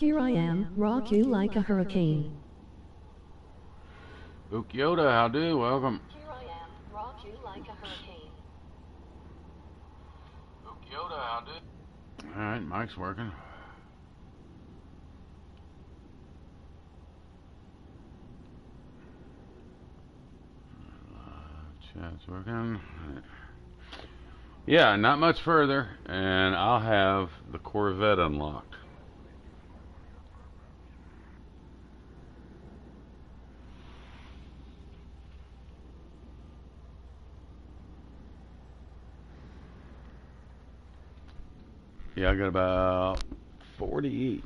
Here I am, rock you like a hurricane. Ukyoda, how do? Welcome. Here I am, rock you like a hurricane. Ukyoda, how do? Alright, mic's working. Chat's working. Yeah, not much further, and I'll have the Corvette unlocked. Yeah, I got about 48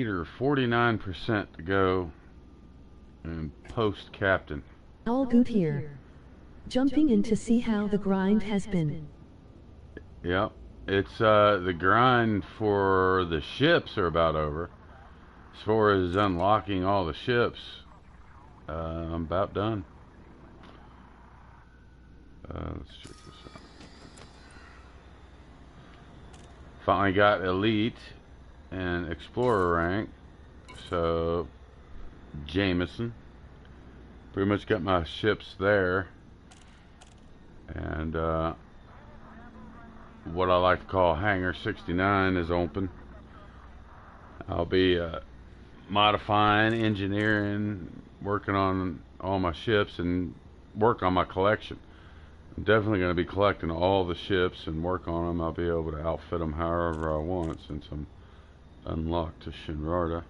or 49% to go and post captain. All good here. Jumping in to see how the grind has been. Yep. It's the grind for the ships are about over. As far as unlocking all the ships, I'm about done. Let's check this out. Finally got elite and explorer rank. So Jameson. Pretty much got my ships there. And what I like to call Hangar 69 is open. I'll be modifying, engineering, working on all my ships and work on my collection. I'm definitely going to be collecting all the ships and work on them. I'll be able to outfit them however I want since I'm unlocked to Shinrarta.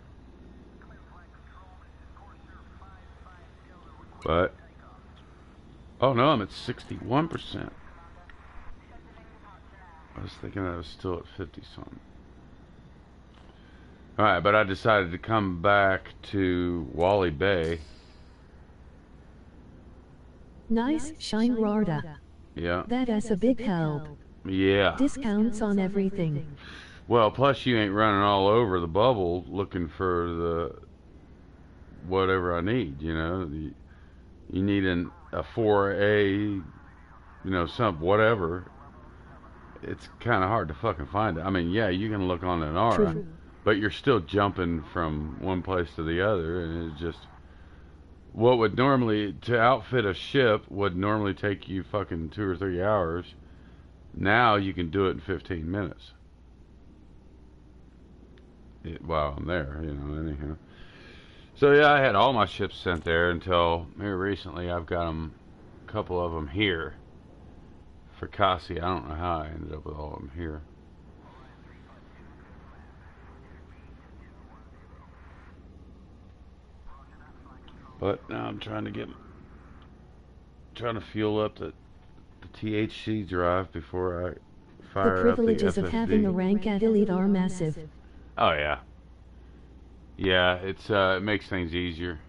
But oh no, I'm at 61%. I was thinking I was still at 50 something. Alright, but I decided to come back to Wally Bay. Nice, Shinrarta. Yeah. That is a big help. Yeah. Discounts on everything. Well, plus you ain't running all over the bubble looking for the whatever I need, you know. You need a 4A, you know, some whatever. It's kind of hard to fucking find it. I mean, yeah, you can look on an Nara, but you're still jumping from one place to the other, and it's just what would normally to outfit a ship would normally take you fucking 2 or 3 hours. Now you can do it in 15 minutes. While I'm there, you know. Anyhow. So yeah, I had all my ships sent there until maybe recently. I've got them, a couple of them here for Cassi. I don't know how I ended up with all of them here. But now I'm trying to fuel up the THC drive before I fire up the FSD. The privileges of having a rank at Elite are massive. Oh yeah. Yeah, it makes things easier.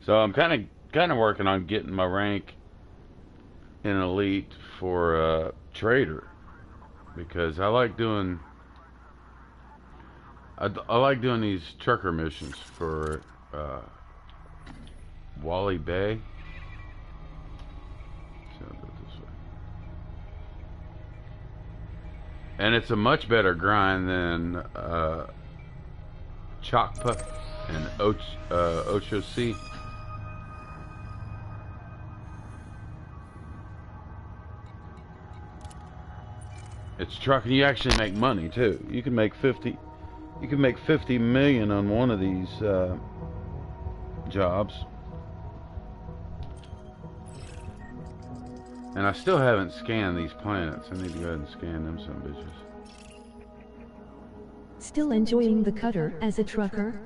So I'm kind of working on getting my rank in Elite for Trader, because I like doing these trucker missions for Wally Bay. So I'll do it this way. And it's a much better grind than Capt and Ocho C. It's trucking. You actually make money too. You can make 50 million on one of these jobs. And I still haven't scanned these planets. I need to go ahead and scan them some bitches. Still enjoying the cutter as a trucker?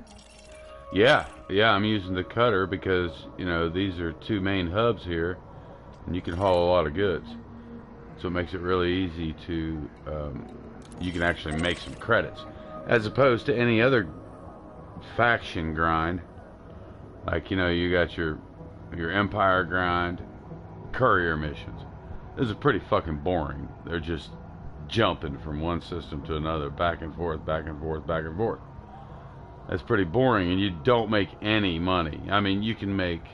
Yeah, I'm using the cutter because, you know, these are two main hubs here, and you can haul a lot of goods. So it makes it really easy to, you can actually make some credits. As opposed to any other faction grind. Like, you know, you got your Empire grind, courier missions. Those are pretty fucking boring. They're just jumping from one system to another, back and forth, back and forth, back and forth. That's pretty boring, and you don't make any money. I mean, you can make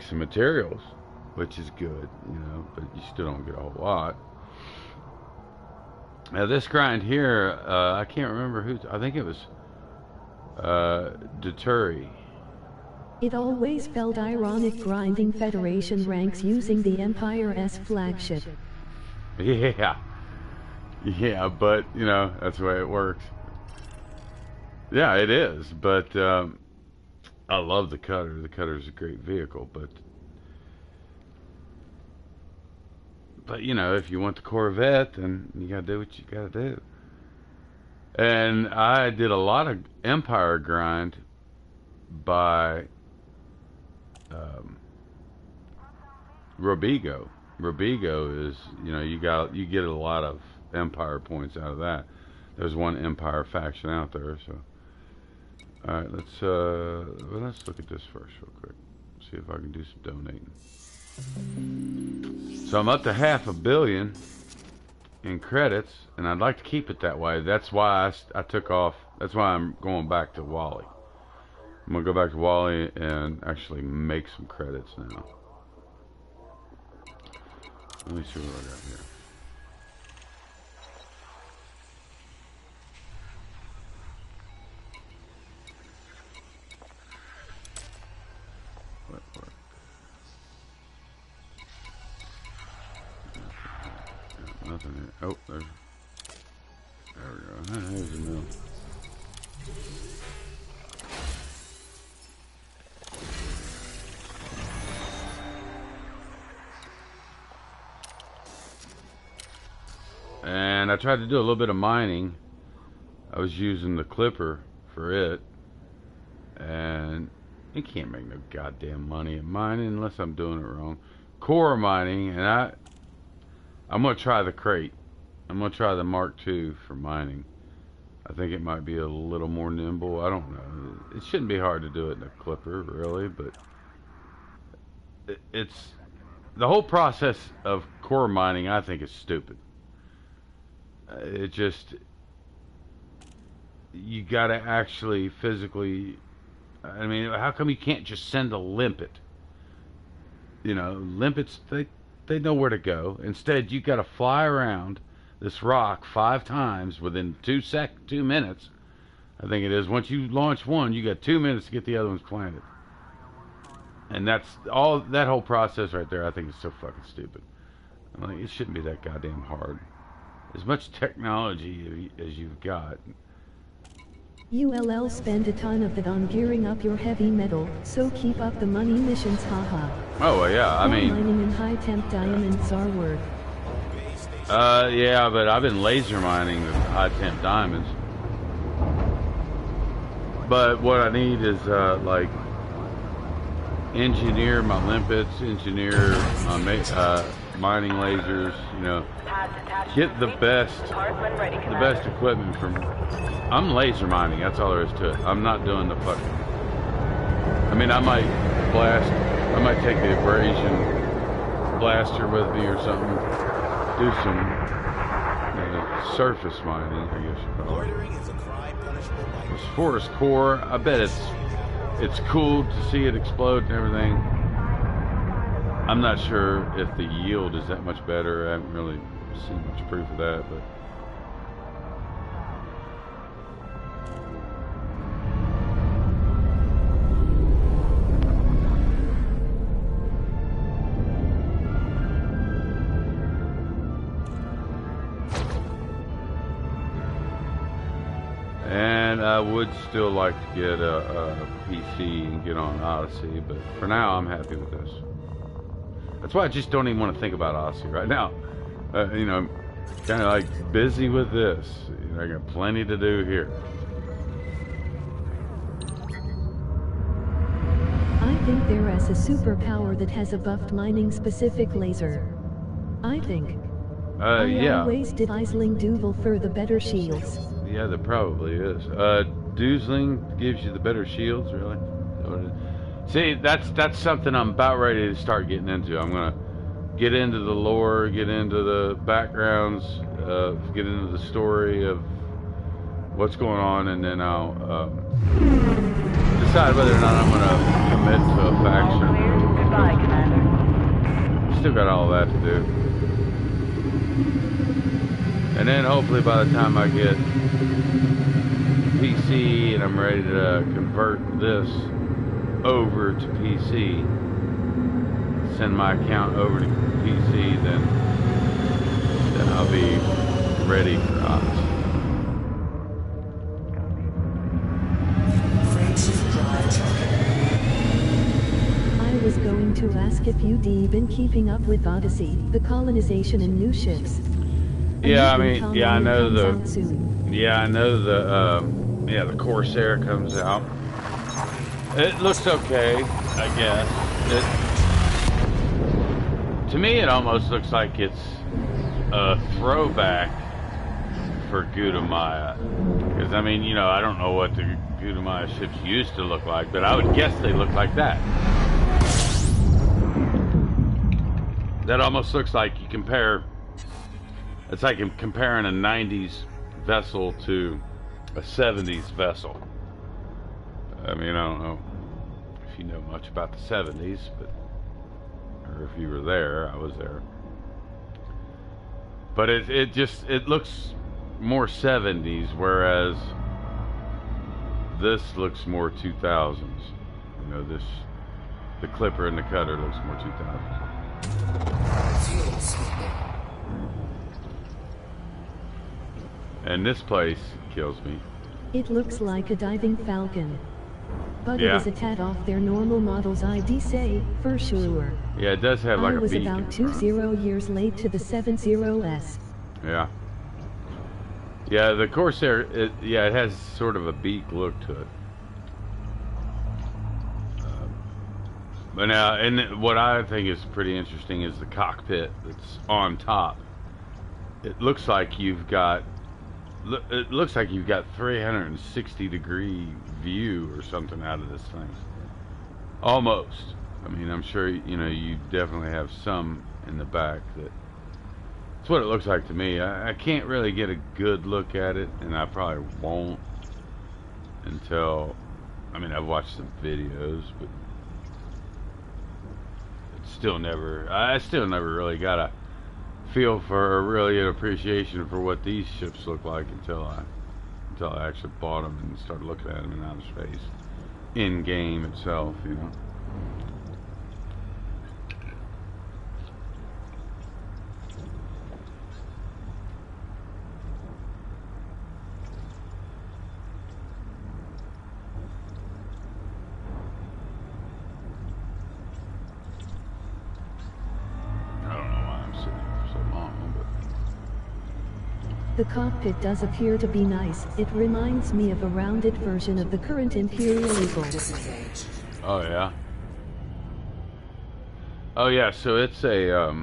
some materials, which is good, you know, but you still don't get a whole lot. Now this grind here, I can't remember who. I think it was Deturi. It always felt ironic grinding Federation ranks using the Empire's flagship. Yeah. Yeah, but, you know, that's the way it works. Yeah, it is, but I love the Cutter. The Cutter's a great vehicle, but you know, if you want the Corvette, then you gotta do what you gotta do. And I did a lot of Empire grind by Robigo. Robigo is, you know, you get a lot of Empire points out of that. There's one Empire faction out there, so. All right, let's look at this first real quick. See if I can do some donating. So I'm up to $500 million in credits, and I'd like to keep it that way. That's why I took off. That's why I'm going back to Wally. I'm gonna go back to Wally and actually make some credits now. Let me see what I got here. Nothing here. Oh, there we go. There's the mill. And I tried to do a little bit of mining. I was using the clipper for it, and you can't make no goddamn money at mining unless I'm doing it wrong. Core mining, and I'm gonna try the crate. I'm gonna try the Mark II for mining. I think it might be a little more nimble. I don't know. It shouldn't be hard to do it in a clipper, really, but it's the whole process of core mining. I think is stupid. It just, you gotta actually physically. I mean, how come you can't just send a limpet? You know, limpets, they know where to go. Instead, you got to fly around this rock 5 times within 2 minutes. I think it is. Once you launch one, you got 2 minutes to get the other ones planted. And that's all. That whole process right there, I think, is so fucking stupid. I'm like, it shouldn't be that goddamn hard. As much technology as you've got. ULL spend a ton of it on gearing up your heavy metal, so keep up the money missions, haha. Oh, well, yeah, I mean... mining and high temp diamonds are worth. Yeah, but I've been laser mining the high temp diamonds. But what I need is, like, engineer my limpets, engineer my mining lasers, you know, get the best equipment from... I'm laser mining, that's all there is to it. I'm not doing the fucking... I mean, I might take the abrasion blaster with me or something, do some surface mining, I guess you call it. As far as core, I bet it's cool to see it explode and everything. I'm not sure if the yield is that much better. I haven't really seen much proof of that, but... And I would still like to get a PC and get on Odyssey, but for now I'm happy with this. That's why I just don't even want to think about Odyssey right now. You know, I'm kind of like busy with this. You know, I got plenty to do here. I think there is a superpower that has a buffed mining specific laser. I think. Yeah. I always did Isling Duvel for the better shields. Yeah, there probably is. Doozling gives you the better shields, really? See, that's something I'm about ready to start getting into. I'm gonna get into the lore, get into the backgrounds, get into the story of what's going on, and then I'll decide whether or not I'm gonna commit to a faction. Goodbye, Commander. Still got all that to do. And then hopefully by the time I get PC and I'm ready to convert this over to PC, send my account over to PC, then I'll be ready for ops. I was going to ask if you'd been keeping up with Odyssey, the colonization and new ships. Yeah, I mean, yeah, I know the Corsair comes out. It looks okay, I guess. To me, it almost looks like it's a throwback for Gudamaya. Because, I mean, you know, I don't know what the Gudamaya ships used to look like, but I would guess they look like that. That almost looks like you compare... It's like comparing a 90s vessel to a 70s vessel. I mean, I don't know if you know much about the 70s, but... or if you were there, I was there. But it looks more 70s, whereas this looks more 2000s. You know, the Clipper and the Cutter looks more 2000s. And this place kills me. It looks like a diving Falcon. But Yeah. it is a tad off their normal models, I'd say, for sure. Yeah, it does have like I a was beak. about 20 years late to the 70S. Yeah. Yeah, the Corsair, it has sort of a beak look to it. But now, and what I think is pretty interesting is the cockpit that's on top. It looks like you've got 360-degree view or something out of this thing. Almost. I mean, I'm sure, you know, you definitely have some in the back that... That's what it looks like to me. I can't really get a good look at it, and I probably won't until... I mean, I've watched some videos, but... I still never really got a feel for, or really an appreciation for what these ships look like until I actually bought them and started looking at them in outer space, in game itself, you know. The cockpit does appear to be nice. It reminds me of a rounded version of the current Imperial Eagle. Oh yeah. Oh yeah, so it's a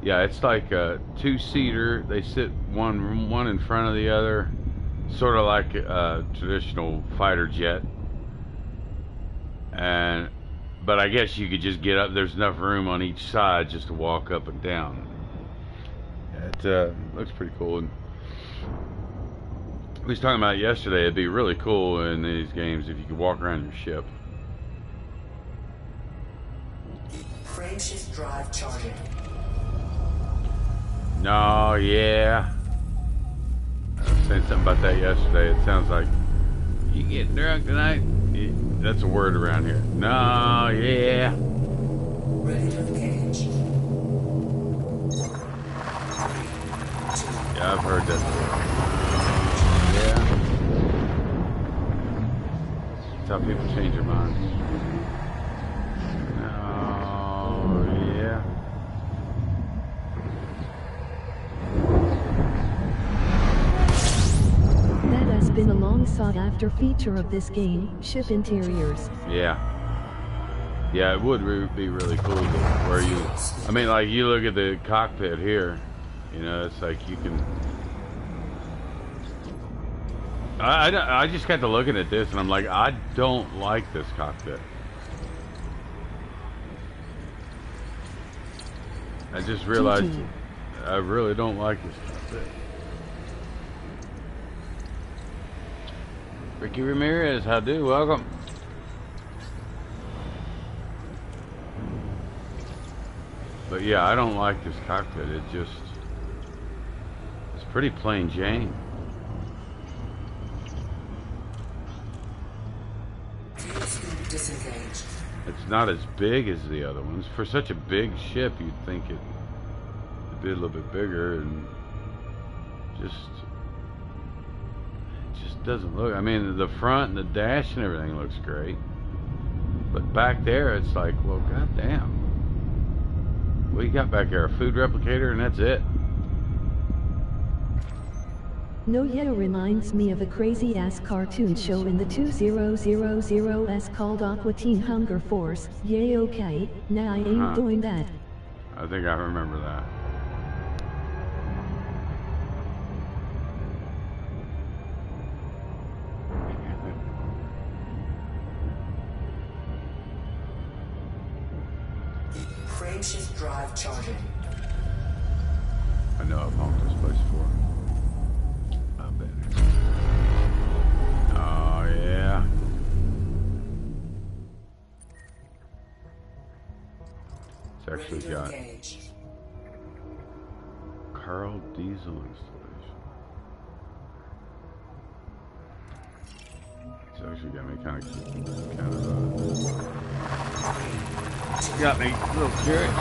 yeah, it's like a two-seater. They sit one in front of the other, sort of like a traditional fighter jet. But I guess you could just get up. There's enough room on each side just to walk up and down. It looks pretty cool. And we was talking about it yesterday. It'd be really cool in these games if you could walk around your ship. Frameshift drive charging. No, yeah. I was saying something about that yesterday. It sounds like you getting drunk tonight. That's a word around here. No, yeah. Ready for the cage. Yeah, I've heard that before. Yeah. That's how people change their minds. No, yeah. That has been a long sought-after feature of this game, ship interiors. Yeah. Yeah, it would be really cool to where you... I mean, like, you look at the cockpit here. You know, it's like you can... I just got to looking at this and I'm like, I don't like this cockpit. I just realized I really don't like this cockpit. Ricky Ramirez, how do? Welcome. But yeah, I don't like this cockpit. It just... Pretty plain Jane. Disengaged. It's not as big as the other ones. For such a big ship, you'd think it'd be a little bit bigger, and it just doesn't look. I mean, the front and the dash and everything looks great, but back there, it's like, well, goddamn. What you got back there? A food replicator, and that's it. Noya reminds me of a crazy-ass cartoon show in the 2000s called Aqua Teen Hunger Force. Yay, okay, nah, I ain't doing that. I think I remember that. Frameshift drive charging. I know I've honked this place before. I bet. Oh, yeah. It's actually got Carl diesel installation. It's actually got me kind of got me a little curious.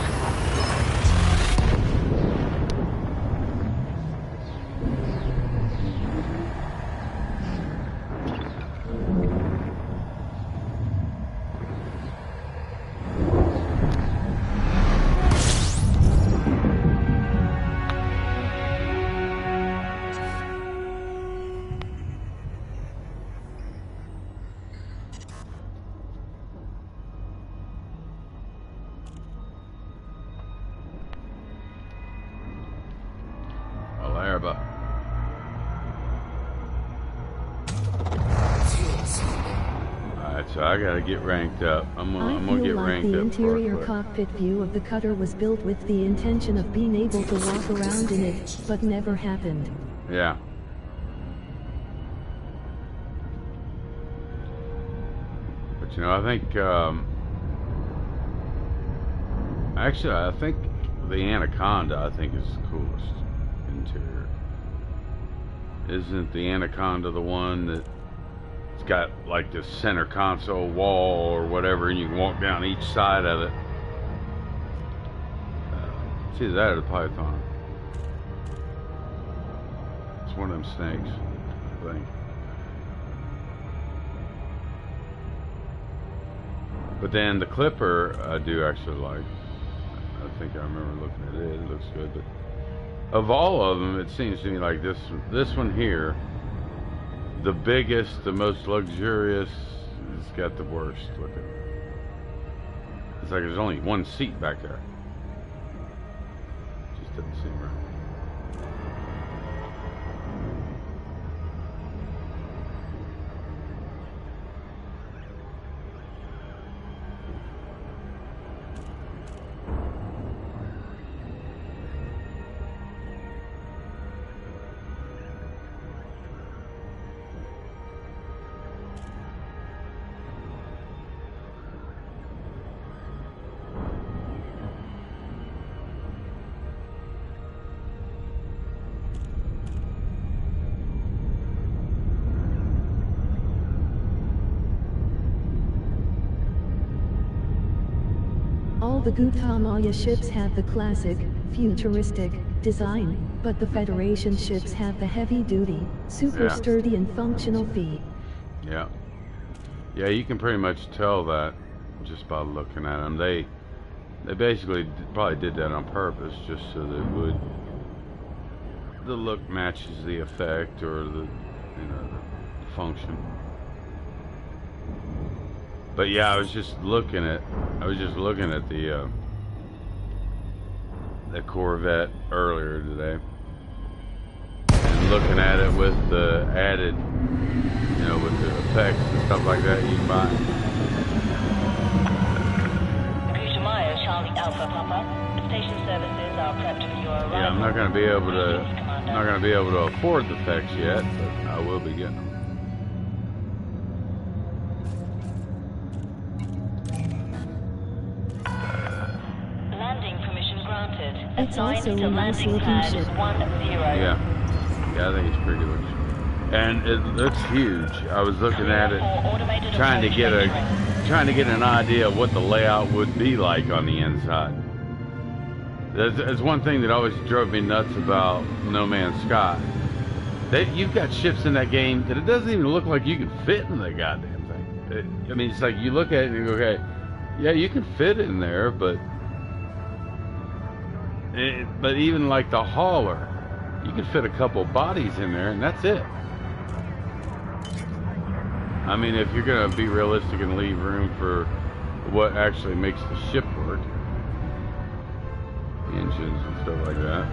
So I gotta get ranked up. I'm gonna get ranked up. The interior cockpit view of the cutter was built with the intention of being able to walk around in it, but never happened. Yeah. But you know, I think actually I think the Anaconda is the coolest interior. Isn't the Anaconda the one that it's got like this center console wall or whatever, and you can walk down each side of it? It's either that or the Python. It's one of them snakes, I think. But then the Clipper, I do actually like. I think I remember looking at it. It looks good. But of all of them, it seems to me like this one here, the biggest, the most luxurious, it's got the worst looking. It's like there's only one seat back there. Just doesn't seem right. All the Gutamaya ships have the classic, futuristic design, but the Federation ships have the heavy-duty, super sturdy and functional feet. Yeah. Yeah, you can pretty much tell that just by looking at them. They basically probably did that on purpose, just so that the look matches the effect or the the function. But yeah, I was just looking at the Corvette earlier today, and looking at it with the added, with the effects and stuff like that you can buy. Gutamaya, Charlie Alpha Papa. Station services are prepped for your arrival. Yeah, I'm not going to be able to afford the effects yet, but I will be getting them. It's Assigned also to a nice landing looking pad ship. 10. Yeah, I think it's pretty good. And it looks huge. I was looking at it, Automated trying to approach get an idea of what the layout would be like on the inside. That's one thing that always drove me nuts about No Man's Sky. You've got ships in that game that it doesn't even look like you can fit in the goddamn thing. I mean, it's like you look at it and you go, okay, yeah, you can fit in there, but even like the hauler, you can fit a couple bodies in there, and that's it. I mean, if you're gonna be realistic and leave room for what actually makes the ship work, engines and stuff like that.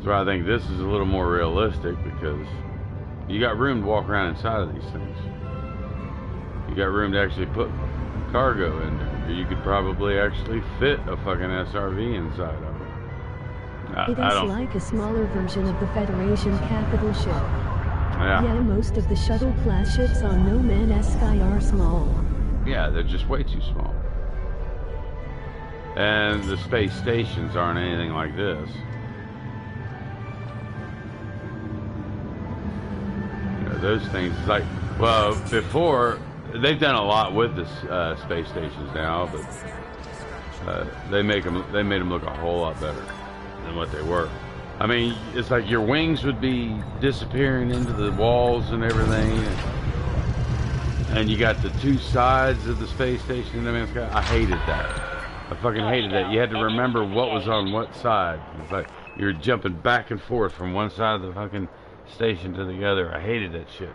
So I think this is a little more realistic because you got room to walk around inside of these things. You got room to actually put cargo in there. You could probably actually fit a fucking SRV inside of it. It is like a smaller version of the Federation capital ship. Yeah, most of the shuttle class ships on No Man's Sky are small. Yeah, they're just way too small. And the space stations aren't anything like this. You know, those things, like, well, before, they've done a lot with the space stations now, but they made them look a whole lot better than what they were. I mean, it's like your wings would be disappearing into the walls and everything, and you got the two sides of the space station in the man's sky. I hated that. I fucking hated that. You had to remember what was on what side. It's like you were jumping back and forth from one side of the fucking station to the other. I hated that shit.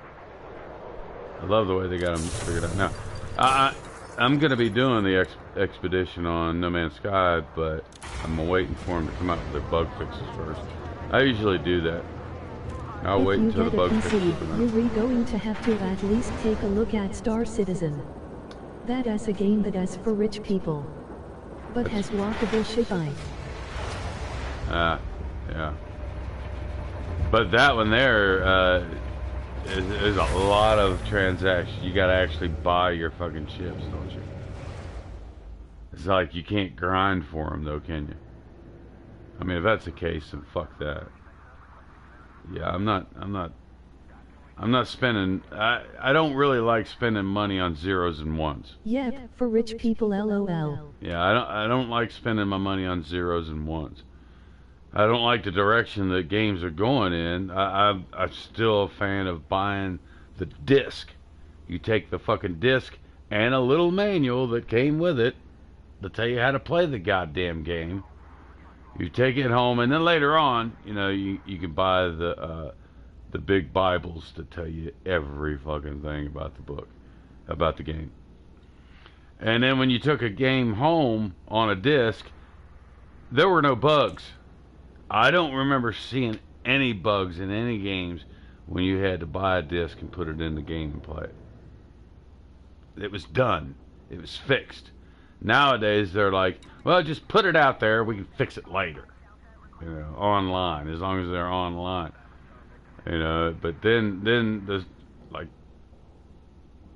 I love the way they got them figured out. Now, I'm going to be doing the expedition on No Man's Sky, but I'm waiting for them to come out with their bug fixes first. I usually do that. I'll wait until the bug fixes come out. You're going to have to at least take a look at Star Citizen. That is a game that is for rich people, but has walkable ship life. Yeah. But that one there is a lot of transactions. You gotta actually buy your fucking ships, don't you? It's like you can't grind for them, though, can you? I mean, if that's the case, then fuck that. Yeah, I'm not spending. I don't really like spending money on zeros and ones. Yep, for rich people, LOL. Yeah, I don't like spending my money on zeros and ones. I don't like the direction that games are going in. I'm still a fan of buying the disc. You take the fucking disc and a little manual that came with it to tell you how to play the goddamn game. You take it home, and then later on, you know, you can buy the big Bibles to tell you every fucking thing about the book, about the game. And then when you took a game home on a disc, there were no bugs. I don't remember seeing any bugs in any games when you had to buy a disc and put it in the game and play it. It was done. It was fixed. Nowadays, they're like, well, just put it out there. We can fix it later. You know, online, as long as they're online. You know, but then there's, like,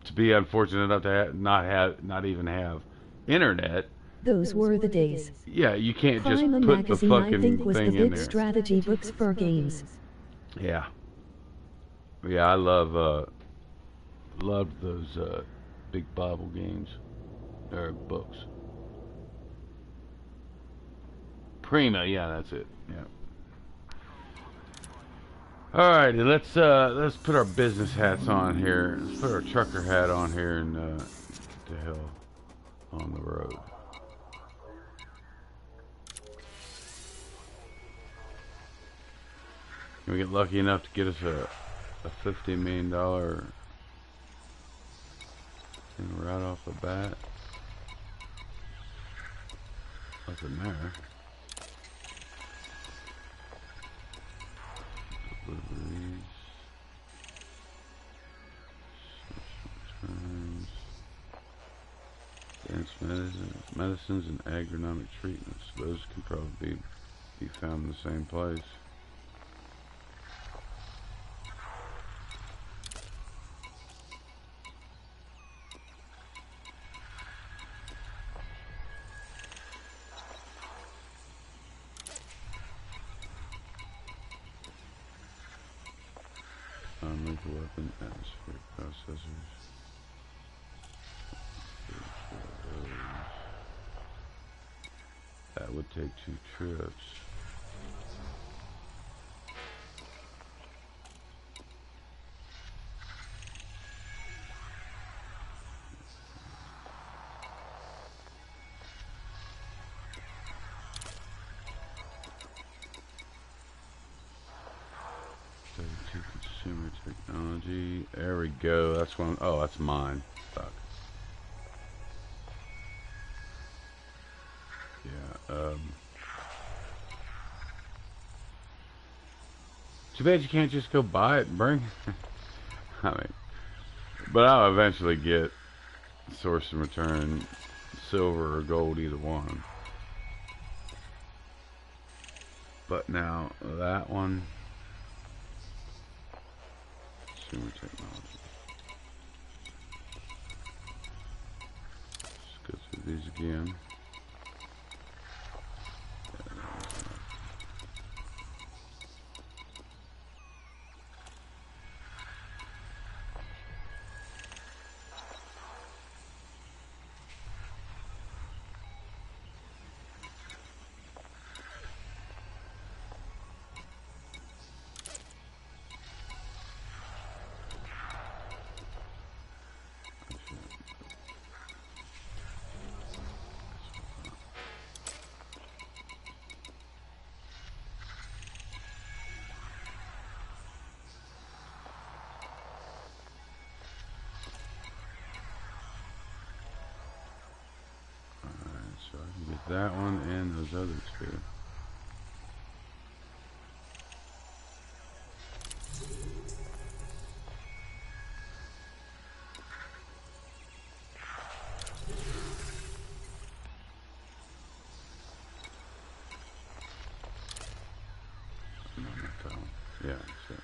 to be unfortunate enough to not even have internet. Those were the days. Yeah, you can't just Prima put the magazine, fucking I think, was thing the in big there. strategy books for games. Yeah, I loved those big Bible games or books. Prima, yeah, that's it. Yeah. Alrighty, let's put our business hats on here. Let's put our trucker hat on here and get the hell on the road. Can we get lucky enough to get us a $50 million thing right off the bat? Nothing there. Deliveries. Advanced medicines and agronomic treatments. Those can probably be found in the same place. chemical weapon, atmospheric processors. That would take 2 trips. Consumer technology. There we go. That's one. Oh, that's mine. Fuck. Yeah. Too bad you can't just go buy it and bring it. I mean, but I'll eventually get source and return silver or gold, either one. But now that one. Consumer technology. Let's go through these again. So I can get that one and those other two. No, not that one. Yeah, that's it.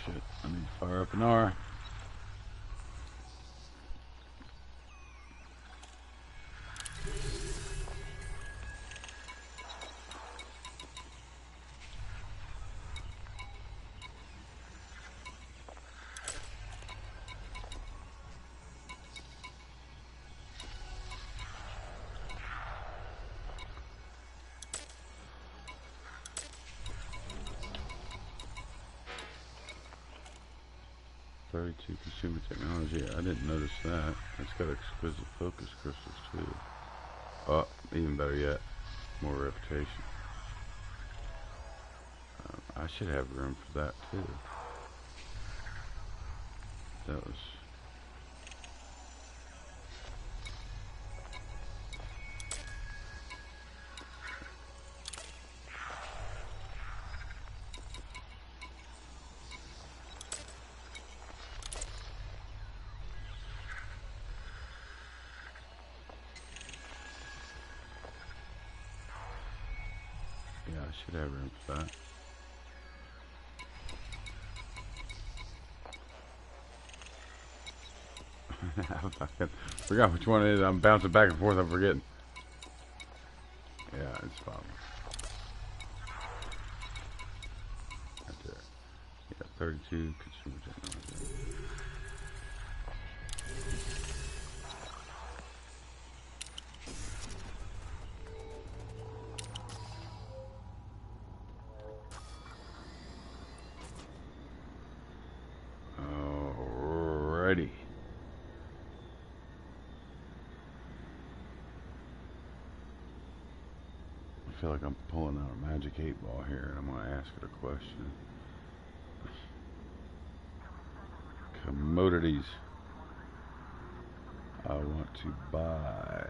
Shit, I need to fire up an R. Consumer technology. I didn't notice that. It's got exquisite focus crystals too. Oh, even better yet, more reputation. I should have room for that too. That was. Yeah, I should have room for that. I fucking forgot which one it is. I'm bouncing back and forth. I'm forgetting. Yeah, it's fine. Right there. Yeah, 32 consumer technology. Alrighty. I feel like I'm pulling out a magic 8-ball here, and I'm going to ask it a question. Commodities I want to buy.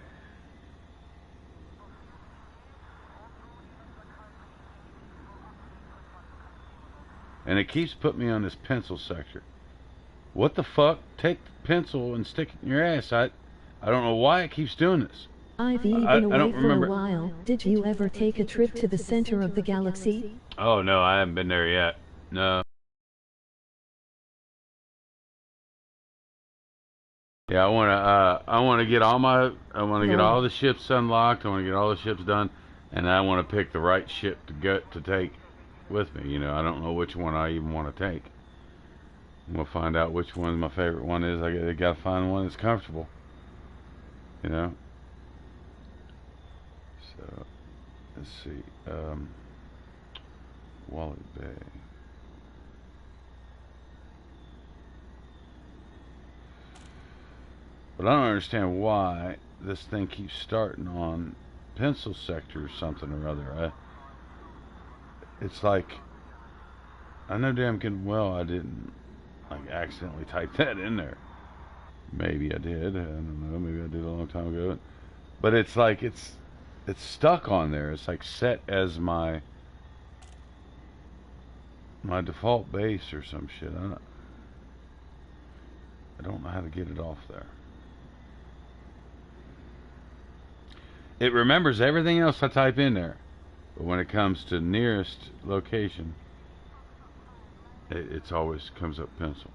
And it keeps putting me on this pencil sector. What the fuck? Take the pencil and stick it in your ass. I don't know why it keeps doing this. I've been I away don't for remember. a while. Did you ever take a trip to the center of the galaxy? Oh no, I haven't been there yet. No. Yeah, I wanna get all the ships unlocked. I wanna get all the ships done, and I wanna pick the right ship to take with me. You know, I don't know which one I even want to take. I'm gonna find out which one my favorite one is. I gotta find one that's comfortable. You know. So let's see. Wally Bay. But I don't understand why this thing keeps starting on pencil sector or something or other. It's like, I know damn good well I didn't like accidentally type that in there. Maybe I did. I don't know. Maybe I did a long time ago. But it's like it's stuck on there. It's like set as my default base or some shit. I don't know how to get it off there. It remembers everything else I type in there, but when it comes to nearest location, it's always comes up pencil.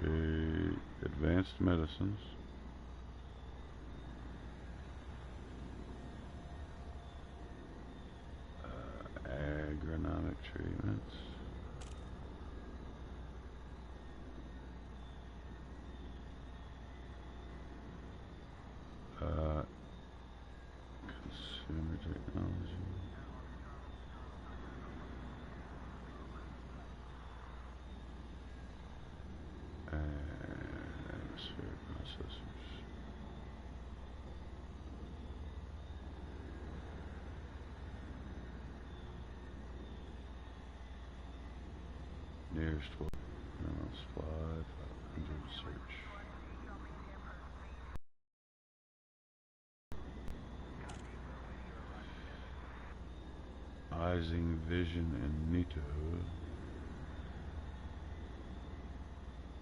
Okay, advanced medicines. Agronomic treatments. Consumer technology. Atmospheric processors. Nearest one. Supply 500 search. Ising Vision and Nito.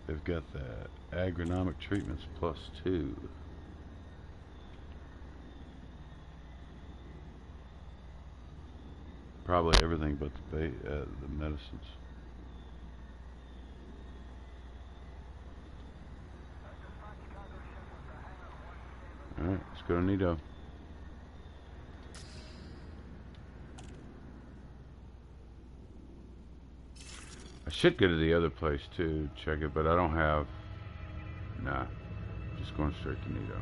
They've got that agronomic treatments +2. Probably everything but the medicines. Alright, let's go to Nito. I should go to the other place too, check it, but I don't have... Nah, just going straight to Nito.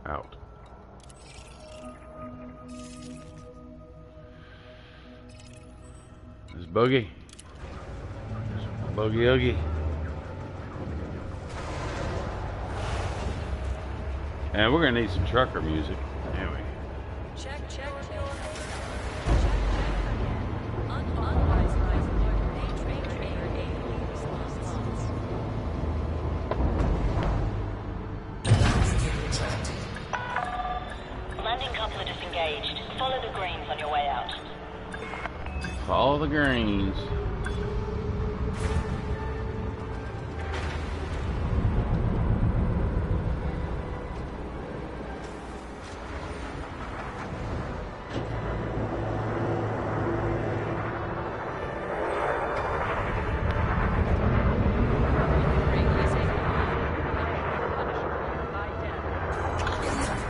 Out. There's Boogie. Boogie Oogie. And we're gonna need some trucker music. Anyway. Check. Landing coupler disengaged. Follow the greens on your way out. Follow the greens.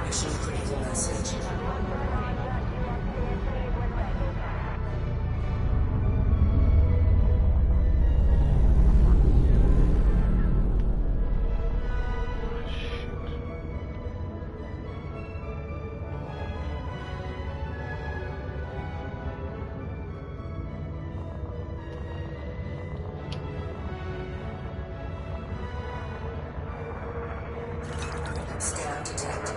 Mission critical message. Scan detected.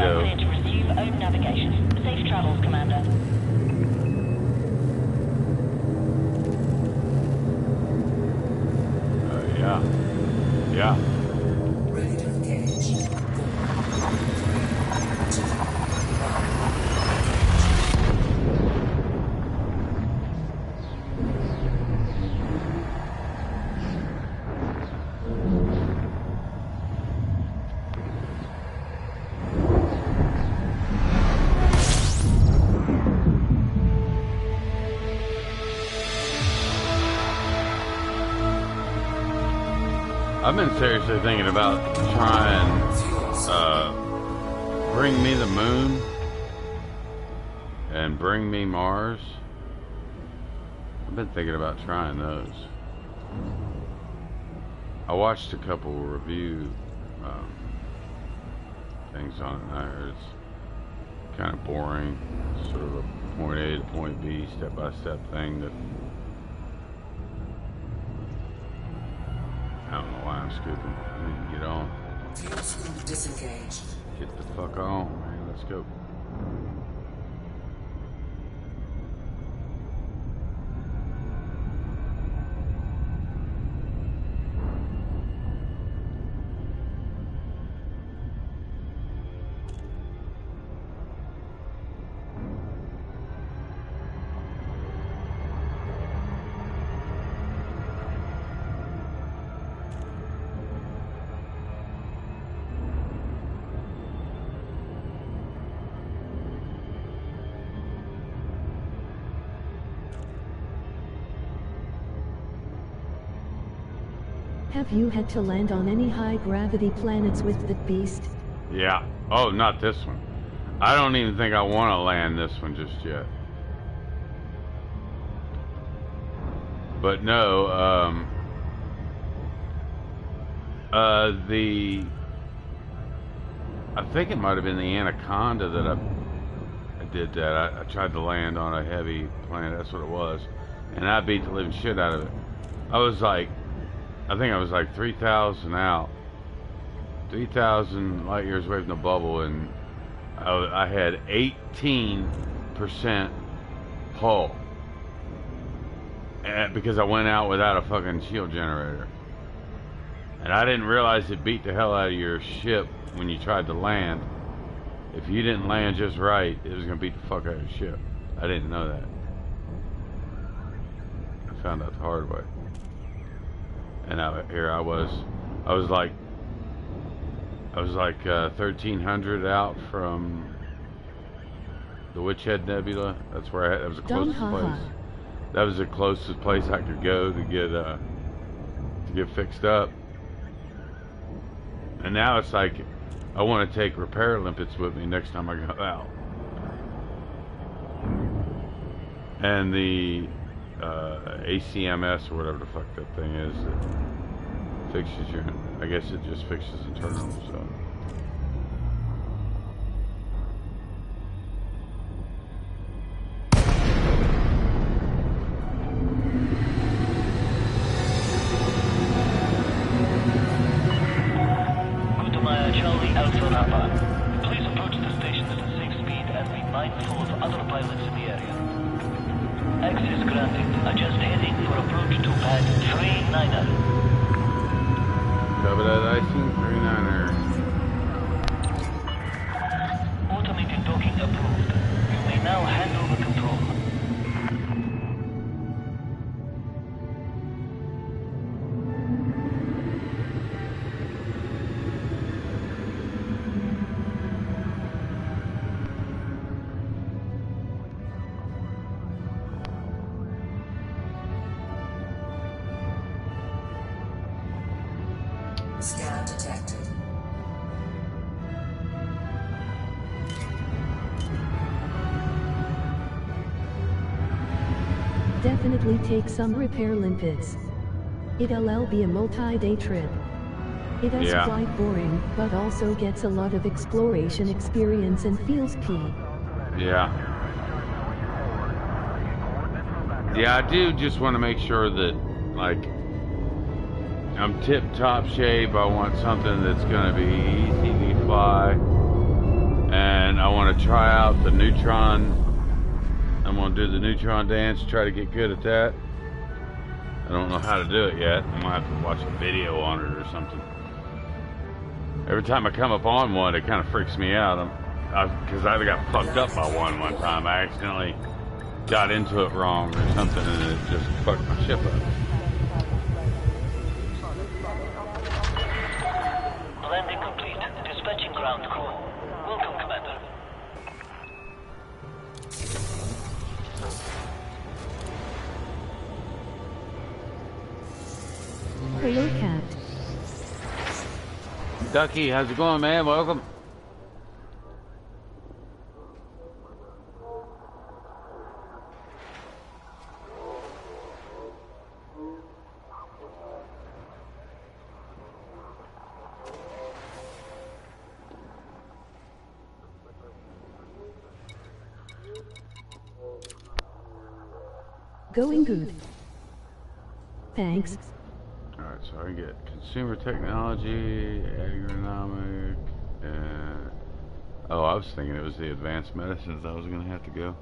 go. Clear to resume own navigation. Safe travels, Commander. Yeah. Yeah. Ready to engage. 4, 3, 2, 1. I've been seriously thinking about trying Bring Me the Moon and Bring Me Mars. I've been thinking about trying those. I watched a couple review things on it, and I heard it's kind of boring, sort of a point A to point B step-by-step thing that I don't know why I'm skipping. I need to get on. Fuel scoop disengaged. Get the fuck on, man. Let's go. Have you had to land on any high-gravity planets with the beast? Yeah. Oh, not this one. I don't even think I want to land this one just yet. But no, I think it might have been the Anaconda that I did that. I tried to land on a heavy planet, that's what it was. And I beat the living shit out of it. I think I was like 3,000 out. 3,000 light years away from the bubble, and I had 18% hull. Because I went out without a fucking shield generator. And I didn't realize it beat the hell out of your ship when you tried to land. If you didn't land just right, it was going to beat the fuck out of your ship. I didn't know that. I found out the hard way. And here I was like 1,300 out from the Witch Head Nebula. That's where that was the closest place. That was the closest place I could go to get fixed up. And now it's like I want to take repair limpets with me next time I go out. And the ACMS or whatever the fuck that thing is that fixes your, I guess it just fixes internal, so. Charlie Alpha Papa. Please approach the station at a safe speed and be mindful of other pilots in the area. Access granted. Adjust heading for approach to pad 39er. Cover that icing, 39er. Automated docking approved. You may now handle the control. Scan detected. Definitely take some repair limpets. It'll be a multi-day trip. It is quite boring, but also gets a lot of exploration experience and feels key. Yeah. Yeah, I do just want to make sure that, like, I'm tip-top shape. I want something that's going to be easy to fly. And And I want to try out the neutron. I'm going to do the neutron dance, try to get good at that. I don't know how to do it yet. I'm going to have to watch a video on it or something. Every time I come up on one, it kind of freaks me out. Because I got fucked up by one time. I accidentally got into it wrong or something, and it just fucked my ship up. Landing complete. Dispatching ground crew. Welcome, Commander. Hello, Capt. Ducky, how's it going, man? Welcome. Going good. Thanks. Alright, so I get consumer technology, agronomic, and... Oh, I was thinking it was the advanced medicines I was going to have to go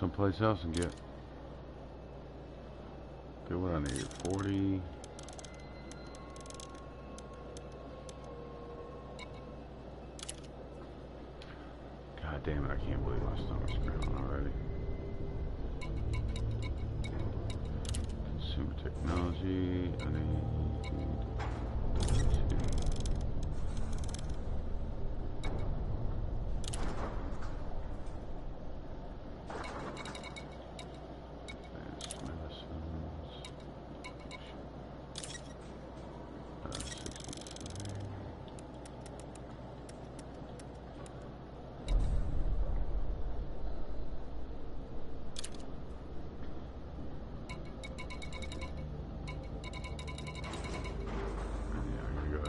someplace else and get. Okay, what I need? 40... God damn it, I can't believe my stomach's growling already. Consumer technology, I need... Advanced medicines... 63...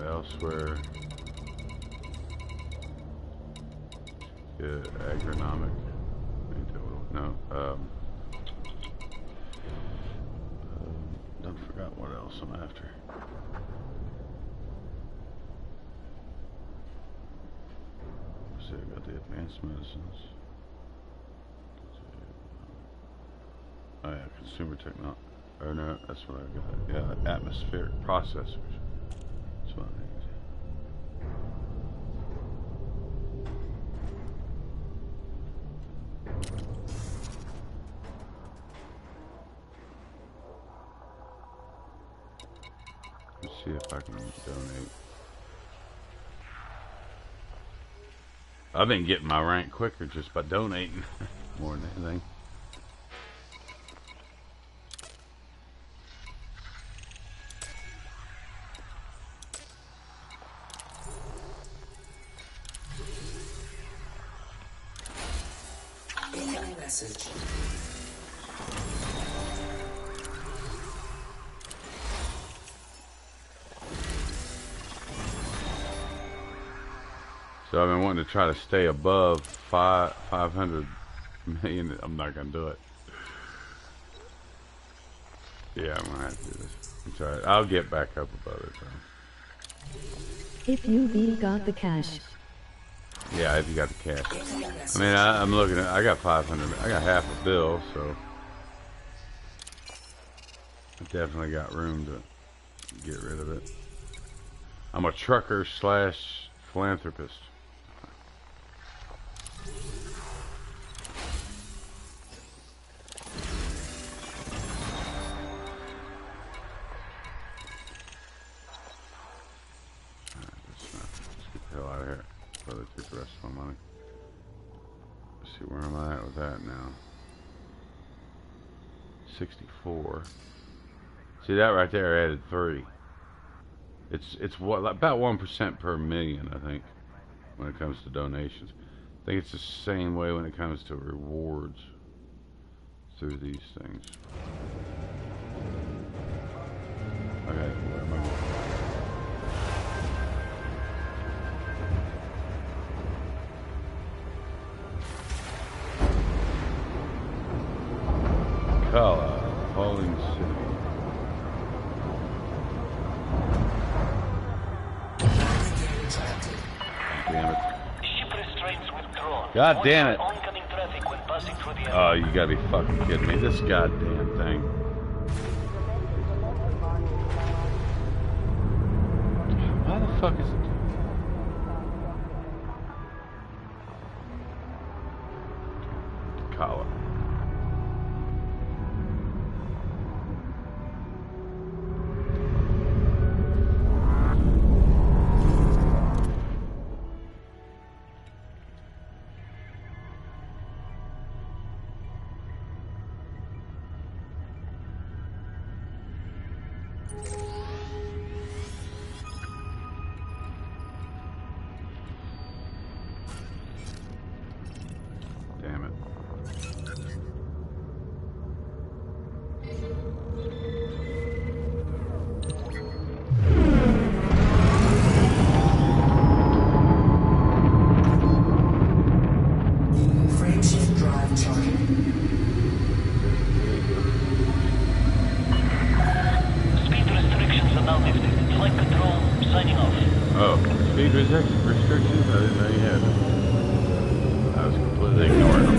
Elsewhere. Yeah, agronomic. No. I forgot what else I'm after. See, I got the advanced medicines. Oh yeah, consumer technology. Oh no, that's what I got. Yeah, atmospheric processors. That's what I need. Let's see if I can donate. I've been getting my rank quicker just by donating more than anything. Message. So I've been wanting to try to stay above 500 million. I'm not gonna do it. Yeah, I'm gonna have to do this. It's alright. I'll get back up above it though. If you got the cash. Yeah, if you got the cash. I mean, I'm looking at. I got 500. I got half a bill, so I definitely got room to get rid of it. I'm a trucker slash philanthropist. Let's get the hell out of here. Before they take the rest of my money. Let's see where am I at with that now. 64. See that right there added 3. It's what about 1% per million, I think, when it comes to donations. I think it's the same way when it comes to rewards through these things. Okay, where am I going? Kala, Falling City. Detected. Damn it. Ship God damn it. Oncoming traffic when passing through the Oh, area. you gotta be fucking kidding me. This goddamn thing. Why the fuck is it? Collar. Damn it. Frameshift drive charging. Speed restrictions are now lifted. Flight control signing off. Oh, speed restrictions? I didn't know you had them. I was completely ignoring them.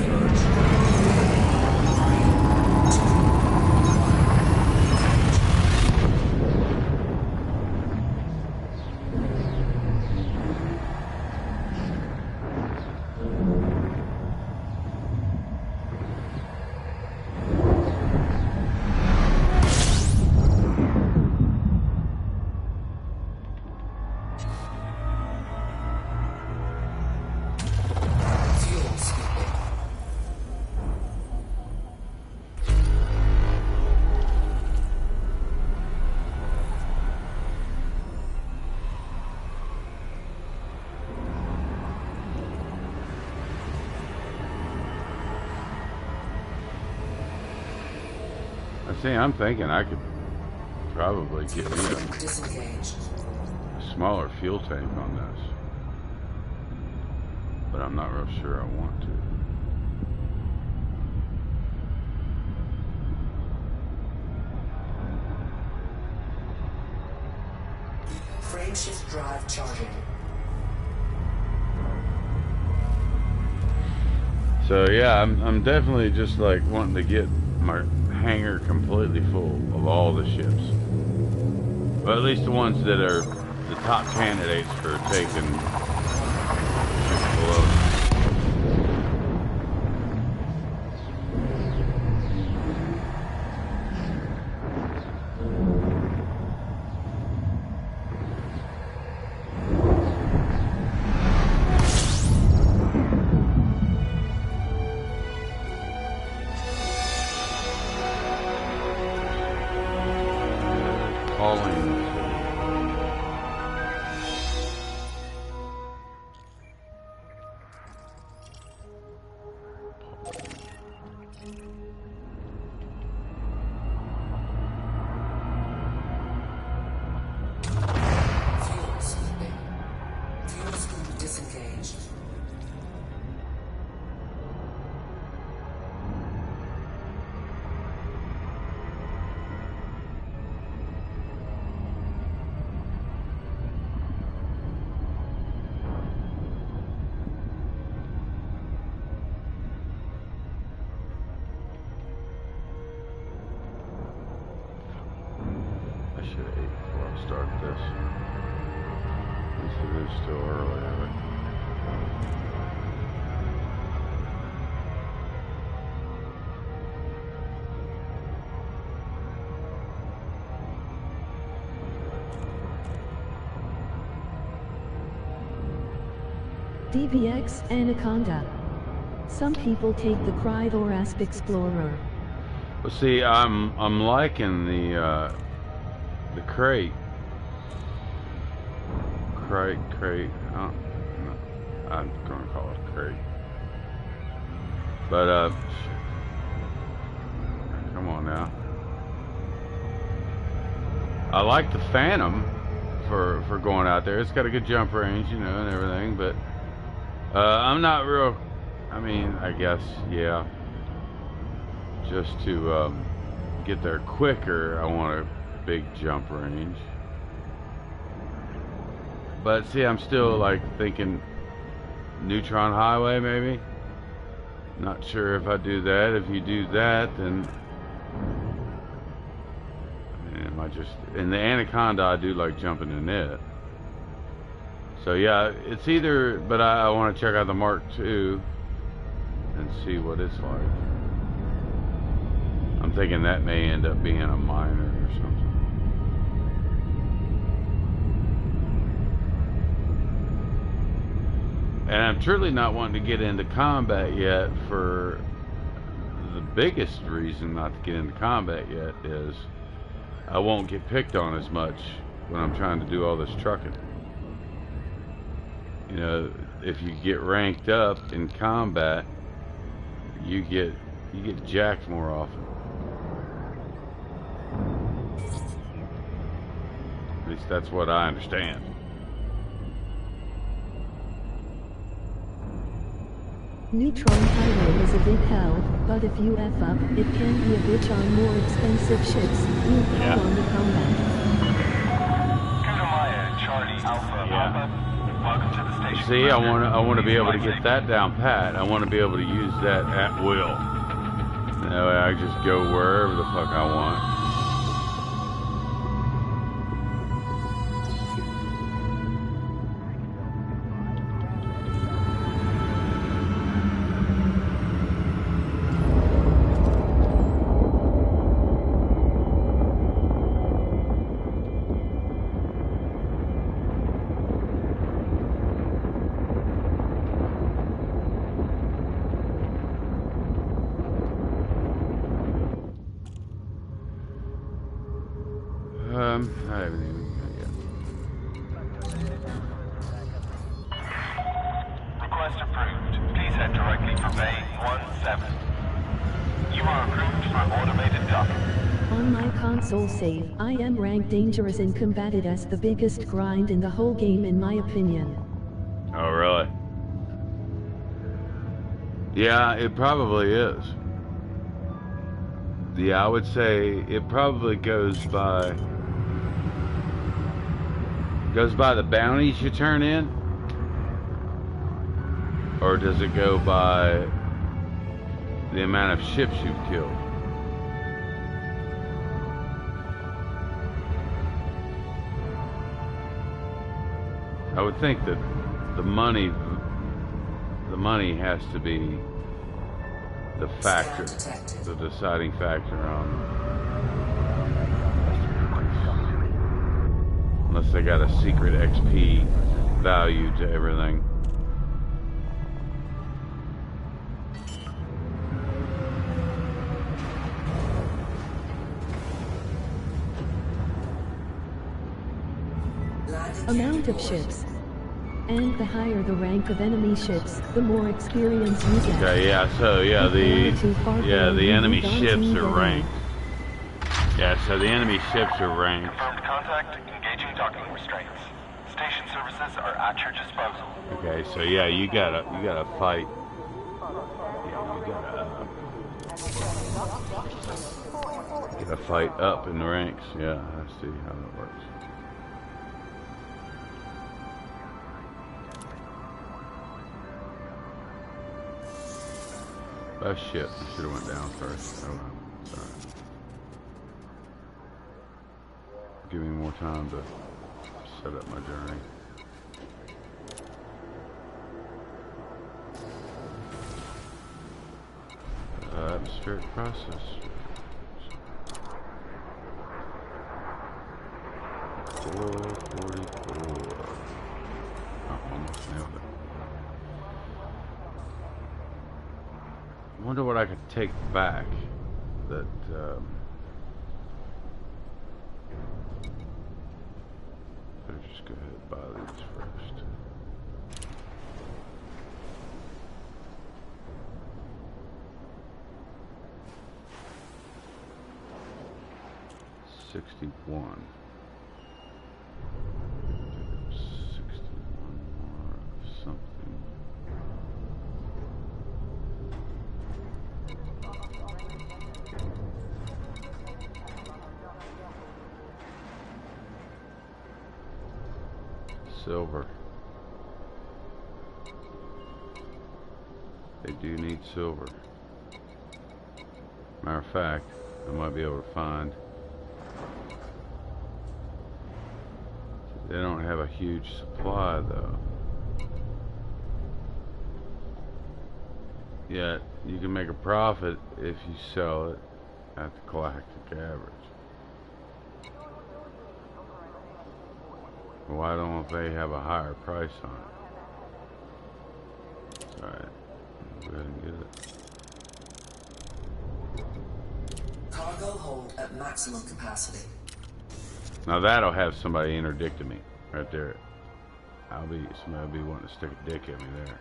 Fuel sweeping. See, I'm thinking I could probably get me Disengaged. a smaller fuel tank on this. But I'm not real sure I want to. Frameshift drive charging. So yeah, I'm definitely just like wanting to get my hangar completely full of all the ships. Well, at least the ones that are the top candidates for taking ships below. Calling. Fuel sweeping. Fuel scoop disengaged. I should have ate before I started this. At least it is still early of it. DVX Anaconda. Some people take the Krythorasp Explorer. Well, see, I'm liking the crate. Crate. No, I'm gonna call it a crate. But come on now. I like the Phantom for going out there. It's got a good jump range, you know, and everything. But I'm not real. I mean, I guess, yeah. Just to get there quicker, I want a big jump range. But see, I'm still like thinking neutron highway, maybe. Not sure if I do that. If you do that, then I mean, am I just in the Anaconda? I do like jumping in it. So yeah, it's either. But I want to check out the Mark II and see what it's like. I'm thinking that may end up being a minor or something. And I'm truly not wanting to get into combat yet for the biggest reason not to get into combat yet is I won't get picked on as much when I'm trying to do all this trucking. You know, if you get ranked up in combat, you get jacked more often. At least that's what I understand. Neutron highway is a big hell, but if you F up, it can be a bitch on more expensive ships. You call on the combat. Charlie Alpha Papa. Welcome to the station. See, I want to be able to get that down pat. I want to be able to use that at will. That way I just go wherever the fuck I want. I haven't even yet. Request approved. Please head directly for Bay 17. You are approved for automated docking. On my console save, I am ranked dangerous and combated as the biggest grind in the whole game in my opinion. Oh, really? Yeah, it probably is. Yeah, I would say it probably goes by the bounties you turn in, or does it go by the amount of ships you've killed? I would think that the money has to be the factor, the deciding factor on. Unless they got a secret XP value to everything. Amount of ships. And the higher the rank of enemy ships, the more experience you get. Okay, yeah, so yeah, the enemy ships are ranked. Yeah, so the enemy ships are ranked. Confirmed contact, engaging docking restraints. Station services are at your disposal. Okay, so yeah, you gotta fight. You gotta fight up in the ranks. Yeah, I see how that works. Oh shit, I should have went down first. Oh well, sorry. Give me more time to set up my journey. Atmospheric process. 444. Oh, almost nailed it. I wonder what I could take back that better just go ahead and buy these first. $61. 61 more of something. Silver. They do need silver. Matter of fact, I might be able to find. They don't have a huge supply though. Yet you can make a profit if you sell it at the galactic average. Why don't they have a higher price on it? It's alright. Go ahead and get it. Cargo hold at maximum capacity. Now that'll have somebody interdict me right there. Somebody will be wanting to stick a dick at me there.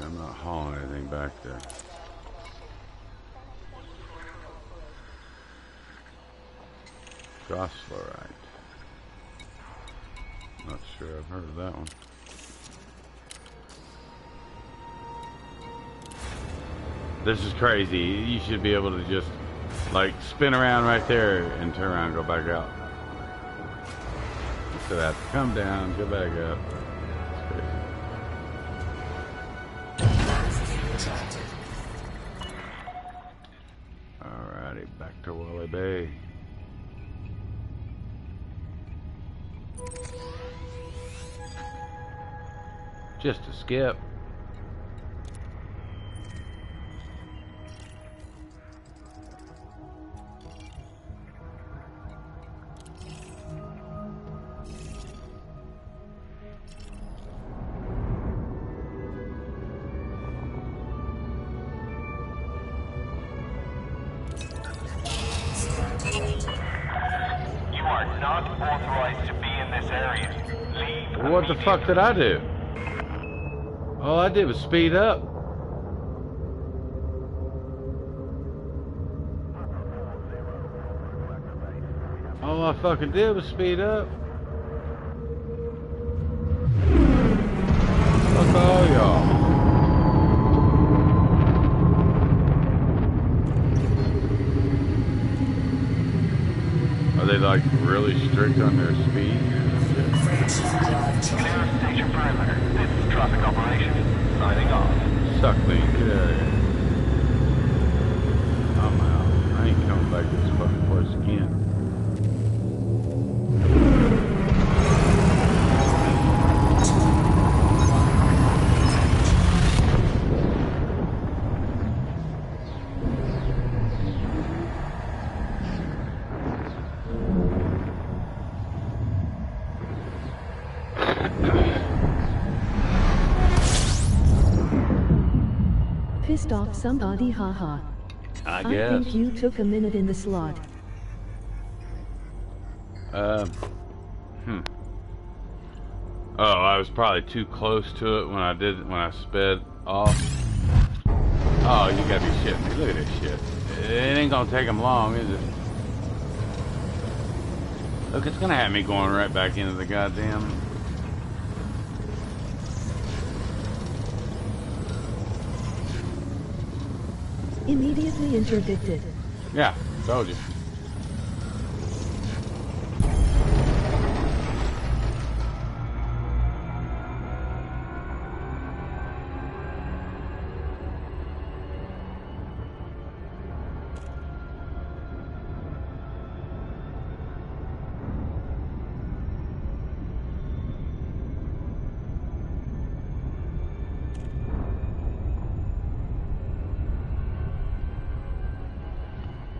I'm not hauling anything back there. Cusslikegrandpa. Not sure I've heard of that one. This is crazy. You should be able to just like spin around right there and turn around and go back out. Instead of have to come down, go back up. It's crazy. Alrighty, back to Wally Bay. Just a skip. What the fuck did I do? All I did was speed up. All I fucking did was speed up. Fuck all y'all. Are they like really strict on their speed? Clear station perimeter. This is traffic operations. Signing off. Suck me, get out of here. I'm out. I ain't coming back to this fucking place again. Pissed off somebody, haha. I I guess. think you took a minute in the slot. Oh, I was probably too close to it when I sped off. Oh, you gotta be shitting me. Look at this shit. It ain't gonna take them long, is it? Look, it's gonna have me going right back into the goddamn... Immediately interdicted. Yeah, told you.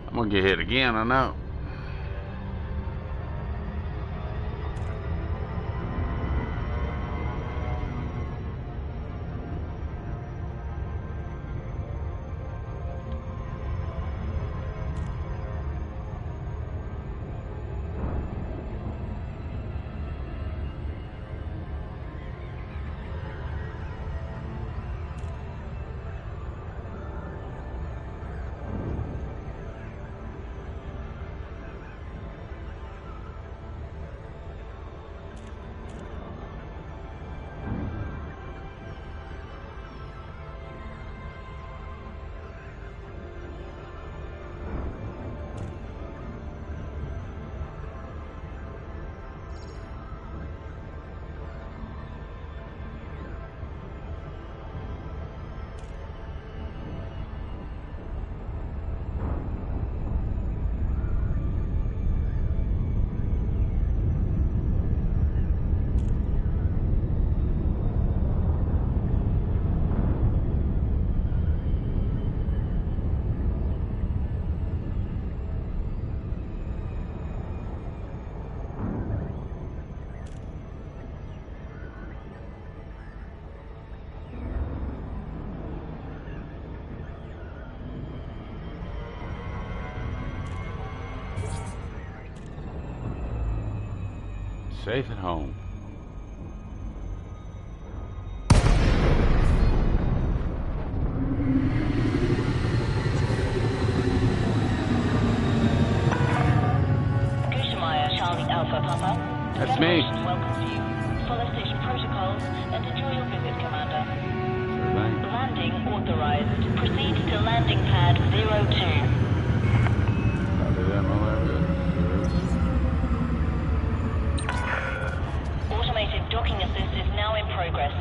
I'm gonna get hit again, I know. safe at home. That's me. Welcomes you. Follow station protocols and enjoy your visit, Commander. Sure thing. Landing authorized. Proceed to landing pad 02. Copy that, my lab. Automated docking assist is now in progress.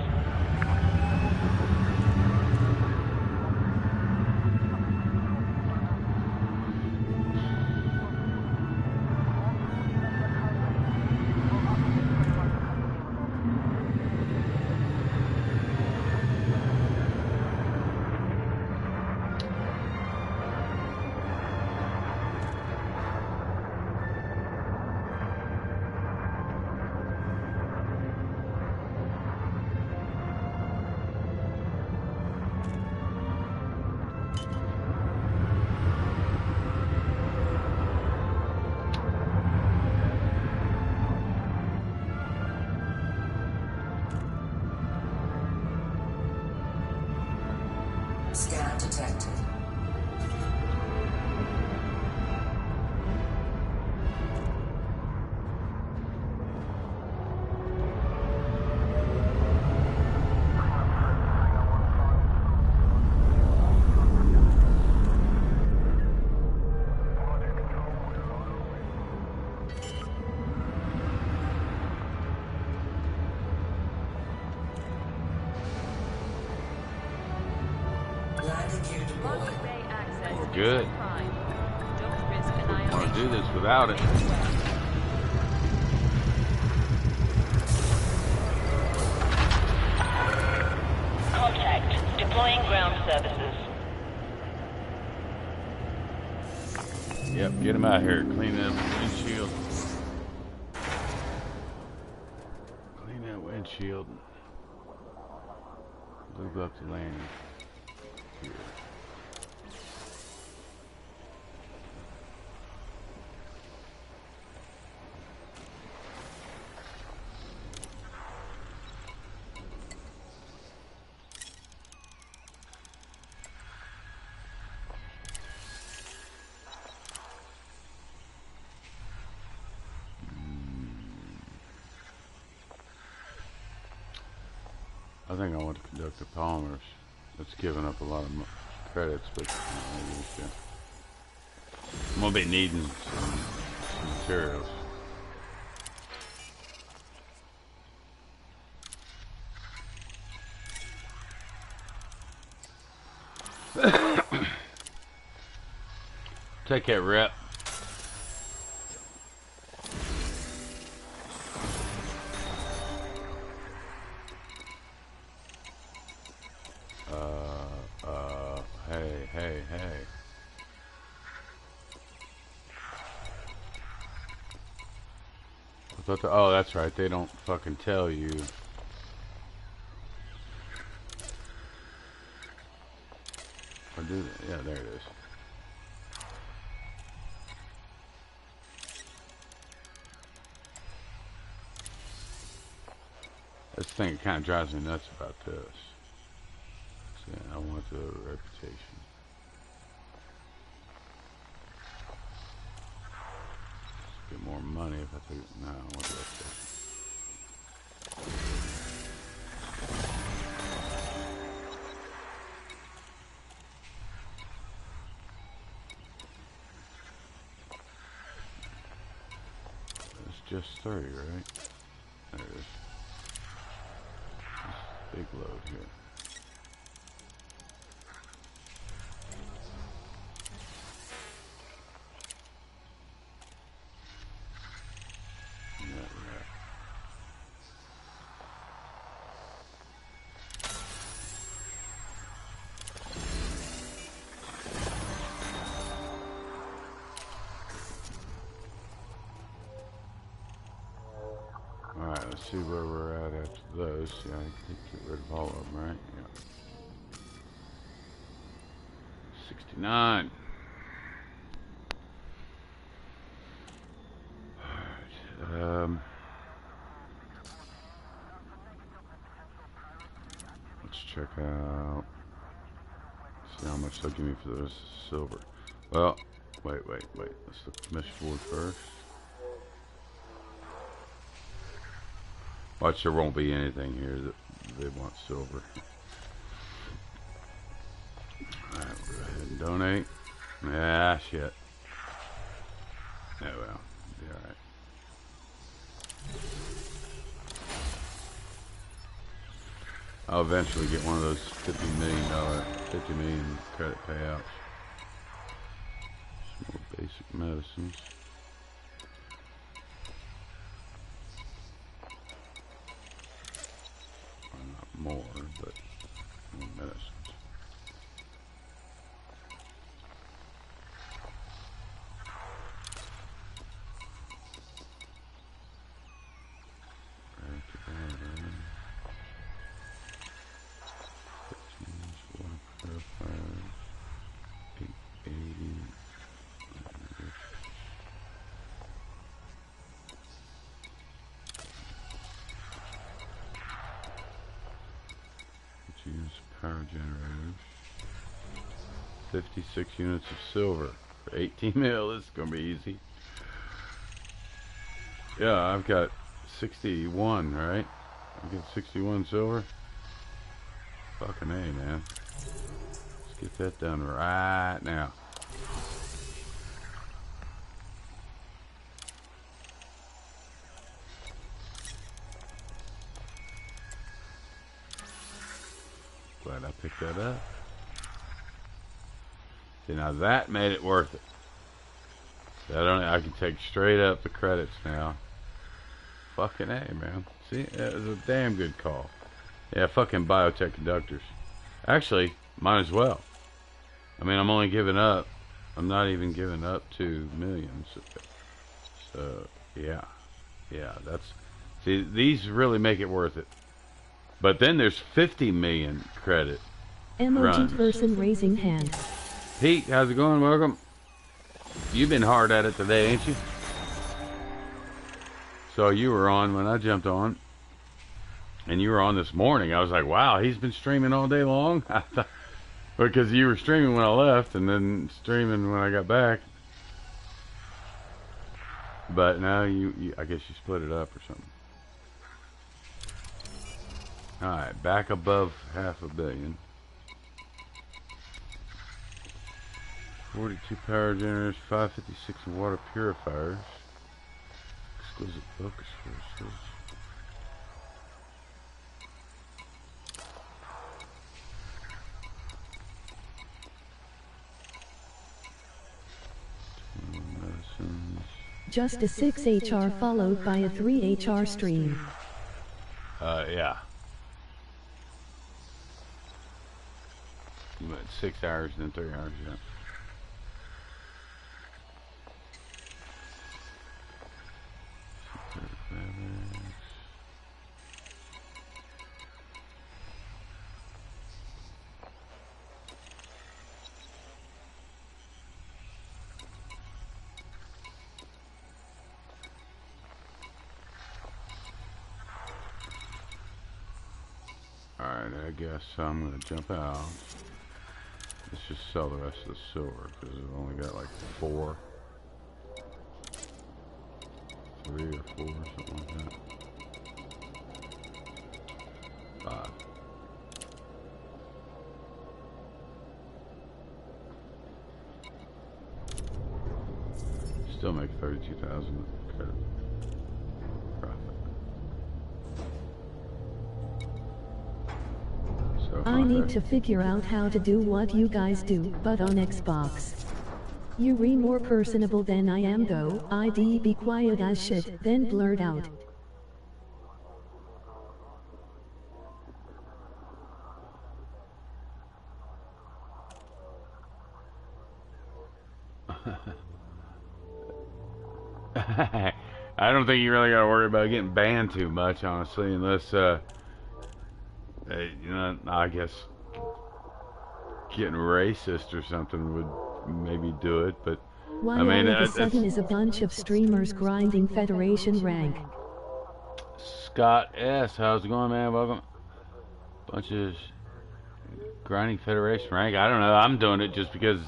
Scan detected. Landing gear deployed. We're good. Wouldn't want to do this without it. Contact. Deploying ground services. Yep, get him out here. Clean that windshield. Clean that windshield. Move up to landing. Here. I think I want to conduct the polymers. It's giving up a lot of credits, but I'm gonna be needing some materials. Take that rep. Hey. Oh, that's right. They don't fucking tell you. Or do they? Yeah, there it is. This thing kind of drives me nuts about this. See, I want the reputation. Get more money if I take it. No, I want the reputation. It's just 30, right? There it is. Big load here. Alright, let's see where we're at after those. Yeah, I can get rid of all of them, right? Yeah. 69. Alright, Let's check out. See how much they'll give me for this silver. Well, wait. Let's look at the mission board first. Watch, there won't be anything here that they want silver. Alright, we'll go ahead and donate. Ah, shit. Oh well, be alright. I'll eventually get one of those $50 million credit payouts. Some more basic medicines. Well, not more, but more medicines. Power generators. 56 units of silver for 18 mil. This is gonna be easy. Yeah, I've got 61, right? I've got 61 silver. Fucking A, man. Let's get that done right now. Glad I picked that up. See, now that made it worth it. I can take straight up the credits now. Fucking A, man. See, it was a damn good call. Yeah, fucking biotech conductors. Actually, might as well. I mean, I'm only giving up. I'm not even giving up 2 million. So, yeah. Yeah, that's... See, these really make it worth it. But then there's 50 million credit runs. Person raising hand. Pete, how's it going? Welcome. You've been hard at it today, ain't you? So you were on when I jumped on. And you were on this morning. I was like, wow, he's been streaming all day long? I thought, because you were streaming when I left and then streaming when I got back. But now I guess you split it up or something. Alright, back above $500 million. 42 power generators, 556 water purifiers. Exquisite focus forces. Medicines. Just a 6 HR followed by a 3 HR stream. Yeah. 6 hours and then 3 hours, yeah. Alright, I guess I'm going to jump out. Let's just sell the rest of the silver because I've only got like 3 or 4, something like that. 5. Still make 32,000 credit profit. So I need to figure out how to do what you guys do, but on Xbox. You're more personable than I am though. I'd be quiet as shit, then blurt out. I don't think you really got to worry about getting banned too much, honestly, unless, you know, I guess getting racist or something would maybe do it, but Why I mean, all of a sudden is a bunch of streamers grinding Federation rank? Scott S, how's it going, man? Welcome. Bunch of Grinding Federation rank. I don't know. I'm doing it just because.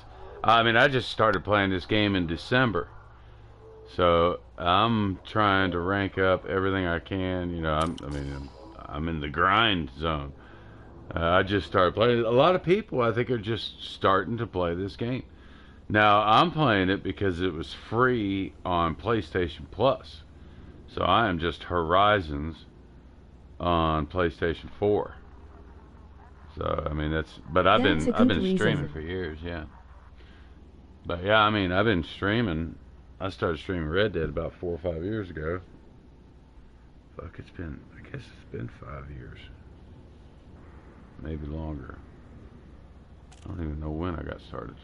I mean, I just started playing this game in December, so I'm trying to rank up everything I can. You know, I'm in the grind zone. I just started playing. A lot of people, I think, are just starting to play this game. Now, I'm playing it because it was free on PlayStation Plus. So I am just Horizons on PlayStation 4. So I mean but I've been streaming for years, yeah. But yeah, I mean I've been streaming. I started streaming Red Dead about 4 or 5 years ago. Fuck, I guess it's been 5 years. Maybe longer. I don't even know when I got started.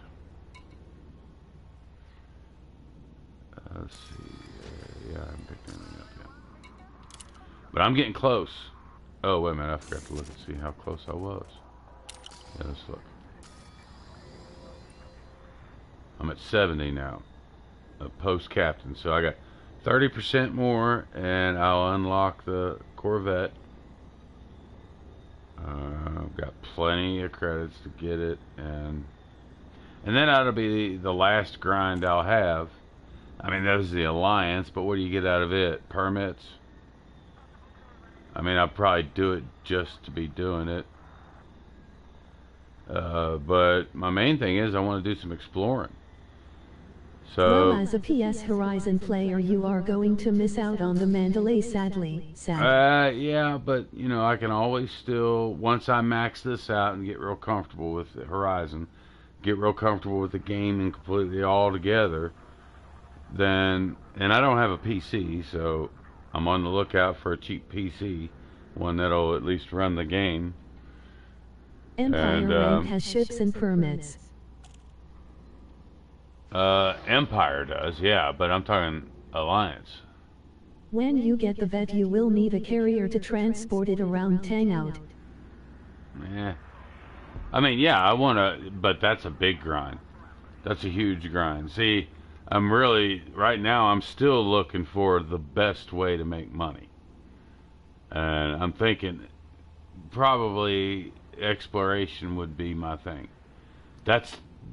Let's see. Yeah, I haven't picked anything up yet. But I'm getting close. Oh, wait a minute. I forgot to look and see how close I was. Yeah, let's look. I'm at 70 now. Post-captain. So I got 30% more, and I'll unlock the Corvette. I've got plenty of credits to get it, and then that'll be the last grind I'll have. I mean, that was the Alliance, but what do you get out of it? Permits? I mean, I'll probably do it just to be doing it. But my main thing is I want to do some exploring. So, well, as a PS Horizon player, you are going to miss out on the Mandalay, sadly. Yeah, but, you know, I can always still, once I max this out and get real comfortable with the Horizon, get real comfortable with the game and completely all together, then, and I don't have a PC, so I'm on the lookout for a cheap PC, one that'll at least run the game. Empire rank has ships and permits. Empire does, yeah, but I'm talking Alliance. When you get the vet, you will need a carrier to transport it around Tangout. Yeah. I mean, yeah, I want to, but that's a big grind. That's a huge grind. See, I'm really, right now, I'm still looking for the best way to make money. And I'm thinking probably exploration would be my thing.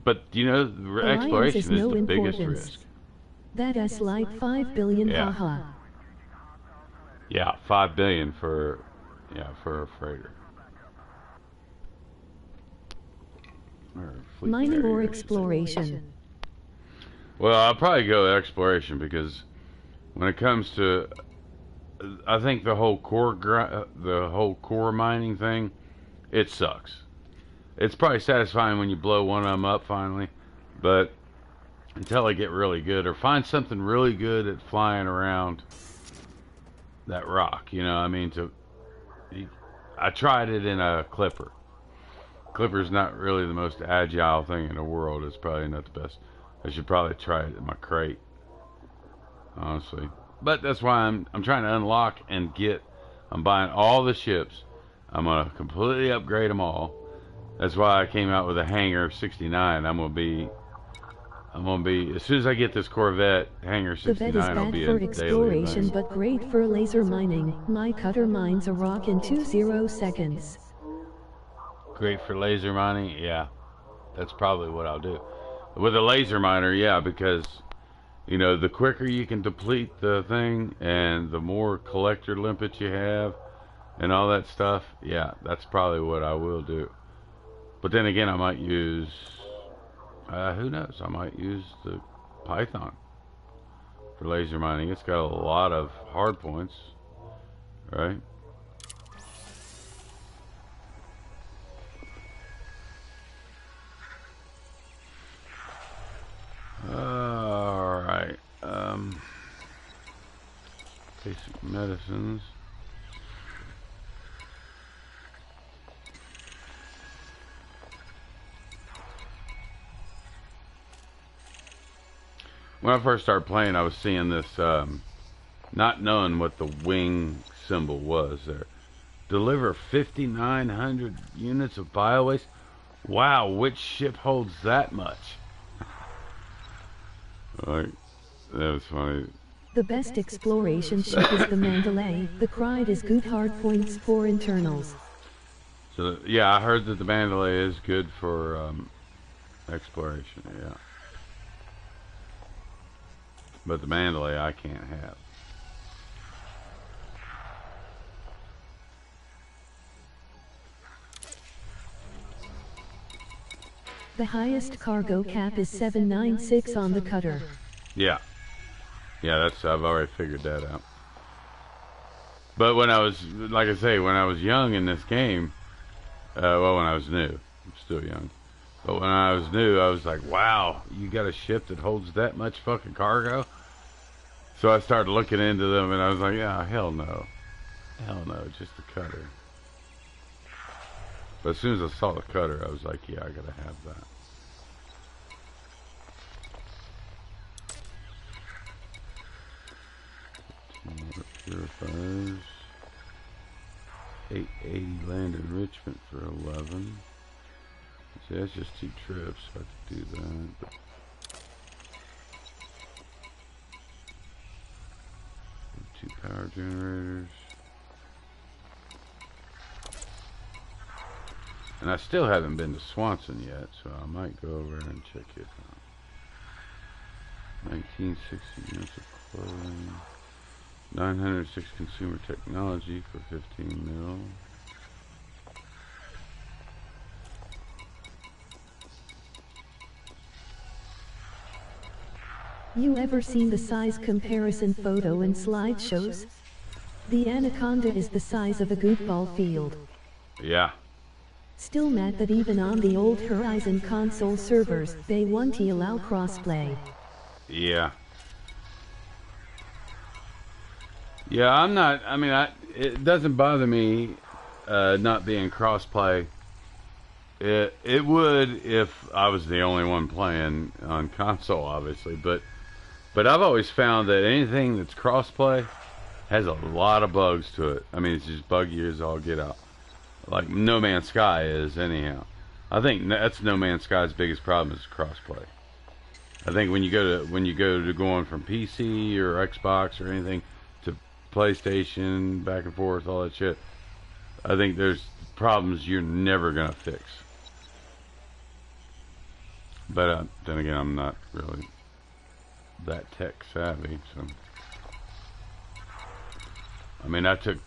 But, you know, exploration is the biggest risk. That's like 5 billion, yeah. Haha. Yeah, 5 billion for a freighter. Mining or exploration? Well, I'll probably go exploration because when it comes to, I think the whole core mining thing, it sucks. It's probably satisfying when you blow one of them up finally, but until I get really good or find something really good at flying around that rock, you know, I mean, I tried it in a clipper. Clipper's not really the most agile thing in the world. It's probably not the best. I should probably try it in my crate, honestly. But that's why I'm trying to unlock and I'm buying all the ships. I'm gonna completely upgrade them all. That's why I came out with a Hangar 69. I'm gonna be as soon as I get this Corvette Hangar 69, I'll be in daily. The vet is bad for exploration, but great for laser mining. My cutter mines a rock in 20 seconds. Great for laser mining, yeah. That's probably what I'll do. With a laser miner, yeah, because, you know, the quicker you can deplete the thing and the more collector limpets you have and all that stuff, yeah, that's probably what I will do. But then again, I might use, who knows, I might use the Python for laser mining. It's got a lot of hard points, right? Alright, basic medicines. When I first started playing, I was seeing this, not knowing what the wing symbol was there. Deliver 5,900 units of biowaste? Wow, which ship holds that much? Like, that was funny. The best exploration ship is the Mandalay. The Pride is good hard points for internals. So, yeah, I heard that the Mandalay is good for exploration, yeah. But the Mandalay I can't have. The highest cargo cap is 796 on the cutter. Yeah. Yeah, I've already figured that out. But when I was, like I say, when I was young in this game, well, when I was new, I'm still young. But when I was new, I was like, wow, you got a ship that holds that much fucking cargo? So I started looking into them, and I was like, yeah, hell no. Hell no, just the cutter. But as soon as I saw the cutter, I was like, yeah, I gotta have that. Purifiers. 880 land enrichment for 11. See, that's just 2 trips, so I could do that. But 2 power generators. And I still haven't been to Swanson yet, so I might go over and check it out. 1960 units of clothing. 906 consumer technology for 15 mil. You ever seen the size comparison photo in slideshows? The Anaconda is the size of a goofball field. Yeah. Still mad that even on the old Horizon console servers, they won't allow crossplay. Yeah. Yeah, I'm not, I mean, it doesn't bother me not being crossplay. It would if I was the only one playing on console, obviously, but I've always found that anything that's crossplay has a lot of bugs to it. I mean, it's just buggy as all get out. Like No Man's Sky is, anyhow. I think that's No Man's Sky's biggest problem is crossplay. I think when you go to going from PC or Xbox or anything to PlayStation, back and forth, all that shit, I think there's problems you're never gonna fix. But then again, I'm not really that tech savvy, so. I mean, I took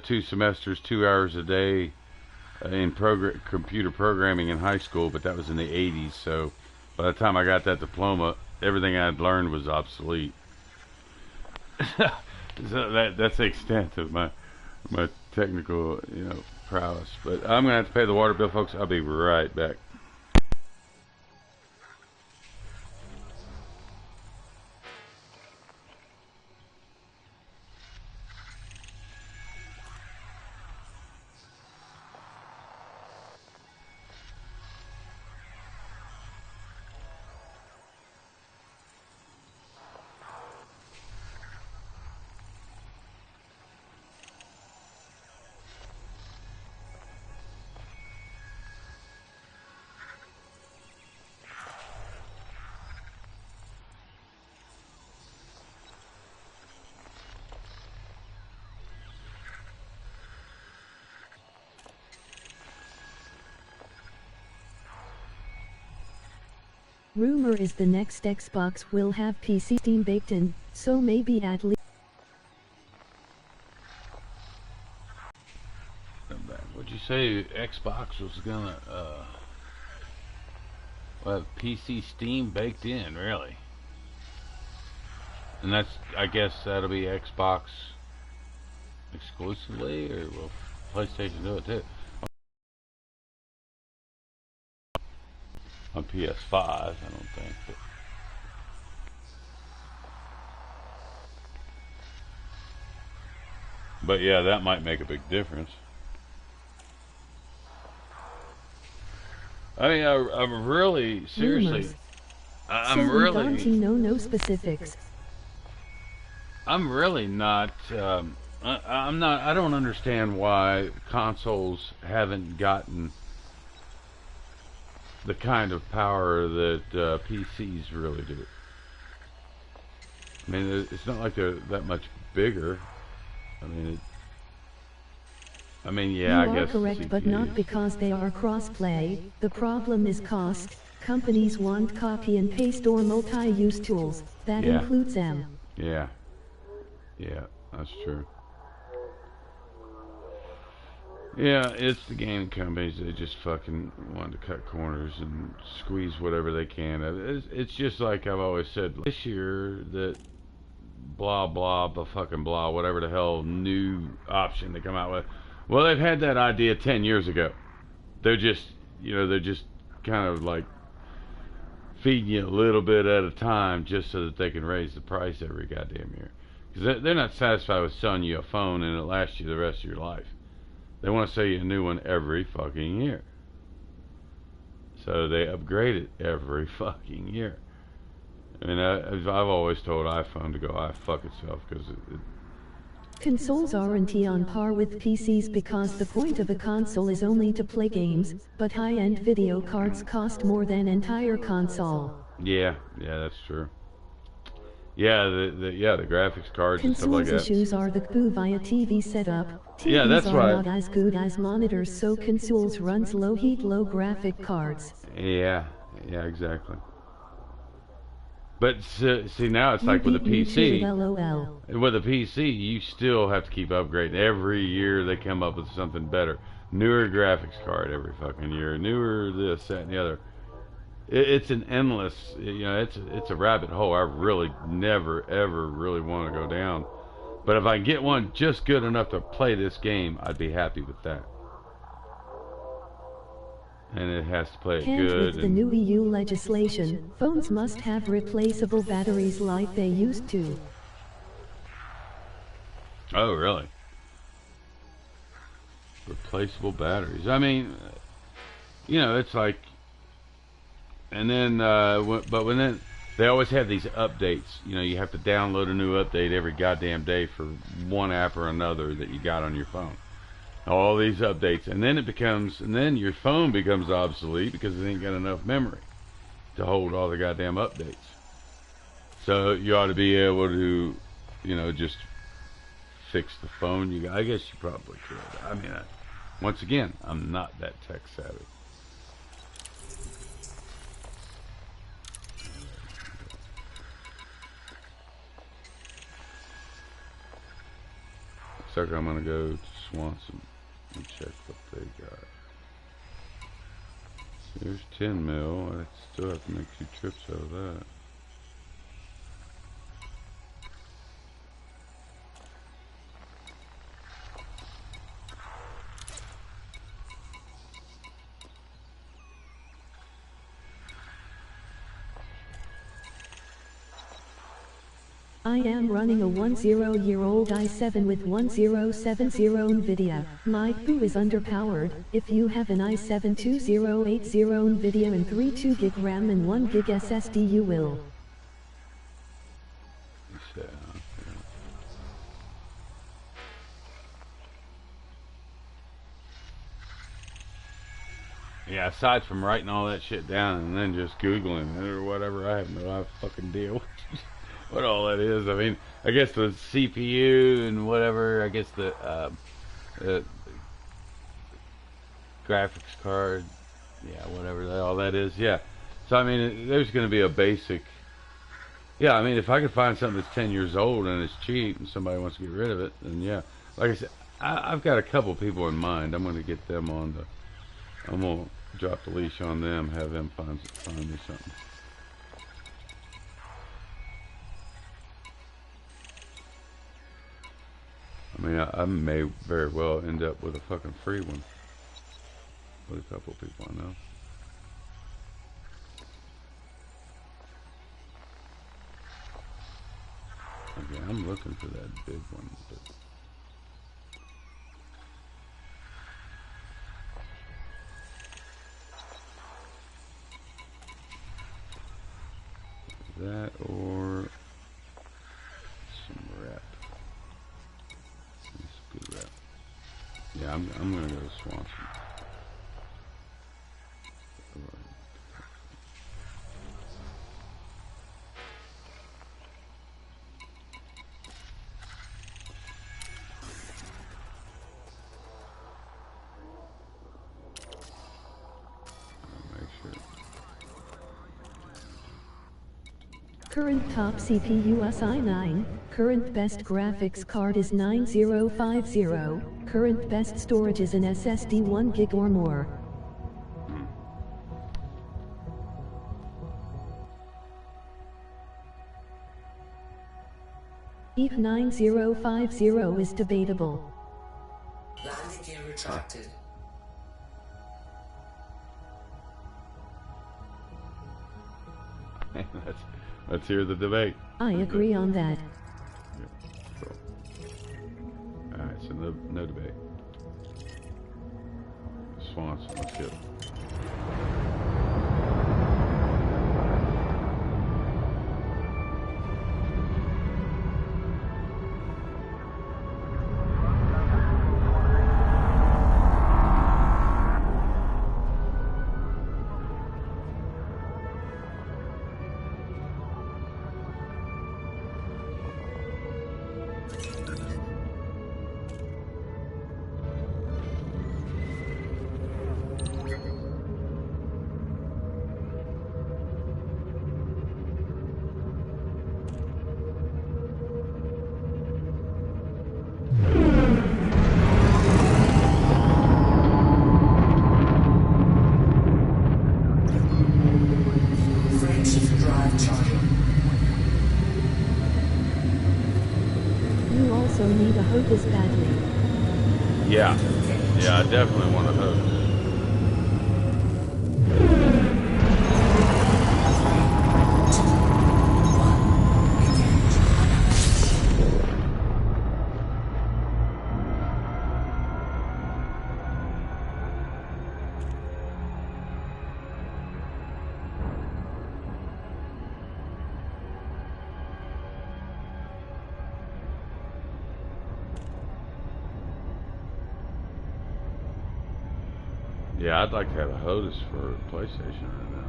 2 semesters, 2 hours a day in computer programming in high school, but that was in the 80s, so by the time I got that diploma, everything I'd learned was obsolete. So that's the extent of my technical, prowess. But I'm gonna have to pay the water bill, folks. I'll be right back. Rumor is the next Xbox will have PC Steam baked in, so maybe at least. Would you say Xbox was gonna have PC Steam baked in, really? And I guess that'll be Xbox exclusively, or will PlayStation do it too? On PS5, I don't think. But yeah, that might make a big difference. I mean, I'm really, seriously, I'm really, no specifics. I'm really not, I don't understand why consoles haven't gotten the kind of power that PCs really do. I mean, it's not like they're that much bigger. I mean, I mean, yeah, you I guess are correct, but not because they are cross-play. The problem is cost. Companies want copy and paste or multi-use tools. That includes them. Yeah. Yeah, that's true. Yeah, it's the game companies. They just fucking want to cut corners and squeeze whatever they can. It's just like I've always said. This year, that blah blah blah fucking blah whatever the hell new option they come out with. Well, they've had that idea 10 years ago. They're just, they're just kind of like feeding you a little bit at a time just so that they can raise the price every goddamn year. Because they're not satisfied with selling you a phone and it lasts you the rest of your life. They want to sell you a new one every fucking year. So they upgrade it every fucking year. I mean, I've always told iPhone to go fuck itself because consoles aren't on par with PCs because the point of a console is only to play games, but high-end video cards cost more than entire console. Yeah, that's true. Yeah, the graphics cards and stuff like that. Consoles issues are the coup via TV setup. TVs yeah, that's are right. not as good as monitors, so consoles runs low heat, low graphic cards. Yeah, exactly. But see, now it's like with a PC. With a PC, you still have to keep upgrading. Every year they come up with something better. Newer graphics card every fucking year. Newer this, that, and the other. It's an endless, it's a rabbit hole I really never, ever really want to go down. But if I can get one just good enough to play this game, I'd be happy with that. And it has to play it good. With the new EU legislation, phones must have replaceable batteries like they used to. Oh, really? Replaceable batteries. I mean, it's like, and then, but when then, they always have these updates. You have to download a new update every goddamn day for one app or another that you got on your phone. All these updates, and then your phone becomes obsolete because it ain't got enough memory to hold all the goddamn updates. So you ought to be able to, just fix the phone. I guess you probably could. I mean, once again, I'm not that tech savvy. Looks like I'm gonna go to Swanson and check what they got. There's 10 mil. I still have to make 2 trips out of that. I am running a 10-year-old i7 with 1070 NVIDIA. My poo is underpowered. If you have an i7 2080 NVIDIA and 32GB RAM and 1GB SSD, you will. Yeah, aside from writing all that shit down and then just Googling it or whatever, I have no fucking deal what all that is. I mean, I guess the CPU and whatever, I guess the graphics card, yeah, whatever all that is, yeah. So, I mean, there's going to be a basic, yeah, I mean, if I could find something that's 10 years old and it's cheap and somebody wants to get rid of it, then yeah. Like I said, I've got a couple people in mind. I'm going to get them on I'm going to drop the leash on them, have them find me something. I mean, I may very well end up with a fucking free one with a couple people I know. Okay, I'm looking for that big one, but that or some wrap. Good wrap. Yeah, I'm gonna go to Swanson. Current top CPU is i9. Current best graphics card is 9050. Current best storage is an SSD 1 gig or more. ETH 9050 is debatable. Landing gear retracted. Let's hear the debate. I agree on that. Cool. Alright, so no debate. Swanson, let's go. This badly. Yeah, I definitely want to host. Yeah, I'd like to have a HOTUS for PlayStation right now.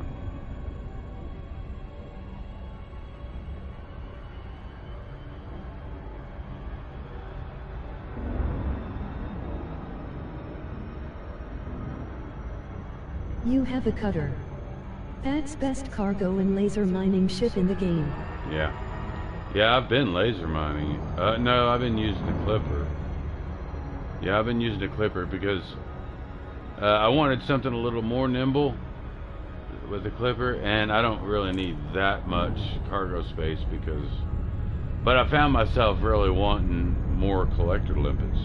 You have a cutter. That's best cargo and laser mining ship in the game. Yeah. Yeah, I've been laser mining. No, I've been using a clipper. Yeah, I've been using a clipper because I wanted something a little more nimble with the clipper, and I don't really need that much cargo space but I found myself really wanting more collector limpets.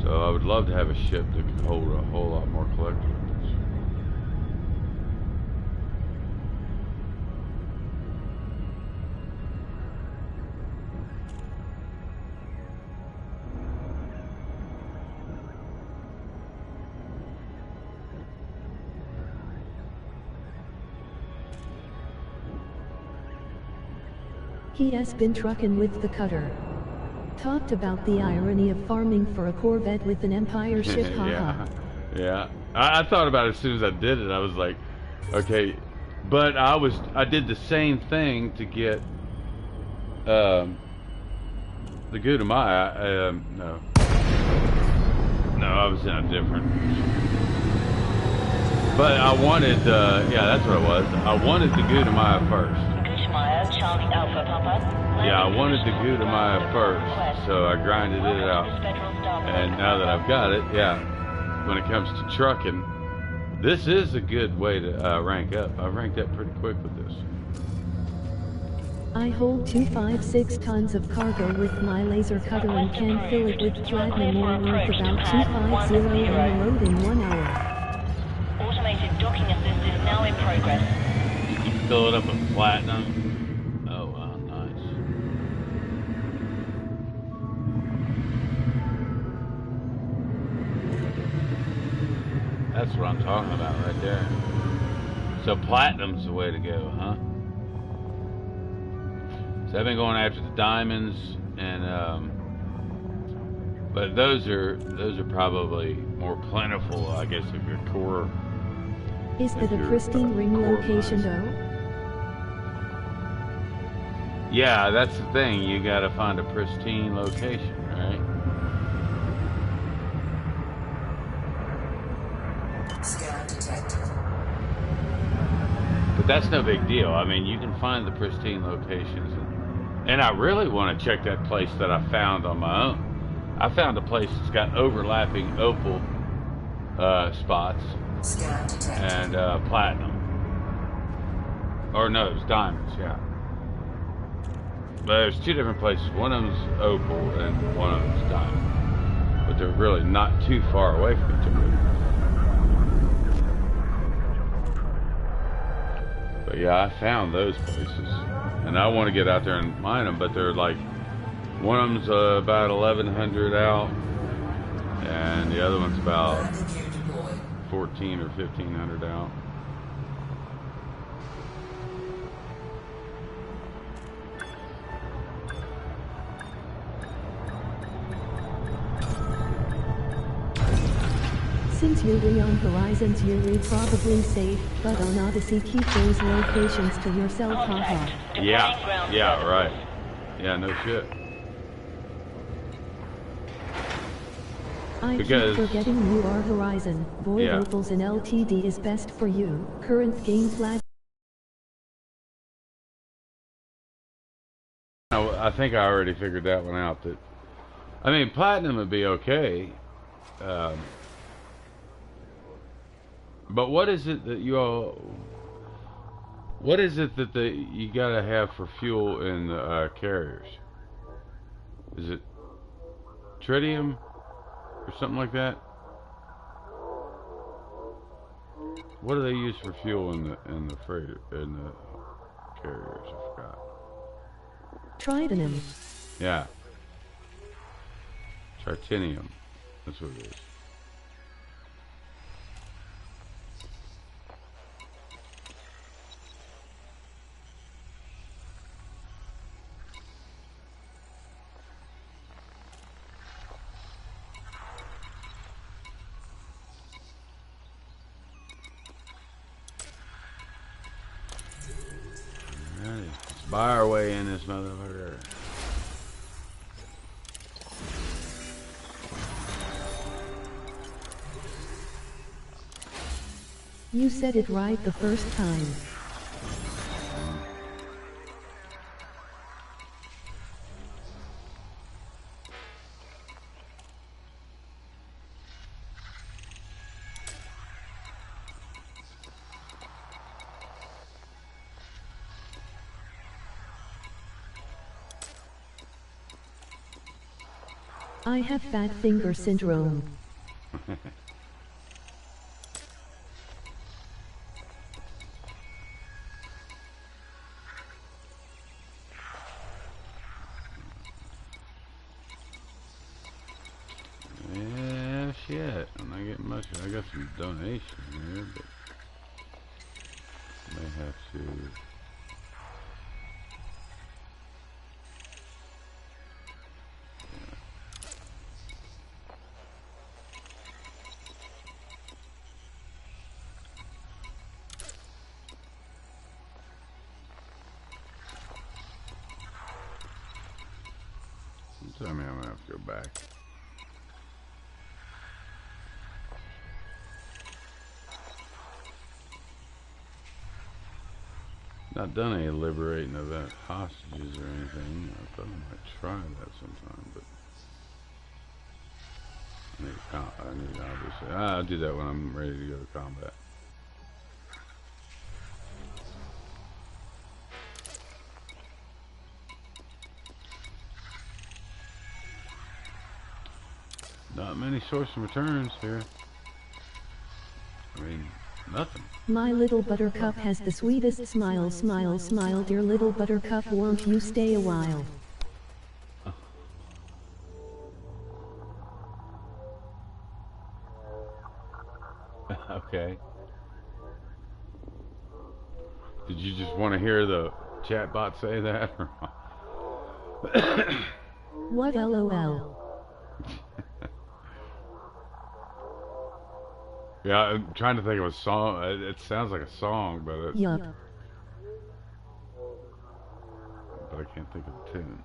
So I would love to have a ship that could hold a whole lot more collector limpets. He has been trucking with the cutter. Talked about the irony of farming for a Corvette with an Empire ship, haha. Yeah. I thought about it as soon as I did it. I was like, okay, but I did the same thing to get the Gudamaya. No, I was in a different. But I wanted, yeah, that's what it was. I wanted the Gudamaya first. Yeah, I wanted the Gudamaya first, so I grinded it out. And now that I've got it, yeah, when it comes to trucking, this is a good way to rank up. I've ranked up pretty quick with this. I hold 256 tons of cargo with my laser cutter and can fill it with platinum ore worth about 250 on the road in 1 hour. Automated docking assist is now in progress. You can fill it up with platinum. Oh wow, nice. That's what I'm talking about right there. So platinum's the way to go, huh? So I've been going after the diamonds, and but those are probably more plentiful, I guess, if your core. Is that a pristine ring location though? Yeah, that's the thing. You gotta find a pristine location, right? Scan detected. But that's no big deal. I mean, you can find the pristine locations. And I really want to check that place that I found on my own. I found a place that's got overlapping opal spots and platinum. Or no, it's diamonds, yeah. But there's two different places. One of them's opal and one of them's diamond. But they're really not too far away from each other. But yeah, I found those places. And I want to get out there and mine them, but they're like, one of them's about 1,100 out, and the other one's about 14 or 1,500 out. Since you're on Horizons, you're probably safe, but on Odyssey, keep those locations to yourself, haha. Yeah, right. Yeah, no shit. I keep forgetting you are Horizon. Void opals in LTD is best for you. Current game flag. I think I already figured that one out. That, I mean, platinum would be okay. But what is it that you all? What is it that you gotta have for fuel in the carriers? Is it tritium or something like that? What do they use for fuel in the freighter in the carriers? I forgot. Tritanium. Yeah. Tritanium. That's what it is. Let's buy our way in this motherfucker. You said it right the first time. I have fat finger syndrome. Yeah, shit. I'm not getting much. I got some donation here, but may have to. Tell me I'm gonna have to go back. Not done any liberating of that hostages or anything. I thought I might try that sometime, but I need obviously. I'll do that when I'm ready to go to combat. Not many source and returns here. I mean, nothing. My little buttercup has the sweetest smile, smile, smile. Dear little buttercup, won't you stay a while? Okay. Did you just want to hear the chatbot say that? What LOL? Yeah, I'm trying to think of a song. It sounds like a song, but Yup. But I can't think of the tune.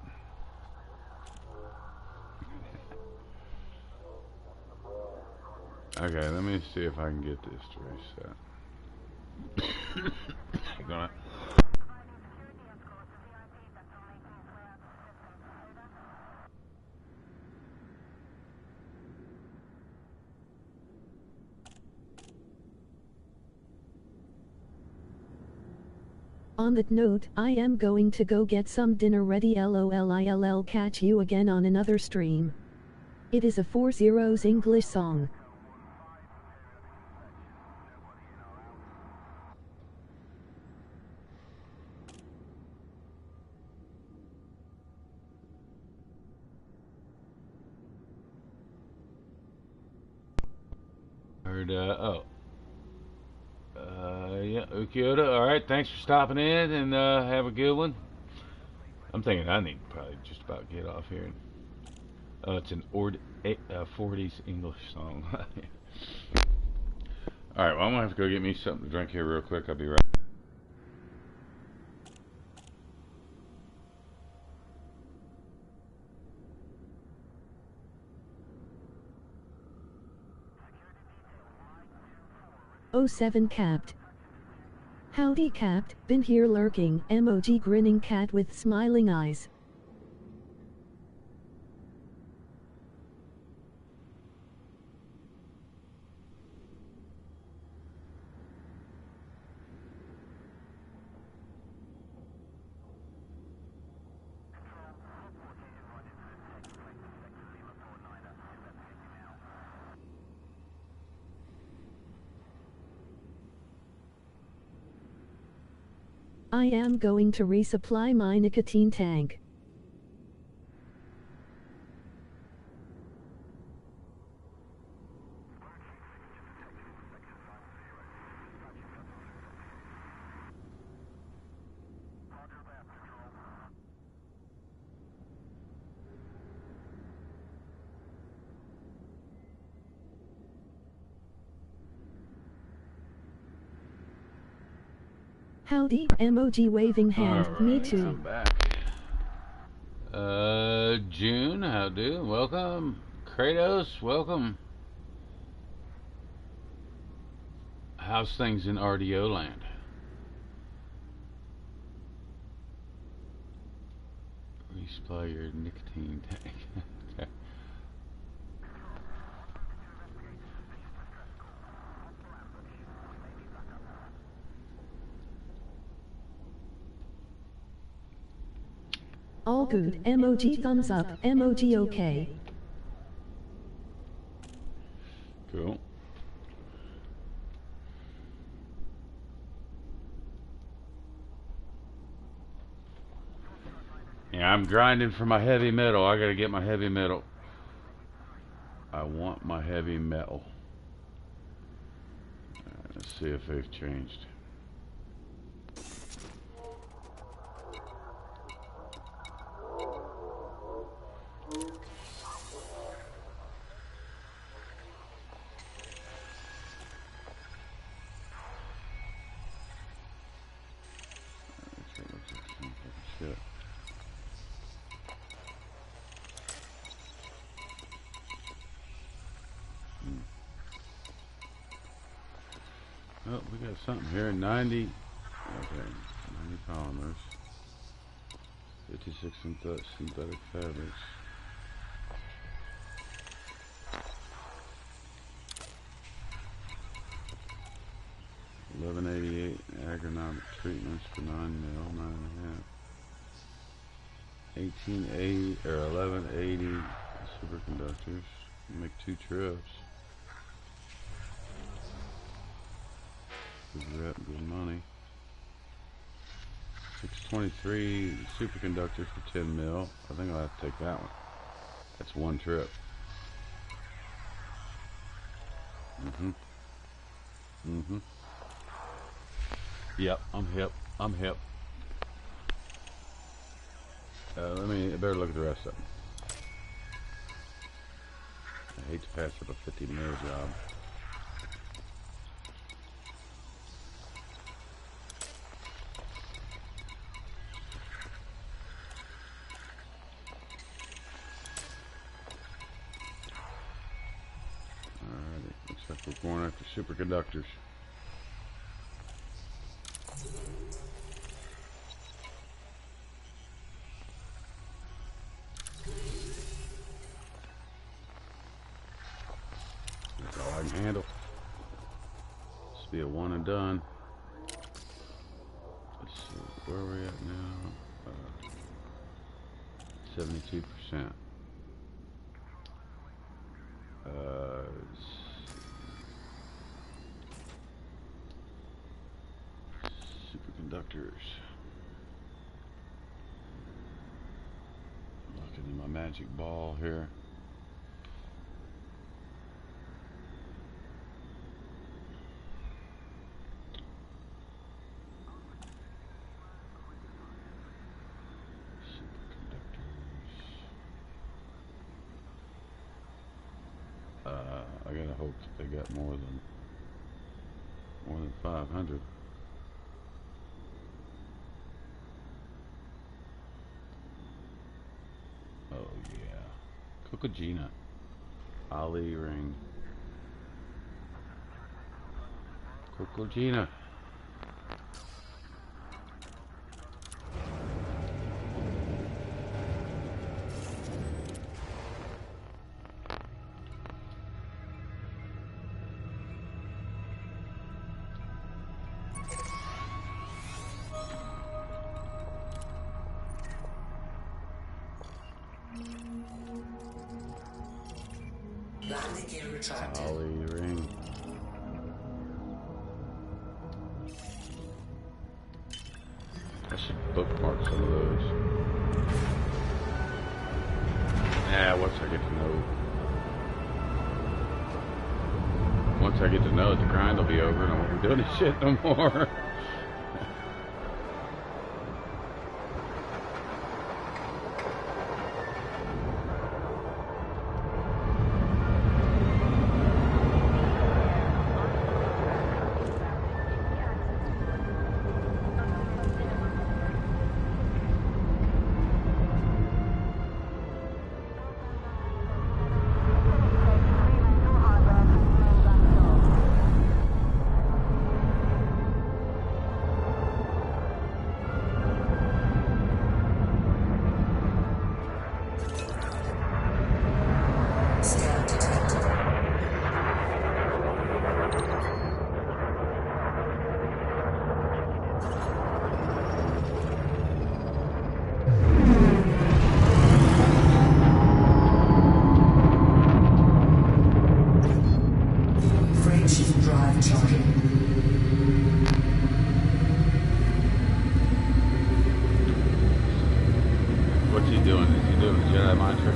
Okay, let me see if I can get this to reset. Gonna... On that note, I am going to go get some dinner ready. LOL. Catch you again on another stream. It is a 40s English song. Heard, yeah, Ukyoda, alright, thanks for stopping in, and have a good one. I'm thinking I need to probably just about get off here. Oh, it's an 40s English song. Alright, well, I'm gonna have to go get me something to drink here real quick. I'll be right back. Oh 07 Capt. Howdy Capt, been here lurking, emoji grinning cat with smiling eyes. I am going to resupply my nicotine tank. Howdy, emoji waving hand, right, me too. I'm back. June, how do? Welcome. Kratos, welcome. How's things in RDO land? Resupply your nicotine tank. Okay. All good, emoji thumbs up, emoji okay. Cool. Yeah, I'm grinding for my heavy metal. I gotta get my heavy metal. I want my heavy metal. Alright, let's see if they've changed. Oh, we got something here. 90. Okay, 90 polymers. 56 synthetic fabrics. $11.88 agronomic treatments for 9 mil, 9.5. 1880 or 1180 superconductors. Make 2 trips. Good money. 623 superconductors for 10 mil. I think I'll have to take that one. That's 1 trip. Yep, I'm hip. I'm hip. I better look at the rest of them. I hate to pass up a 50 mil job. Alright, looks like we're going after superconductors. handle. This will be a one and done. Let's see, where are we at now? 72%. Superconductors. Looking in my magic ball here. I gotta hope that they got more than 500. Oh yeah, Kokogina, Ali ring, Kokogina. Landing gear retracted. Ali ring. I should bookmark some of those. Once I get to know. Once I get to know it, the grind will be over and I won't be doing this shit no more. What's he doing? Is he doing the Jedi mind trick?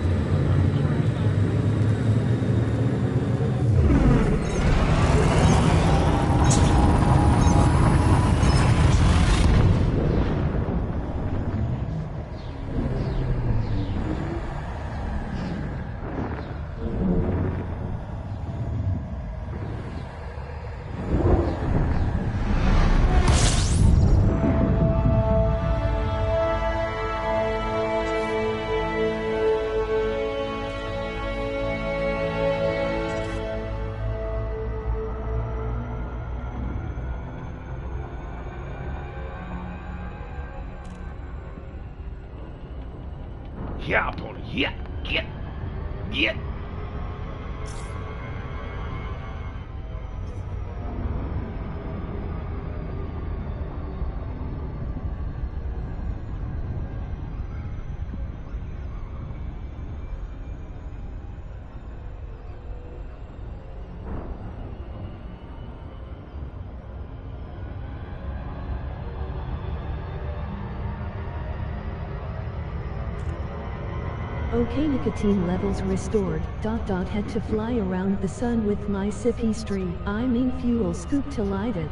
Yeah, pony. Yeah, get. Okay, nicotine levels restored. ... Had to fly around the sun with my sippy stream. I mean fuel scoop to light it.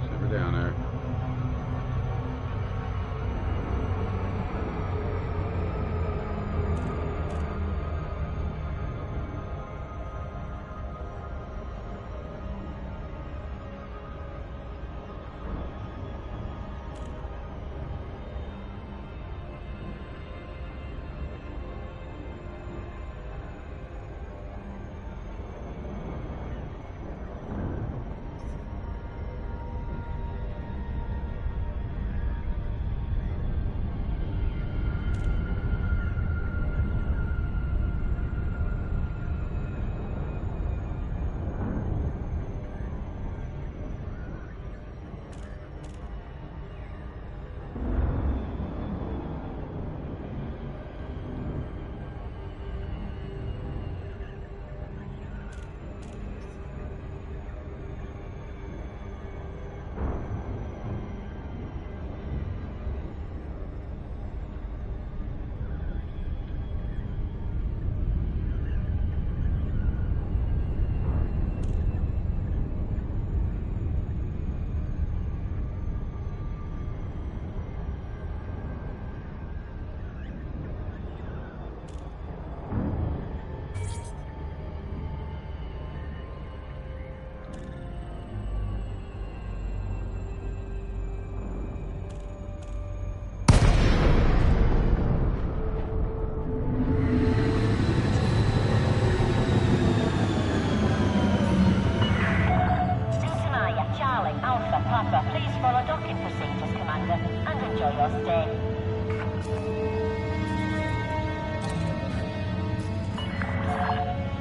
Simmer down there. follow docking procedures, Commander, and enjoy your stay.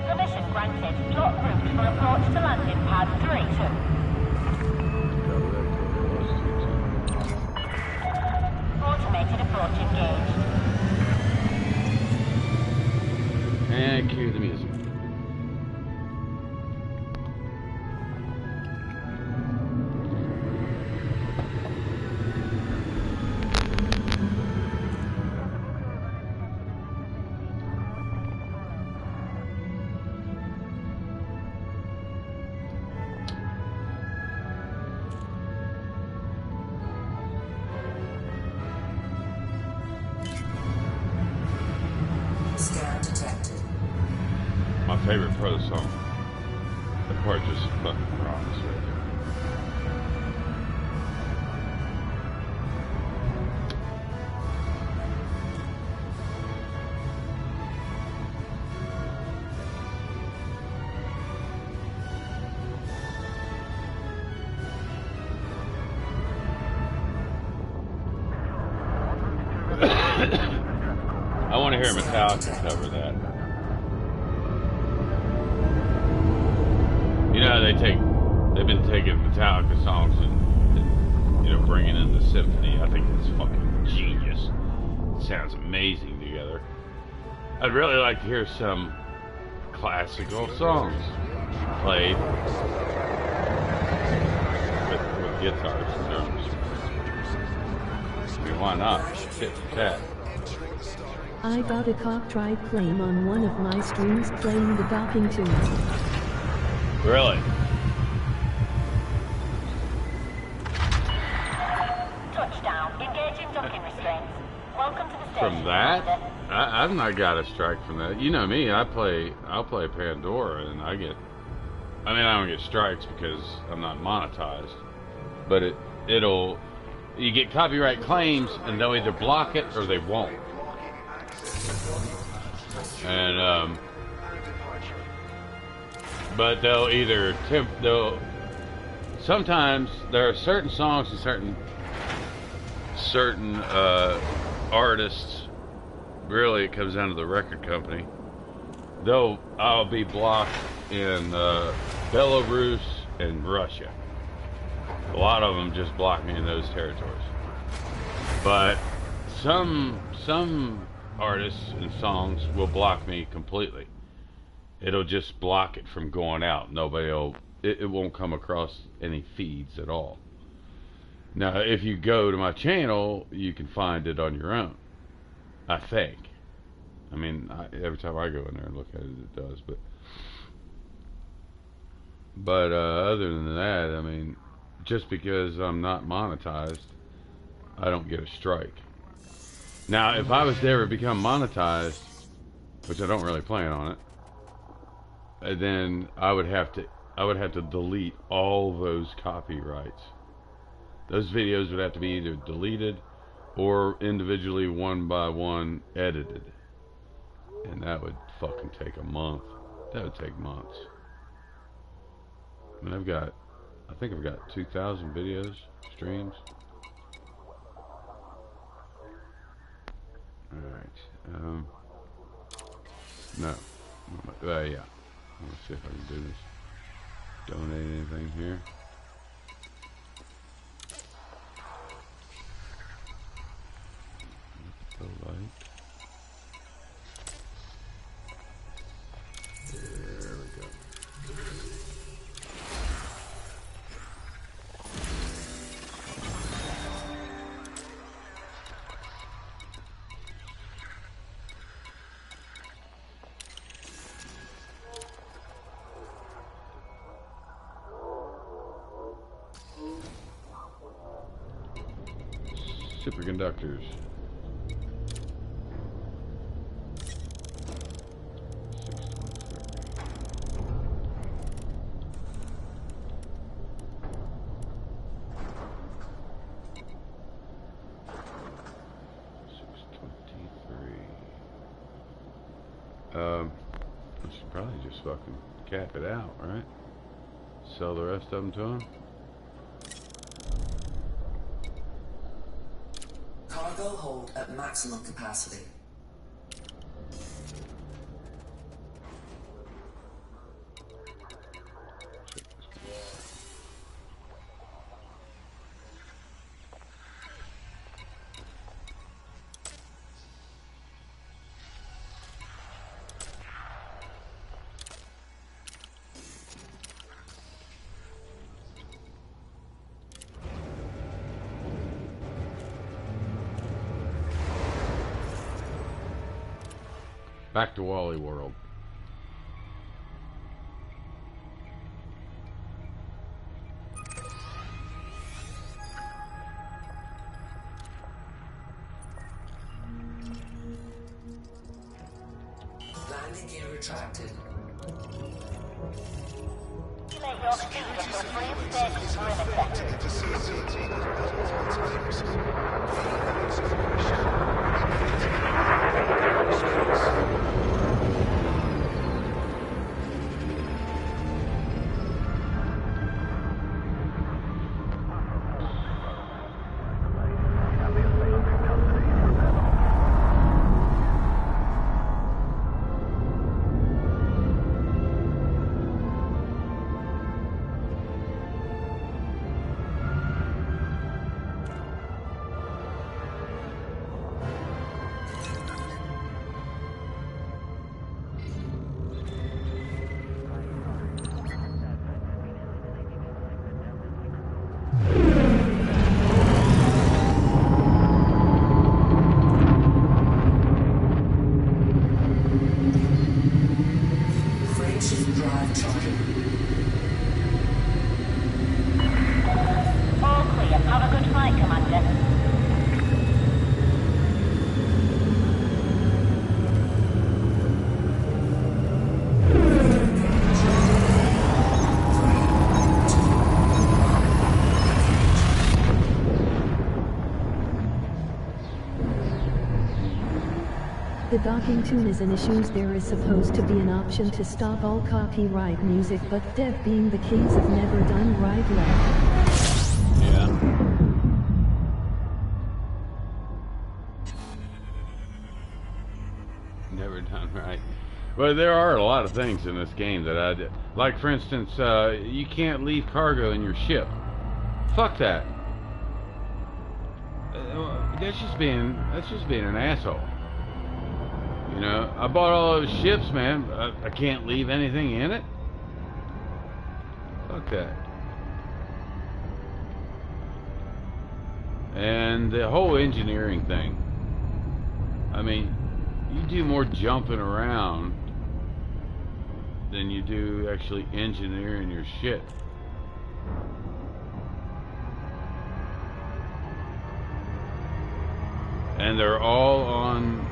Permission granted. Plot route for approach to landing pad 3-2. Automated approach engaged. And cue the music. Scan detected. My favorite part of the song. That part just fucking rocks right there. I want to hear Metallica cover that. You know, they've been taking Metallica songs and you know, bringing in the symphony. I think it's fucking genius. It sounds amazing together. I'd really like to hear some classical songs played with guitars and drums. I mean, why not? Shit, cat. I got a copyright claim on one of my streams playing the docking tunes. Really? Touchdown. Engaging docking restraints. Welcome to the station. From that? I've not got a strike from that. You know me, I'll play Pandora and I don't get strikes because I'm not monetized. But you get copyright claims and they'll either block it or they won't. And but sometimes there are certain songs and certain artists, really it comes down to the record company. I'll be blocked in Belarus and Russia. A lot of them just block me in those territories. But some artists and songs will block me completely. It'll just block it from going out. It won't come across any feeds at all. Now, if you go to my channel, you can find it on your own, I think. I mean, every time I go in there and look at it, it does. But other than that, I mean, just because I'm not monetized, I don't get a strike. Now, if I was to ever become monetized, which I don't really plan on it, then I would have to delete all those copyrights. Those videos would have to be either deleted or individually one by one edited. And that would fucking take a month. That would take months. I mean, I think I've got 2,000 videos, streams. Alright, no. Yeah. Let's see if I can do this. Donate anything here. The light. There we go. Superconductors. I should probably just fucking cap it out, right? Sell the rest of them to him. Cargo hold at maximum capacity. Back to Wally World. Landing gear retracted. Let your speed into a free station perimeter. Frameshift drive charging. All clear. Have a good flight, Commander. The docking tune is an issue. There is supposed to be an option to stop all copyright music, but Dev being the kings have never done right left. Yeah. Never done right. Well, there are a lot of things in this game that I did. Like, for instance, you can't leave cargo in your ship. Fuck that. That's just being an asshole. You know, I bought all those ships, man. I can't leave anything in it. Fuck that. And the whole engineering thing. I mean, you do more jumping around than you do actually engineering your shit. And they're all on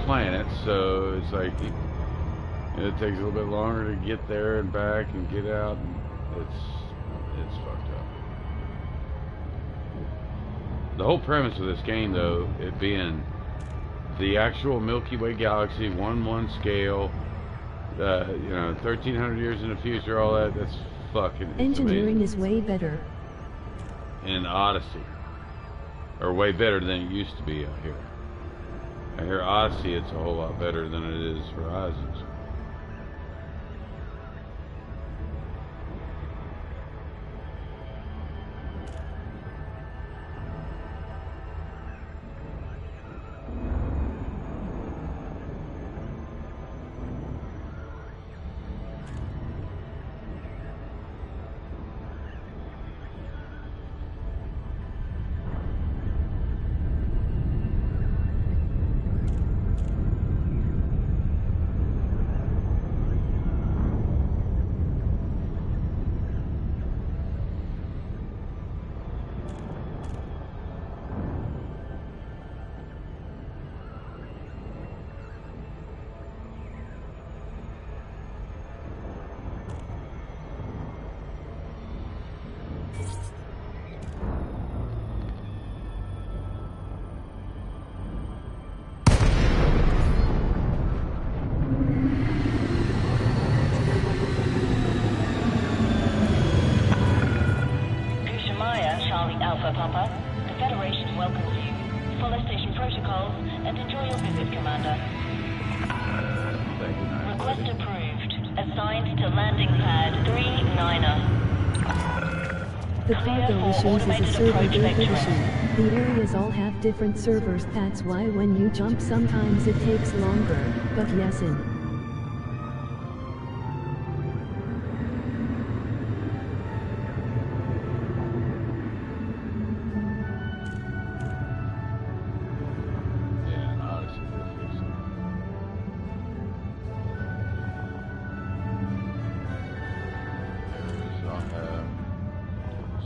planets, so it's like it takes a little bit longer to get there and back and get out, and it's fucked up. The whole premise of this game, though, it being the actual Milky Way galaxy, 1/1 scale, you know, 1,300 years in the future, all that's fucking Engineering amazing. is way better. In Odyssey, or way better than it used to be out here. I hear Odyssey, it's a whole lot better than it is Horizons. Papa, the Federation welcomes you. follow station protocols and enjoy your visit, Commander. Thank you, nice Request lady. approved. Assigned to landing pad 39er. The cargo issues is a server-built issue. The areas all have different servers, that's why when you jump sometimes it takes longer, but yes in. Yeah, no, this is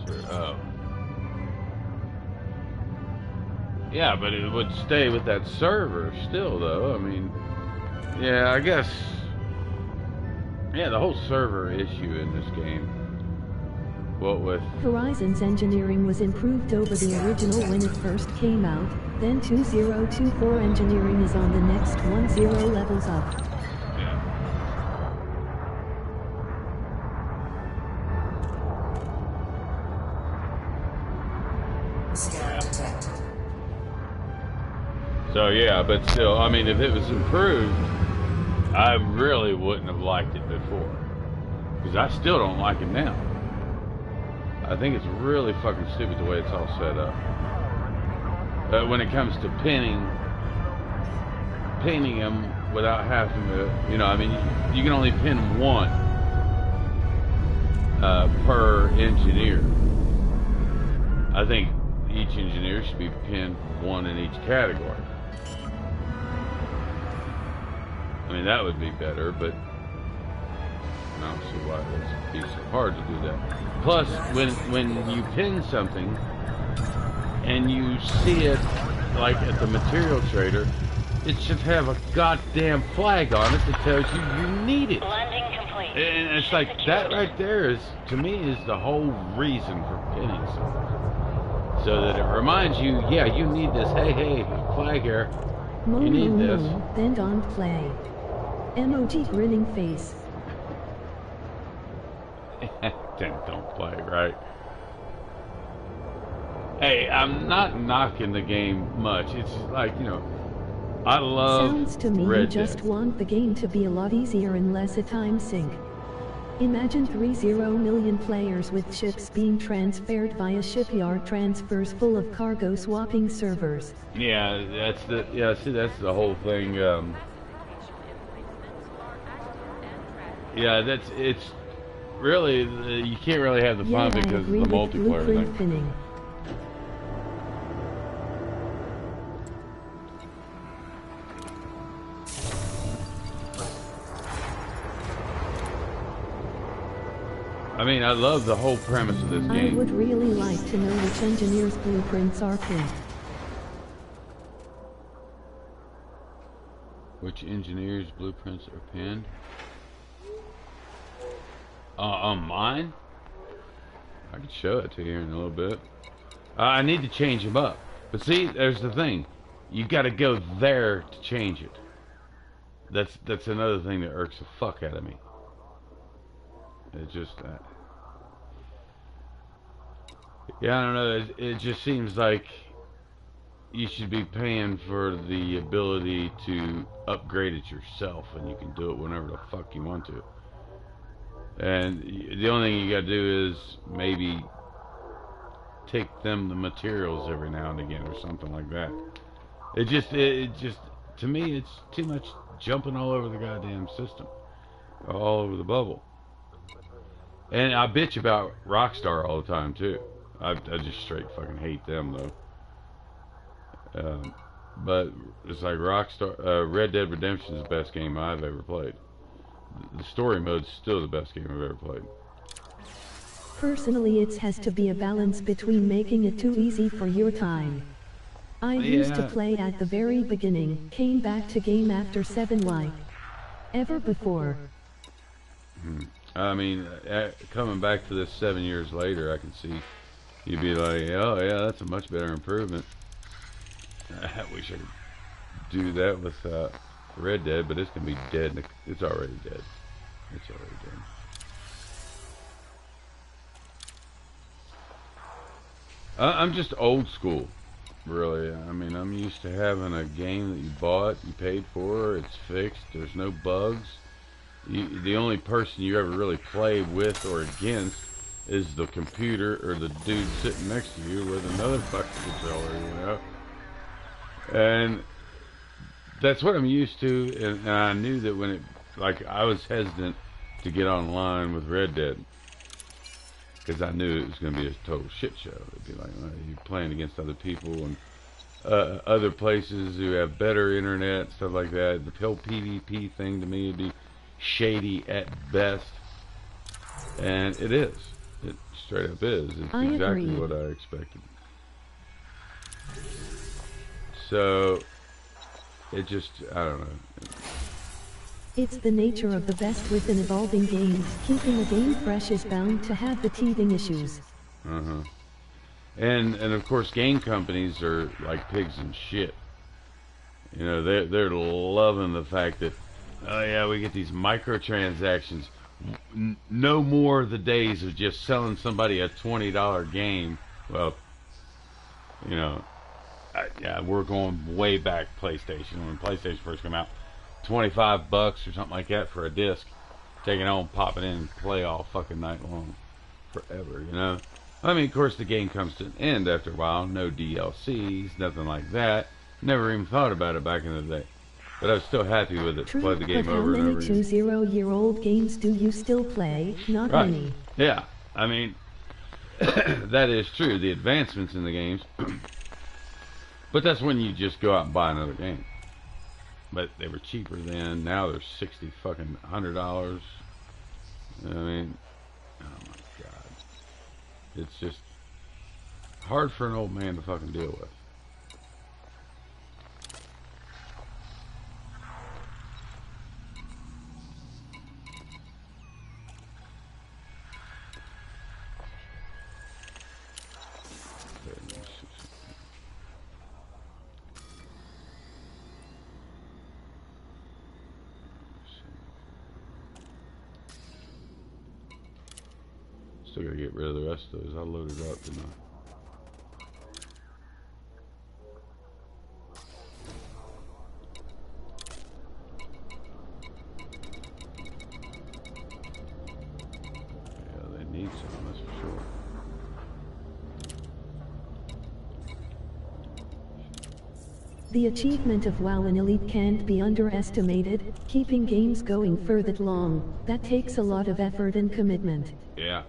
good. Oh. Yeah, but it would stay with that server still, though. I mean, yeah, I guess. Yeah, the whole server issue in this game. What with Horizon's engineering was improved over the original when it first came out, then 2024 engineering is on the next 10 levels up. Scan detected. So yeah, but still, I mean, if it was improved, I really wouldn't have liked it before, because I still don't like it now. I think it's really fucking stupid the way it's all set up. When it comes to pinning them without having to, you know, I mean, you can only pin one per engineer. I think each engineer should be pinned one in each category. I mean, that would be better, but I don't see why it would be so hard to do that. Plus, when you pin something and you see it like at the material trader, it should have a goddamn flag on it that tells you you need it. Landing complete. And it's like that right there is, to me, is the whole reason for pinning something. So that it reminds you, yeah, you need this. Hey, flag here. You need this. Then don't play. Emoji grinning face. Then don't play, right? Hey, I'm not knocking the game much. It's just like, you know, I love Sounds to me Red you just Dead. want the game to be a lot easier and less a time sink. Imagine 30 million players with ships being transferred via shipyard transfers full of cargo swapping servers. Yeah, that's the that's the whole thing. Yeah, it's really you can't really have the fun Yeah, I because of agree the with multiplayer blueprint thing. pinning. I mean, I love the whole premise of this I game. would really like to know which engineers' blueprints are pinned. Which engineers' blueprints are pinned? On mine? I can show it to you in a little bit. I need to change them up. But see, there's the thing. You got to go there to change it. That's another thing that irks the fuck out of me. It's just yeah, I don't know. It just seems like you should be paying for the ability to upgrade it yourself, and you can do it whenever the fuck you want to. And the only thing you gotta do is maybe take them the materials every now and again, or something like that. It just to me, it's too much jumping all over the goddamn system, all over the bubble. And I bitch about Rockstar all the time too. I just straight fucking hate them though. But it's like Rockstar. Red Dead Redemption is the best game I've ever played. The story mode's still the best game I've ever played. Personally, it has to be a balance between making it too easy for your time. I used to play at the very beginning, came back to game after 7 like ever before. I mean, coming back to this 7 years later, I can see you'd be like, oh yeah, that's a much better improvement. I wish I could do that with Red Dead, but it's gonna be dead. It's already dead. It's already dead. I'm just old school. really. I mean, I'm used to having a game that you bought, you paid for, it's fixed, there's no bugs. The only person you ever really play with or against is the computer or the dude sitting next to you with another fucking controller, you know? And that's what I'm used to, and I knew that when it, like, I was hesitant to get online with Red Dead because I knew it was going to be a total shit show. It'd be like, you're playing against other people and other places who have better internet, stuff like that. The whole PvP thing to me would be shady at best, and it is. It straight up is. It's exactly what I expected. So, it just, I don't know. It's the nature of the best with an evolving game. Keeping a game fresh is bound to have the teething issues. And of course, game companies are like pigs in shit. You know, they're loving the fact that, oh yeah, we get these microtransactions. No more of the days of just selling somebody a $20 game. Well, you know, yeah, we're going way back PlayStation. When PlayStation first came out, $25 or something like that for a disc. Take it home, pop it in, and play all fucking night long. Forever, you know? I mean, of course, the game comes to an end after a while. No DLCs, nothing like that. Never even thought about it back in the day. But I was still happy with it. True, Play the game but over and over again. How many 2-0-year-old games do you still play? Not Right. many. Yeah, I mean, that is true. The advancements in the games. But that's when you just go out and buy another game. But they were cheaper then. Now they're $100. I mean, oh my God. It's just hard for an old man to fucking deal with. Still gotta get rid of the rest of those. I loaded up, didn't I? Yeah, they need some, that's for sure. The achievement of WoW and Elite can't be underestimated. Keeping games going for that long, that takes a lot of effort and commitment. Yeah.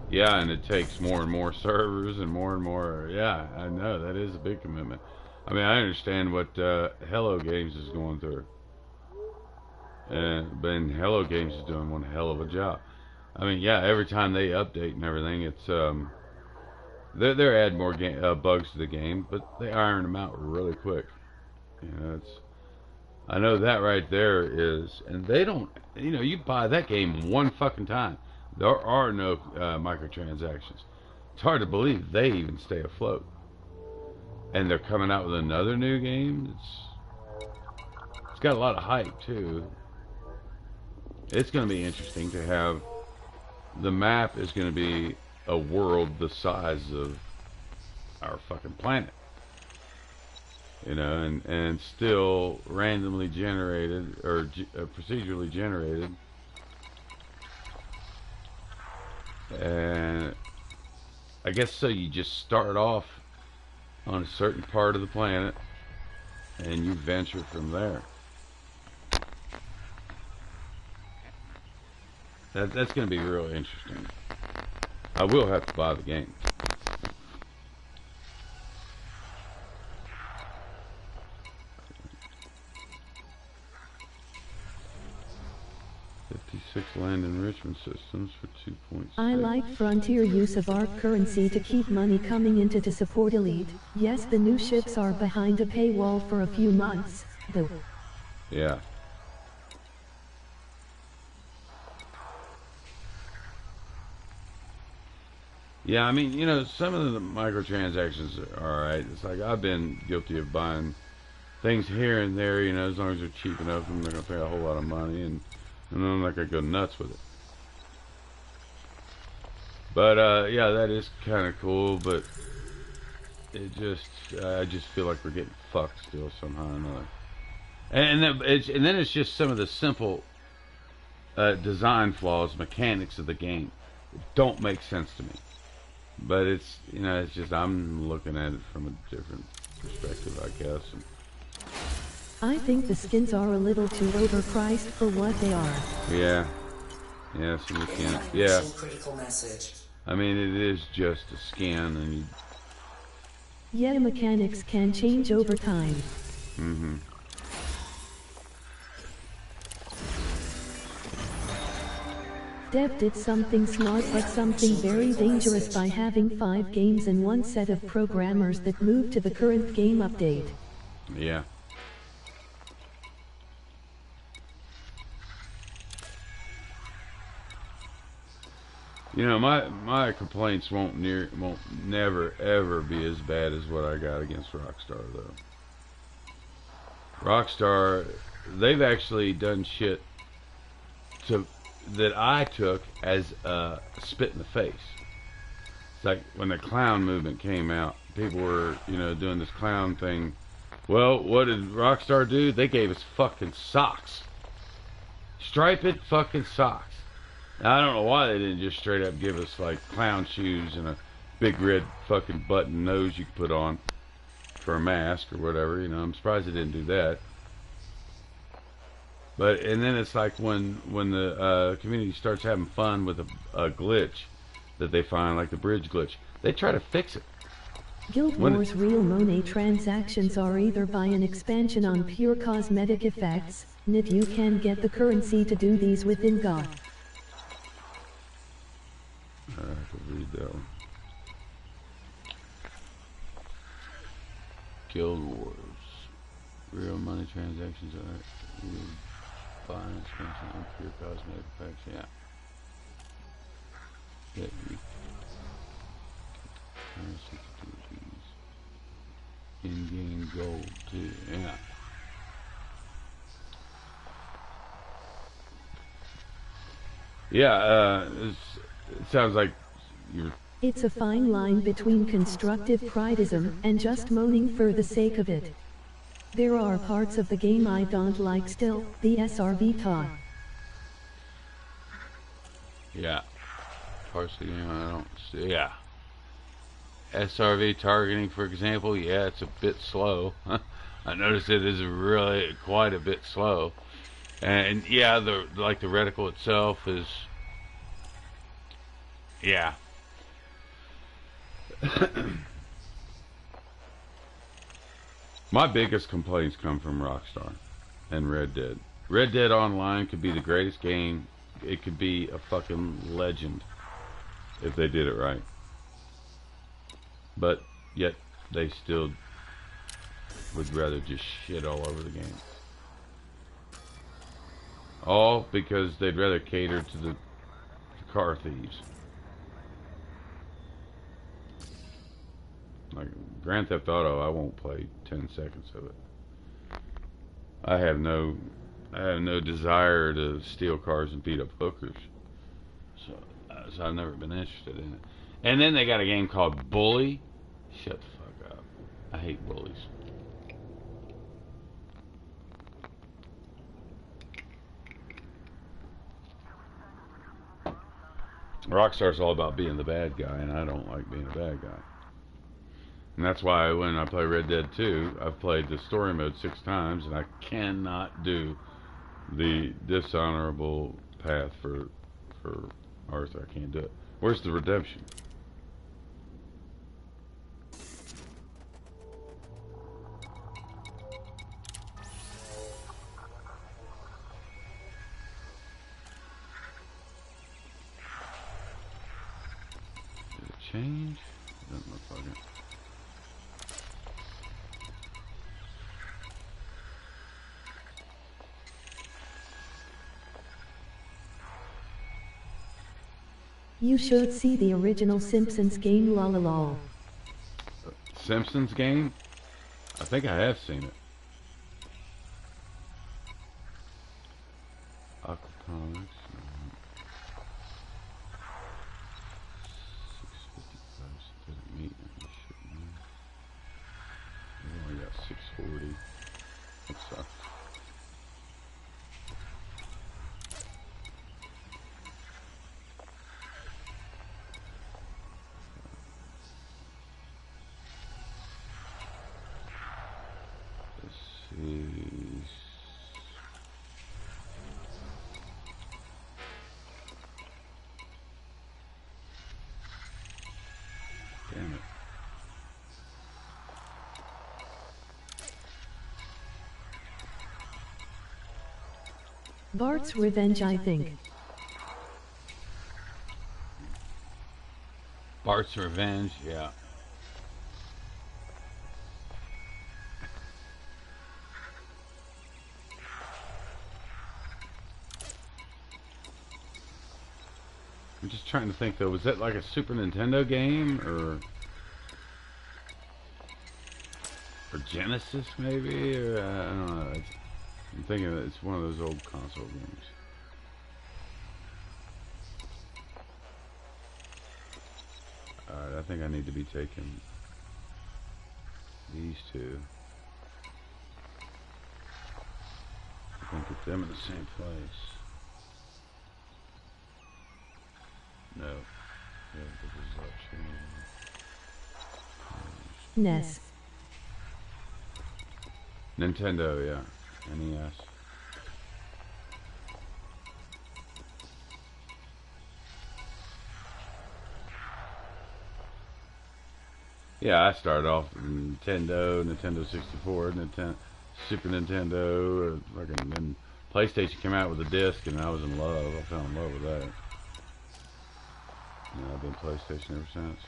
Yeah, and it takes more and more servers and more. Yeah, I know, that is a big commitment. I mean, I understand what Hello Games is going through. But Hello Games is doing one hell of a job. I mean, yeah, every time they update and everything, it's they're adding more bugs to the game, but they iron them out really quick. You know, I know that right there is, and they don't, you know, you buy that game one fucking time. There are no microtransactions. It's hard to believe they even stay afloat. And they're coming out with another new game. It's got a lot of hype too. It's going to be interesting to have. The map is going to be a world the size of our fucking planet. You know, and still randomly generated or procedurally generated. And I guess so you just start off on a certain part of the planet and you venture from there. That's going to be real interesting. I will have to buy the game. Land enrichment systems for 2.6. I like Frontier use of ARC currency to keep money coming into to support Elite. Yes, the new ships are behind a paywall for a few months, though. Yeah. Yeah, I mean, you know, some of the microtransactions are alright. It's like I've been guilty of buying things here and there, you know, as long as they're cheap enough and they're going to pay a whole lot of money, and I'm not going to go nuts with it. But, yeah, that is kind of cool, but it just, I just feel like we're getting fucked still somehow or another. And then it's just some of the simple design flaws, mechanics of the game don't make sense to me. But it's, it's just I'm looking at it from a different perspective, I guess. And I think the skins are a little too overpriced for what they are. yeah, so you can't. Yeah, Critical message. I mean it is just a skin, and Yeah, mechanics can change over time. mm-hmm. Dev did something smart but something very dangerous by having 5 games in one set of programmers that moved to the current game update. Yeah. My complaints won't never ever be as bad as what I got against Rockstar though. Rockstar, they've actually done shit that I took as a spit in the face. It's like when the clown movement came out, people were, doing this clown thing. Well, what did Rockstar do? They gave us fucking socks. Striped fucking socks. Now, I don't know why they didn't just straight up give us like clown shoes and a big red fucking button nose you could put on for a mask or whatever. I'm surprised they didn't do that. And then it's like when the community starts having fun with a glitch that they find, like the bridge glitch, they try to fix it. Guild Wars real money transactions are either by an expansion on pure cosmetic effects, knit you can get the currency to do these within God. I could read that one. Guild Wars. Real money transactions are by an expansion on pure cosmetic effects, yeah. In-game gold too, yeah. Yeah, it sounds like you're... It's a fine line between constructive prideism and just moaning for the sake of it. There are parts of the game I don't like still, the SRV talk. Yeah. Parts of the game I don't see, yeah. SRV targeting, for example, yeah, it's a bit slow. I noticed it is really quite a bit slow. And yeah, the reticle itself is, yeah. My biggest complaints come from Rockstar and Red Dead. Red Dead Online could be the greatest game. It could be a fucking legend if they did it right. But yet they still would rather just shit all over the game. All because they'd rather cater to the car thieves. Like Grand Theft Auto, I won't play 10 seconds of it. I have no desire to steal cars and beat up hookers. So I've never been interested in it. And then they got a game called Bully. Shut the fuck up. I hate bullies. Rockstar's all about being the bad guy, and I don't like being a bad guy. And that's why when I play Red Dead 2, I've played the story mode 6 times, and I cannot do the dishonorable path for Arthur. I can't do it. Where's the redemption? Did it change? It doesn't look like it. You should see the original Simpsons game lol. Simpsons game? I think I have seen it. Aquaponics. 655 synthetic meat. see. Damn it. Bart's Revenge, I think. Bart's Revenge, yeah. I'm just trying to think though, was that like a Super Nintendo game or Genesis maybe? Or I don't know. I'm thinking that it's one of those old console games. Alright, I think I need to be taking these two. I can get them in the same place. No. Yeah, this is NES. Nintendo, yeah. NES. Yeah, I started off with Nintendo, Nintendo 64, Super Nintendo, fucking then PlayStation came out with a disc and I was in love. I fell in love with that. And I've been PlayStation ever since.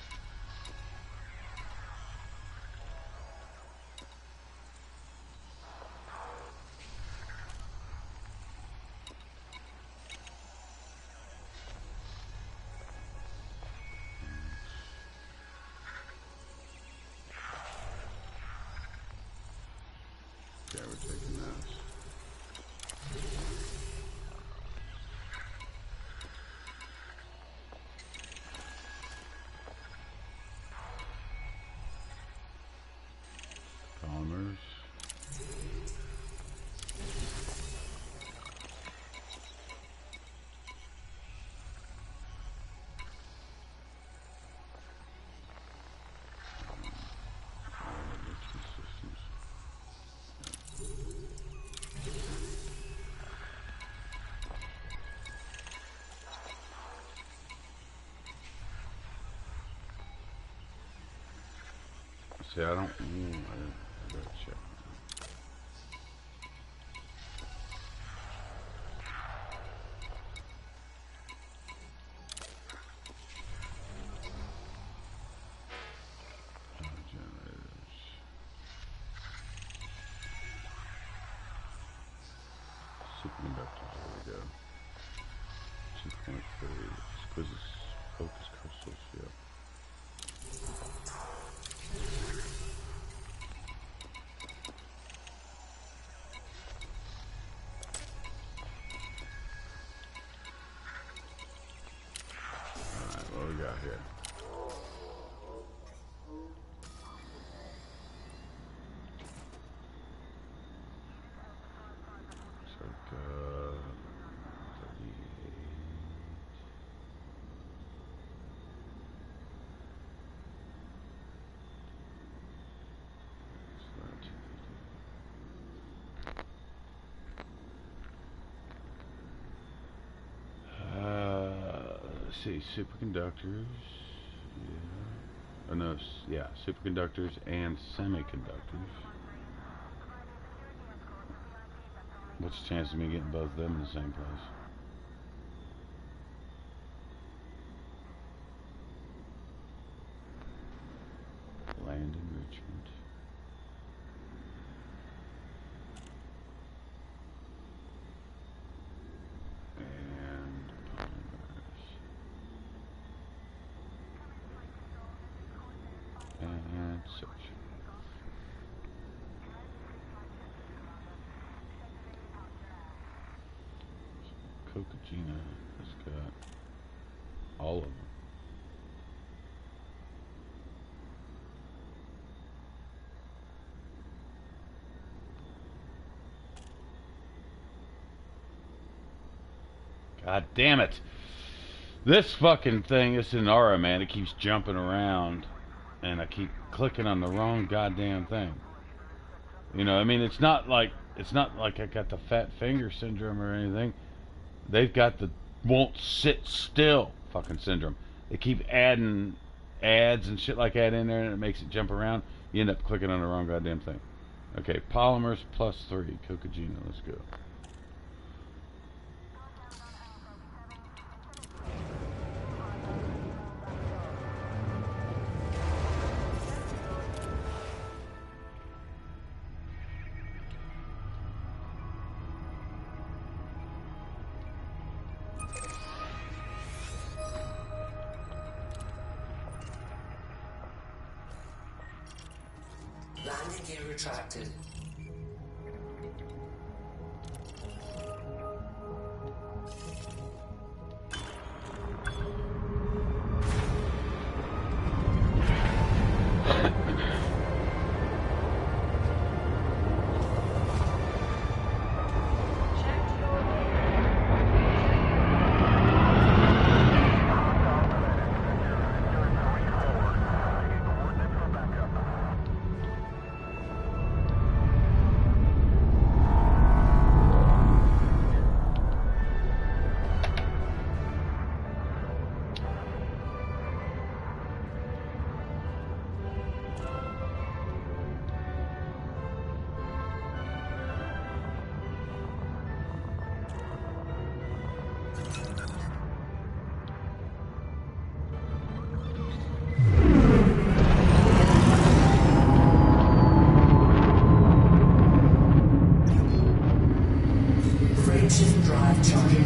Yeah, we're taking those. Commerce. See, I don't. I gotta check. Generators. Superconductors. There we go. 2.3. Exquisite focus crystals. Yeah. Alright, what we got here? Circa 38. Let's see, superconductors. Yeah. Oh no, yeah, superconductors and semiconductors. What's the chance of me getting both of them in the same place? Land enrichment. And polymers. And such. Cocagina has got all of them. God damn it. This fucking thing, this Inara, man, it keeps jumping around and I keep clicking on the wrong goddamn thing. You know, I mean, it's not like I got the fat finger syndrome or anything. They've got the won't sit still fucking syndrome. They keep adding ads and shit like that in there, and it makes it jump around. You end up clicking on the wrong goddamn thing. Okay, polymers +3. Coca-Gina, let's go. Landing gear retracted. Frameshift drive charging.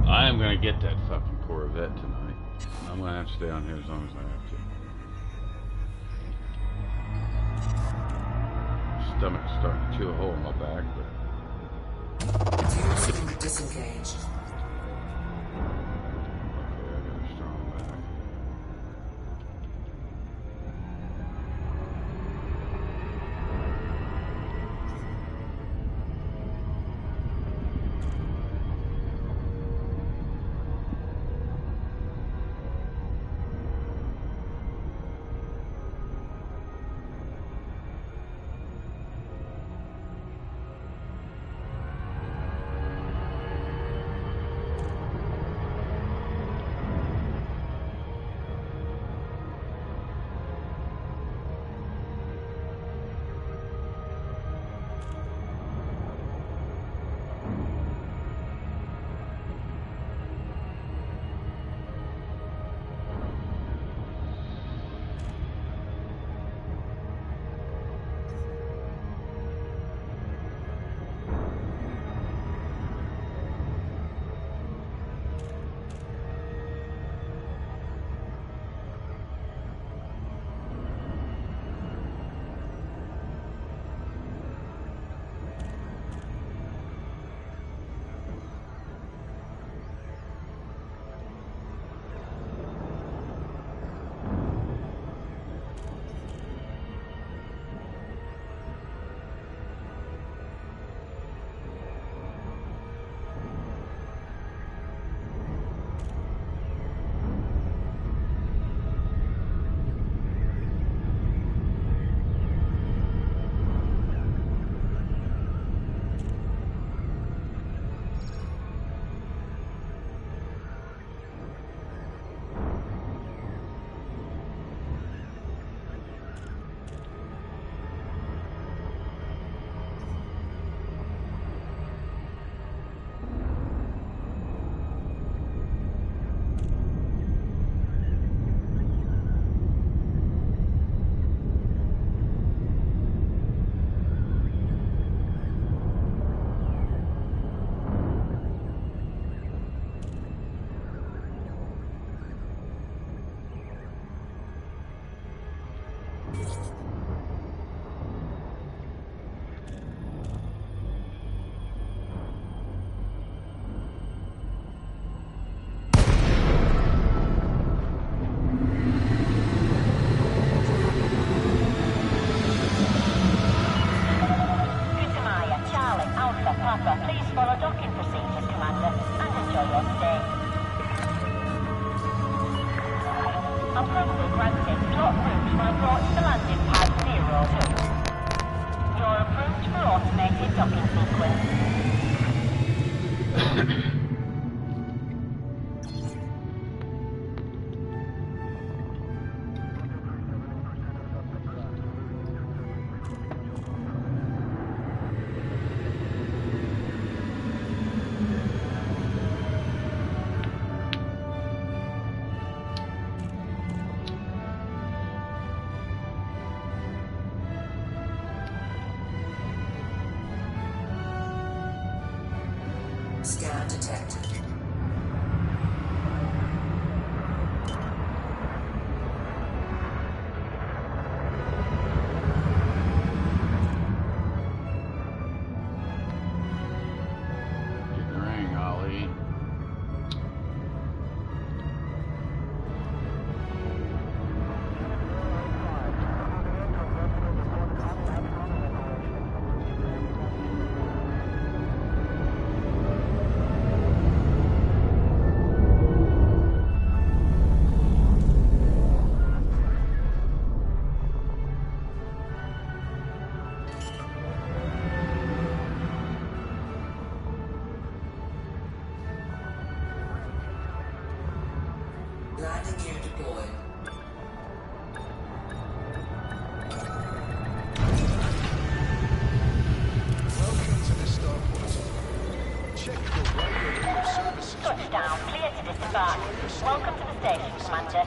I am gonna get that fucking Corvette tonight. I'm gonna have to stay on here as long as I have to. Stomach's starting to chew a hole in my back, but Fuel cylinder disengaged. okay, I got a strong back. your stay. Approval granted. Plot route for approach to landing pad 02. You're approved for automated docking sequence. Scan detected. Get the ring, Ollie. Landing gear deployed. Welcome to the starport. Check your radar of services. Touchdown. Clear to disembark. Welcome to the station, Commander.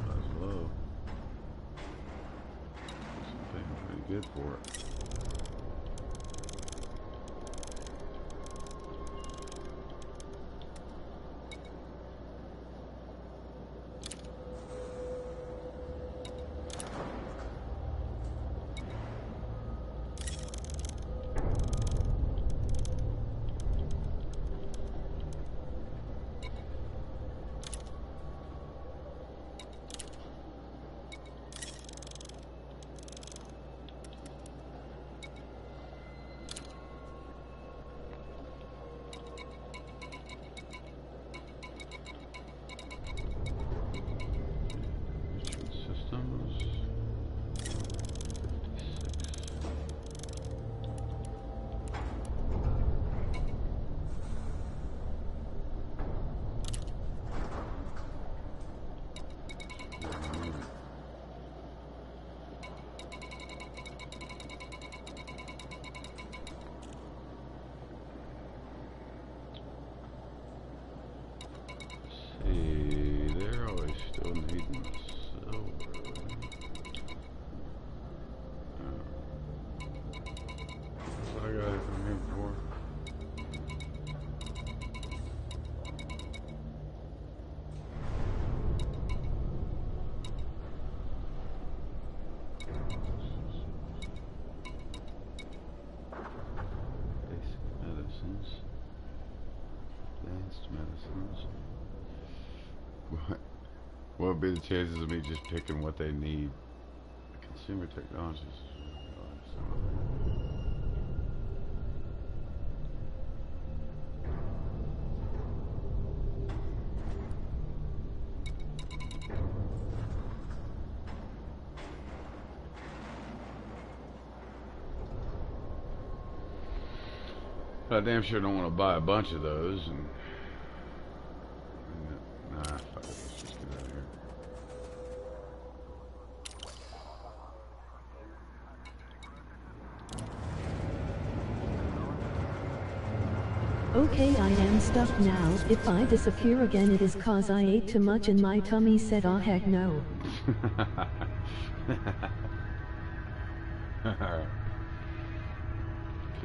That's low. Something pretty good for it. Systems. 56. See, they're always still needing silver. What I got it from here before? Basic medicines. Advanced medicines. What would be the chances of me just picking what they need? Consumer technologies. I damn sure don't want to buy a bunch of those. And nah, fuck it. Let's just get out of here. Okay, I am stuck now. If I disappear again, it is cause I ate too much and my tummy said, oh heck no. Alright.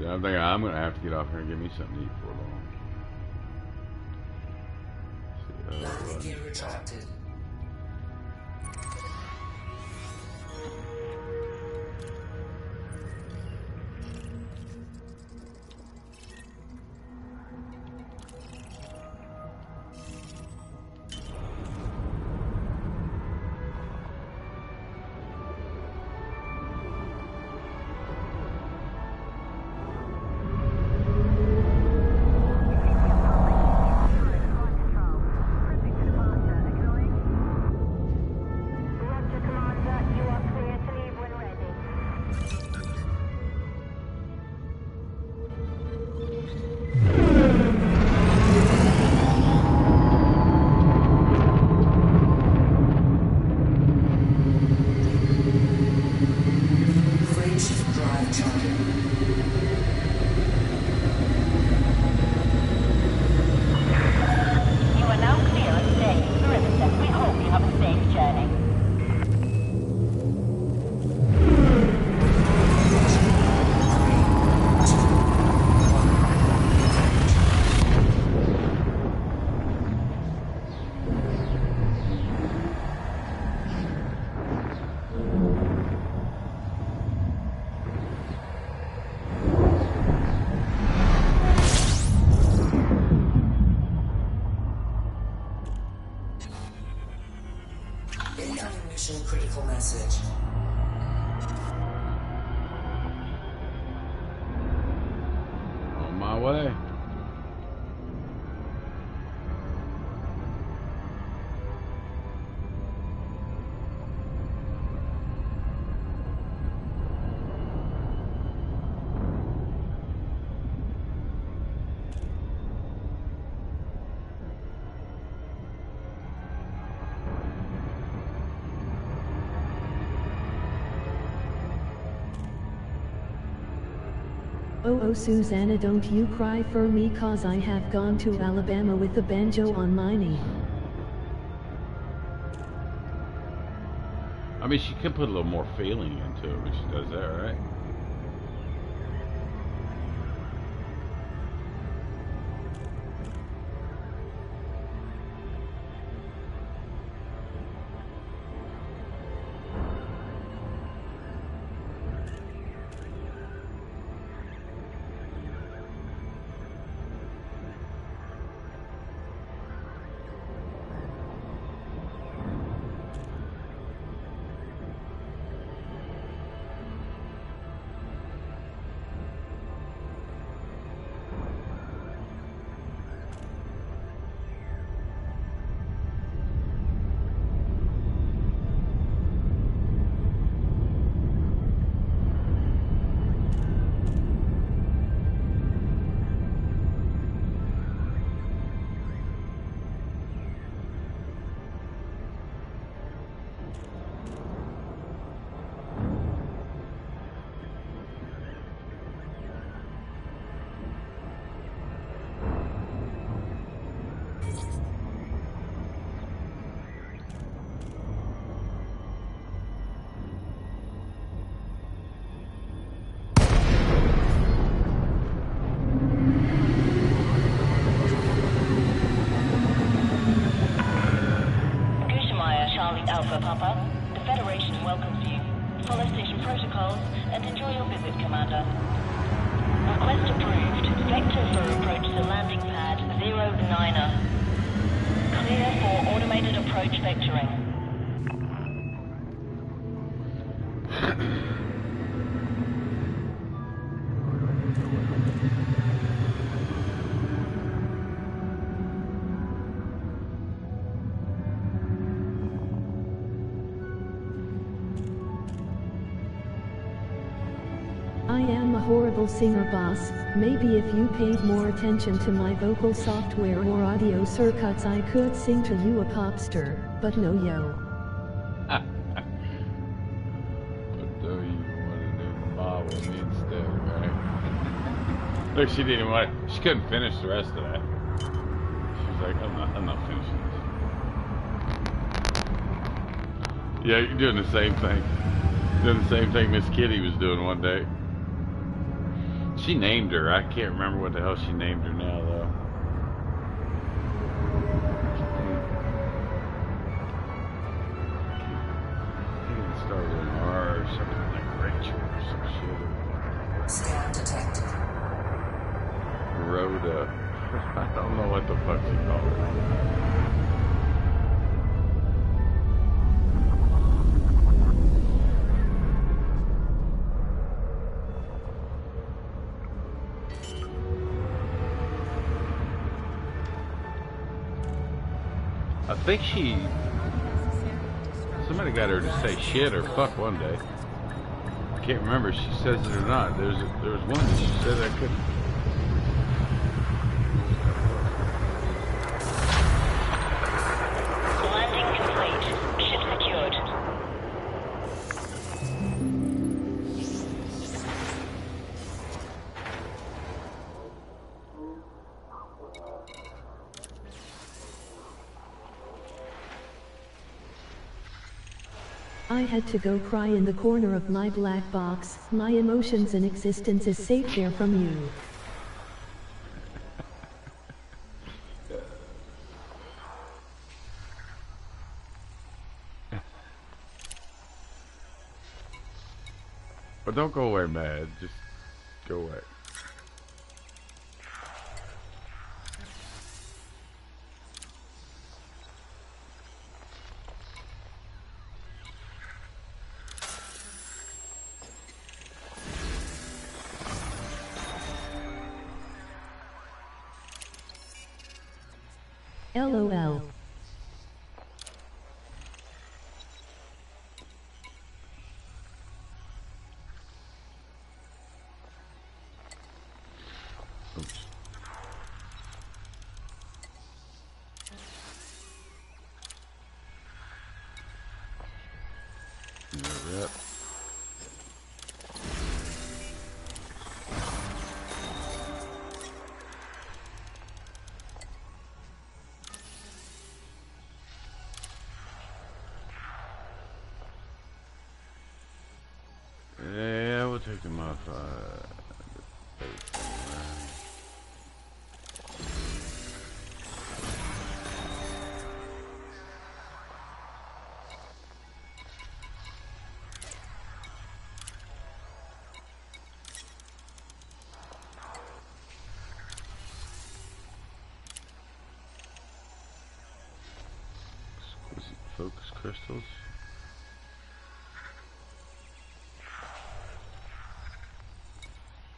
I'm thinking I'm gonna have to get off here and get me something to eat for long. Landing gear retracted. Critical message. On my way. Oh Susanna, don't you cry for me, cause I have gone to Alabama with the banjo on my knee. I mean, she could put a little more feeling into it when she does that, right? Alpha Papa, the Federation welcomes you. Follow station protocols and enjoy your visit, Commander. Request approved. Vector for approach to landing pad 09er. Clear for automated approach vectoring. I am a horrible singer, boss. Maybe if you paid more attention to my vocal software or audio circuits, I could sing to you a popster, but no yo. What do you want to do? Follow me instead, right? Look, she didn't want. She couldn't finish the rest of that. She was like, I'm not finishing this. Yeah, you're doing the same thing. Doing the same thing Miss Kitty was doing one day. She named her. I can't remember what the hell she named her now, though. fuck they call it. I think somebody got her to say shit or fuck one day. I can't remember if she says it or not. There was one that she said I couldn't. Landing complete. Ship secured. I had to go cry in the corner of my black box. My emotions and existence is safe there from you. But don't go away mad. Just go away. LOL. Oops. Yep. Yeah, we'll take them off. Exquisite focus crystals.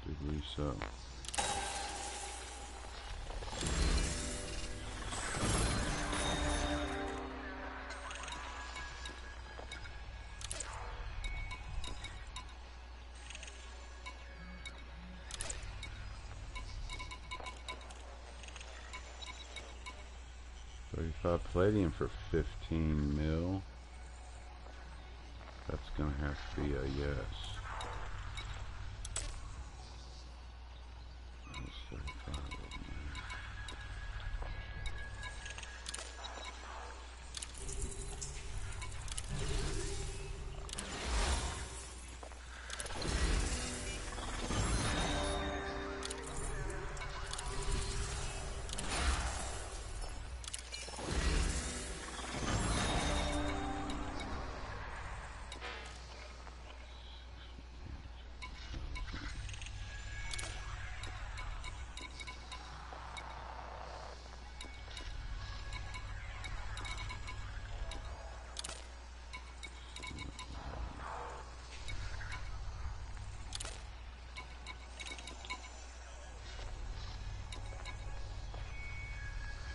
Degree so. Palladium for 15 mil. That's gonna have to be a yes. That's 35 of them.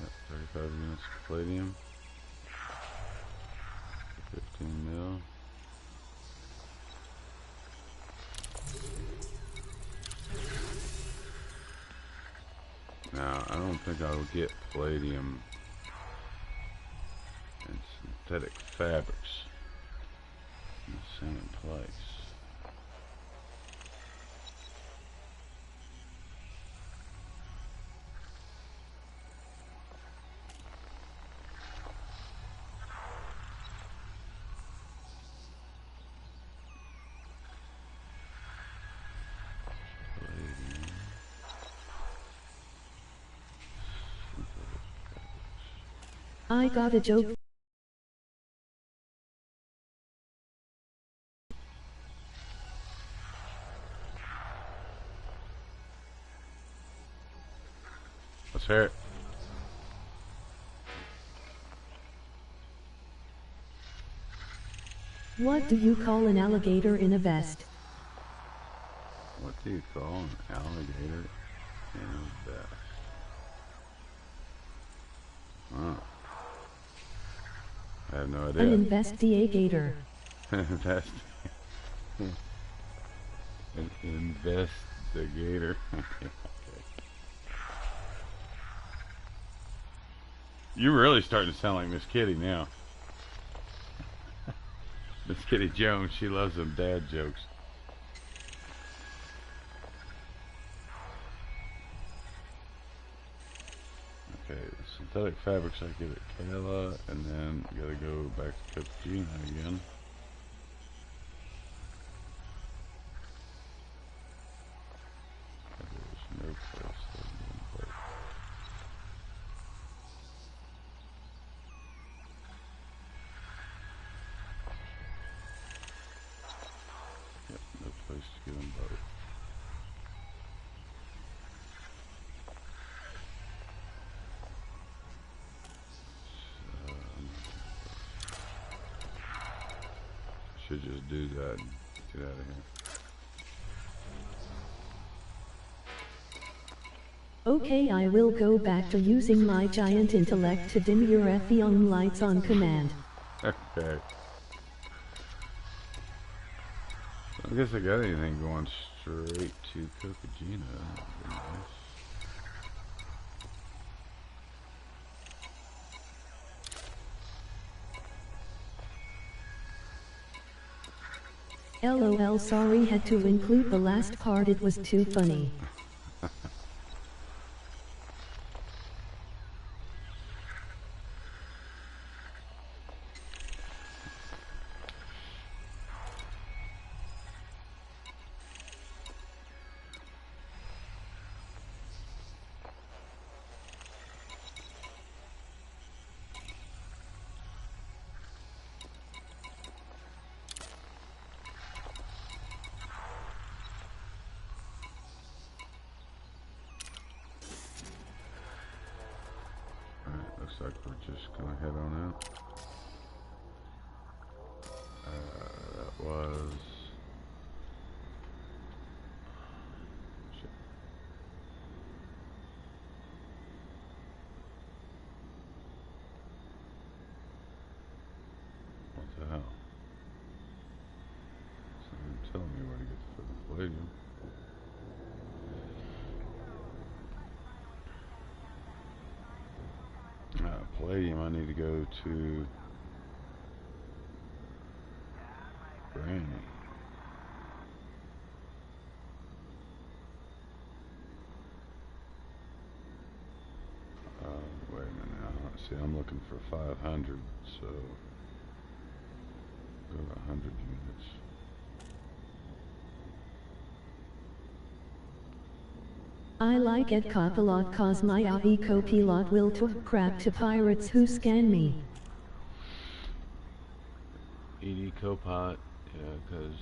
Yep, 35 units of palladium. 15 mil. Now, I don't think I will get palladium and synthetic fabrics in the same place. I got a joke. Let's hear it. What do you call an alligator in a vest? What do you call an alligator in a vest? Oh. I have no idea. An investigator. Invest. An investigator. Okay. You're really starting to sound like Miss Kitty now. Miss Kitty Jones, she loves them dad jokes. Okay, synthetic fabrics I give it Kayla, and then gotta go back to Gina again. There's no place to go. Yep, no place to get them both. Should just do that and get out of here. Okay, I will go back to using my giant intellect to dim your effing lights on command. Okay. I guess I got anything going straight to Kokajina. That'd be nice. LOL, sorry, had to include the last part, it was too funny. Looks like we're just gonna head on out. That was... Shit. What the hell? It's not even telling me where to get the fucking palladium. Palladium, I need to go to Granny. Wait a minute now. See, I'm looking for 500, so go to 100 units. I like it cop a lot cause my AI co-pilot will talk crap to pirates who scan me. ED Copilot, yeah, because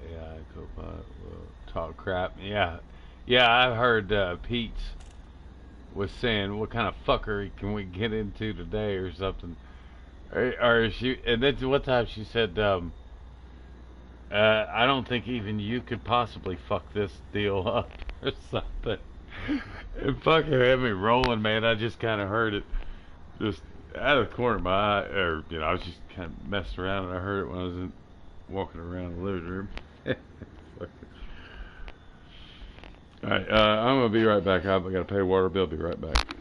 AI Copilot will talk crap. Yeah, I've heard Pete's was saying, what kind of fuckery can we get into today or something. Or she, and then one time she said, I don't think even you could possibly fuck this deal up or something. It fucking had me rolling, man. I just kind of heard it just out of the corner of my eye, or, you know, I was just kind of messing around and I heard it when I was walking around the living room. Alright, I'm going to be right back. I got to pay a water bill. Be right back.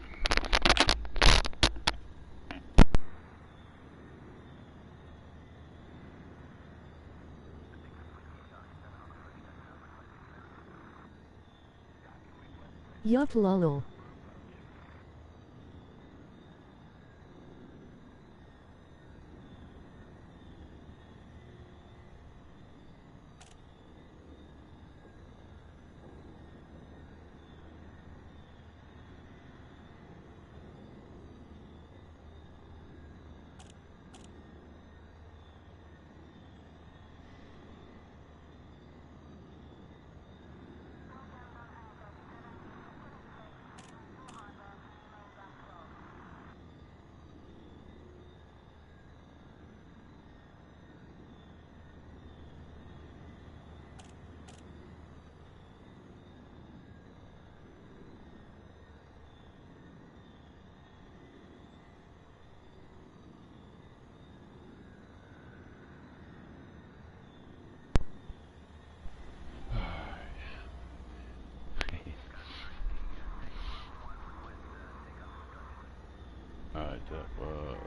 Yup, lol. that was.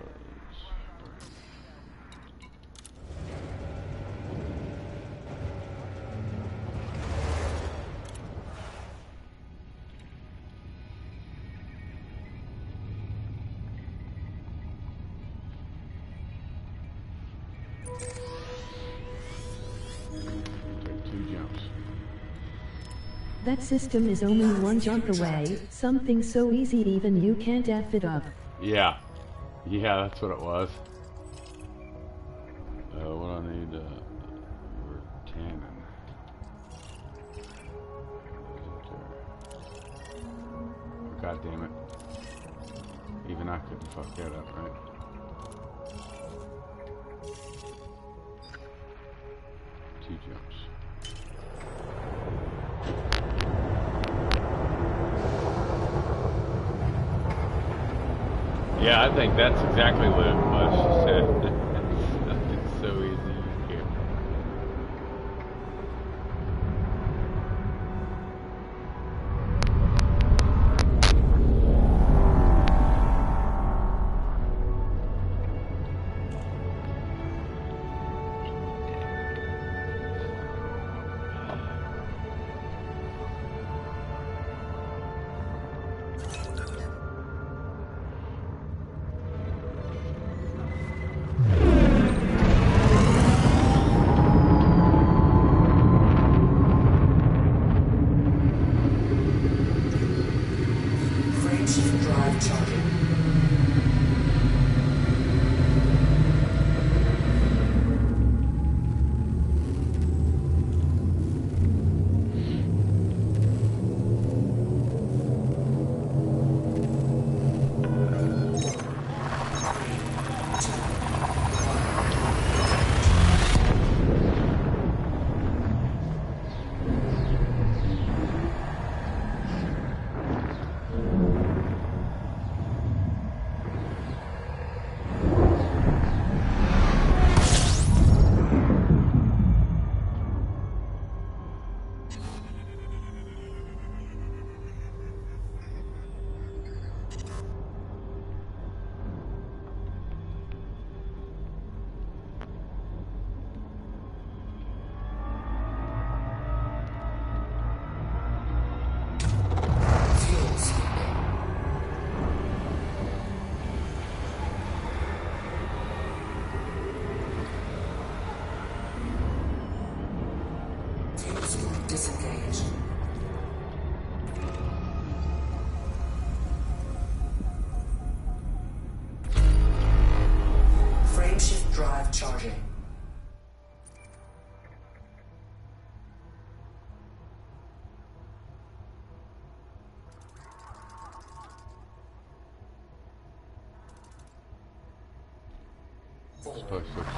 Take 2 jumps. That system is only 1 jump away, something so easy even you can't F it up. Yeah. Yeah, that's what it was. What I need, we're tanning. God damn it. Even I couldn't fuck that up, right? Two jumps. Yeah, I think that's exactly what it was. She said. It's so easy. You can't. Frameshift drive charging. Disengaged. Frameshift drive charging. This place looks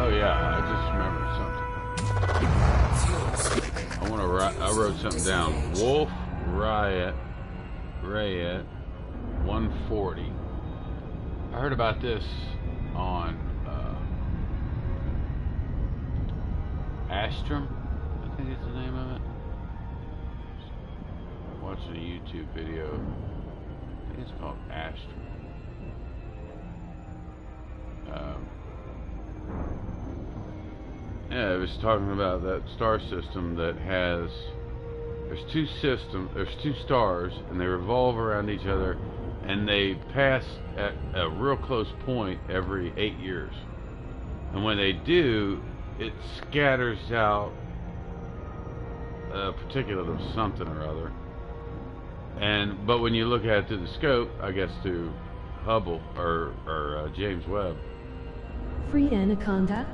Oh yeah, I just remembered something. I want to I wrote something down. Wolf Riot 140. I heard about this on Astrum, I think is the name of it. Watching a YouTube video. I think it's called Astrum. Yeah, it was talking about that star system that has, there's two stars, and they revolve around each other, and they pass at a real close point every 8 years. And when they do, it scatters out a particulate of something or other. But when you look at it through the scope, I guess through Hubble or James Webb, Free Anaconda?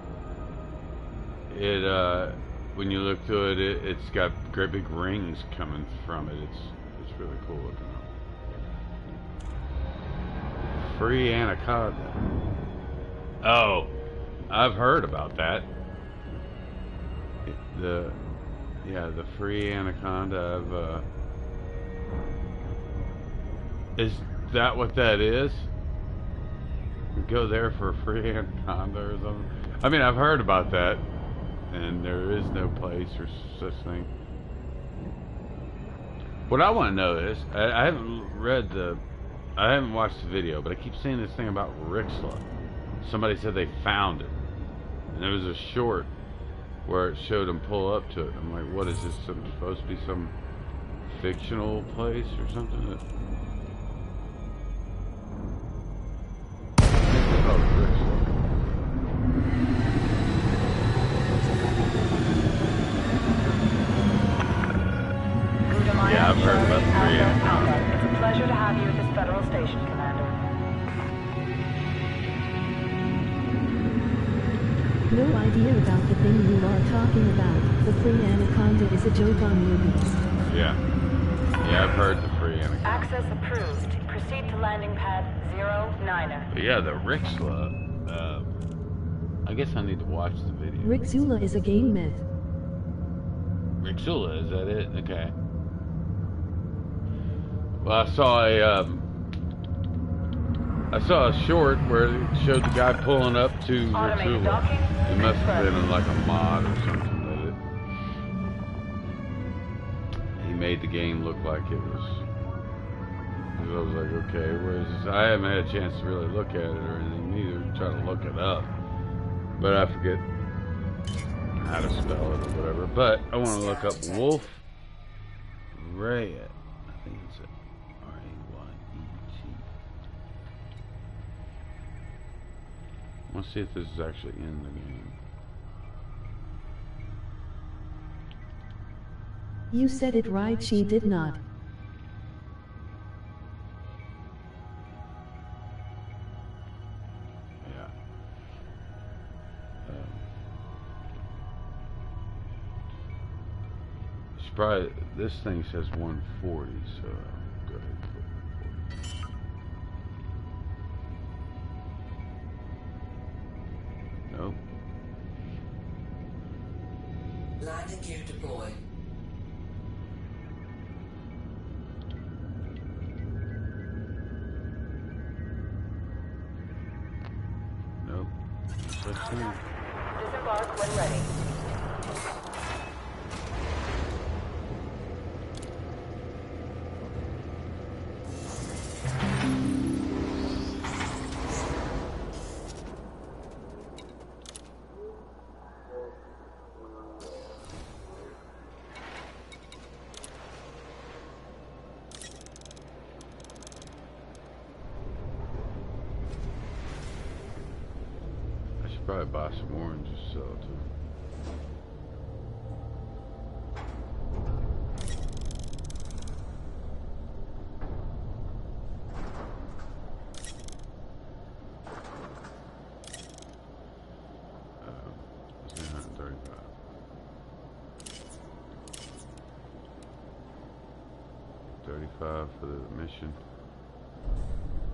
when you look through it, it's got great big rings coming from it. It's really cool looking. Free Anaconda. Oh, I've heard about that. the free anaconda. Is that what that is? We go there for a free anaconda or something? I mean, I've heard about that, and there is no place or such thing. What I want to know is, I haven't watched the video, but I keep seeing this thing about Rixla. Somebody said they found it, and there was a short where it showed them pull up to it. I'm like, what is this? Supposed to be some fictional place or something? Yeah, I've heard about the free anaconda. It's a pleasure to have you at this federal station, Commander. No idea about the thing you are talking about. The free anaconda is a joke on movies. Yeah, I've heard the free anaconda. Access approved. Proceed to landing pad 09er. But yeah, the Rixla. I guess I need to watch the video. Rixula is a game myth. Rixula, is that it? Okay. Well, I saw a short where it showed the guy pulling up to Rixula. It must have been like a mod or something that he made the game look like it was. Because I was like, okay, where is this? I haven't had a chance to really look at it or anything either. Try to look it up, but I forget how to spell it or whatever. But I want to look up Wolf Rayet. I think it's it. Let's see if this is actually in the game. You said it right, she did not. Yeah. It's probably, this thing says 140, so I'll go ahead and put 140. Nope. Landing gear deployed. Nope. Disembark when ready. Probably buy some more and just sell it to them. It's 135. 35 for the mission.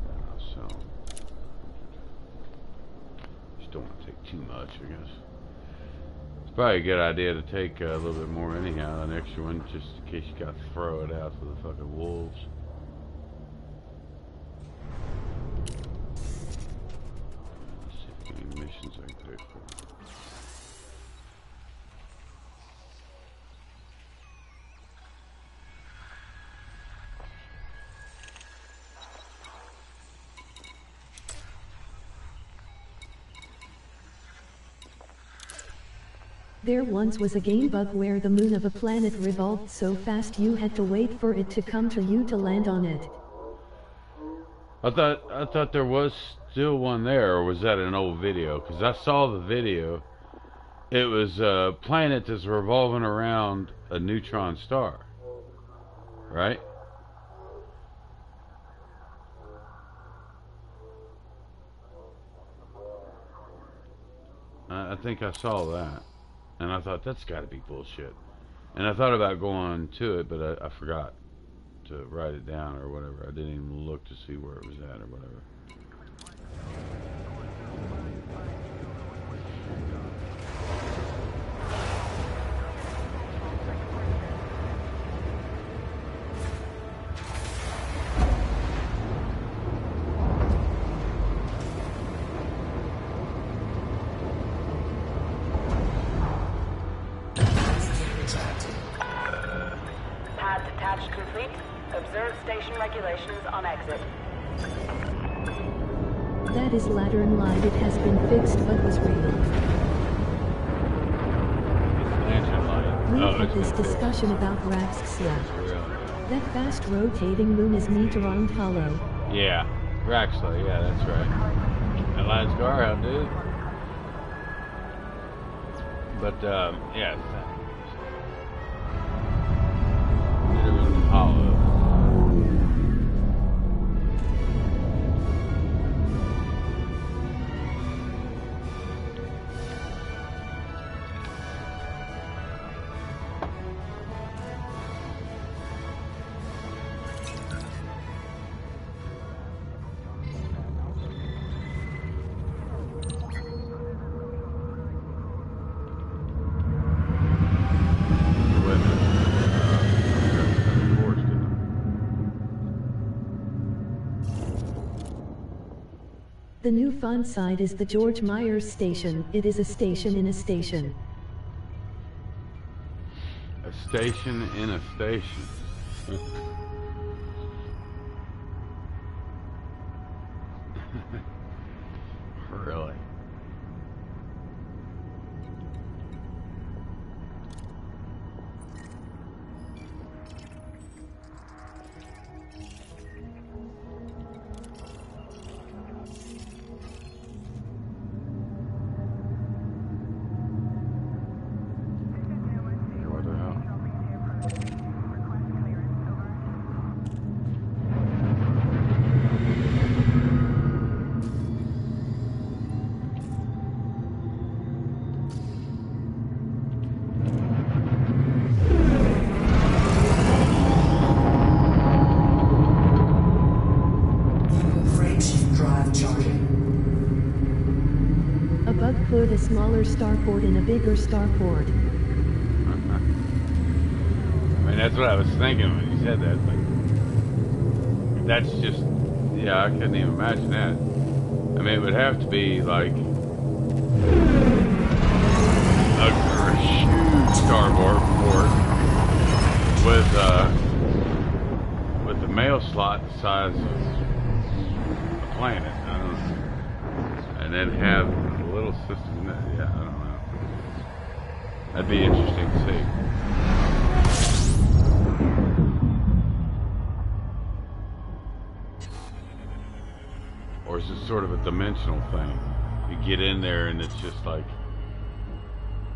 And I'll sell them. Don't want to take too much, I guess. It's probably a good idea to take a little bit more anyhow, an extra one, just in case you got to throw it out to the fucking wolves. Let's see if any missions I can pick for. There once was a game bug where the moon of a planet revolved so fast you had to wait for it to come to you to land on it. I thought there was still one there, or was that an old video? Because I saw the video. It was a planet that's revolving around a neutron star. Right? I think I saw that. And I thought, that's got to be bullshit. And I thought about going to it, but I forgot to write it down or whatever. I didn't even look to see where it was at or whatever. Hatch complete. Observe station regulations on exit. That is lantern light. It has been fixed but was real. Lantern light. We Oh, had it's this been fixed. discussion about Rax's slap. Real. That fast rotating moon is neat around hollow. Yeah, Raxla, yeah, that's right. That line's car out, dude. But, yeah, it's hollow. The new fun site is the George Myers Station. It is a station in a station. A station in a station. Really? What the hell? Frameshift drive charging. A bug put a smaller starport in a bigger starport. I mean, that's what I was thinking when you said that. But that's just, yeah, I couldn't even imagine that. I mean, it would have to be like a huge starboard port with the mail slot the size of a planet. I don't know. And then have a little system in that. Yeah, I don't know. That'd be interesting to see. Or is it sort of a dimensional thing? You get in there and it's just like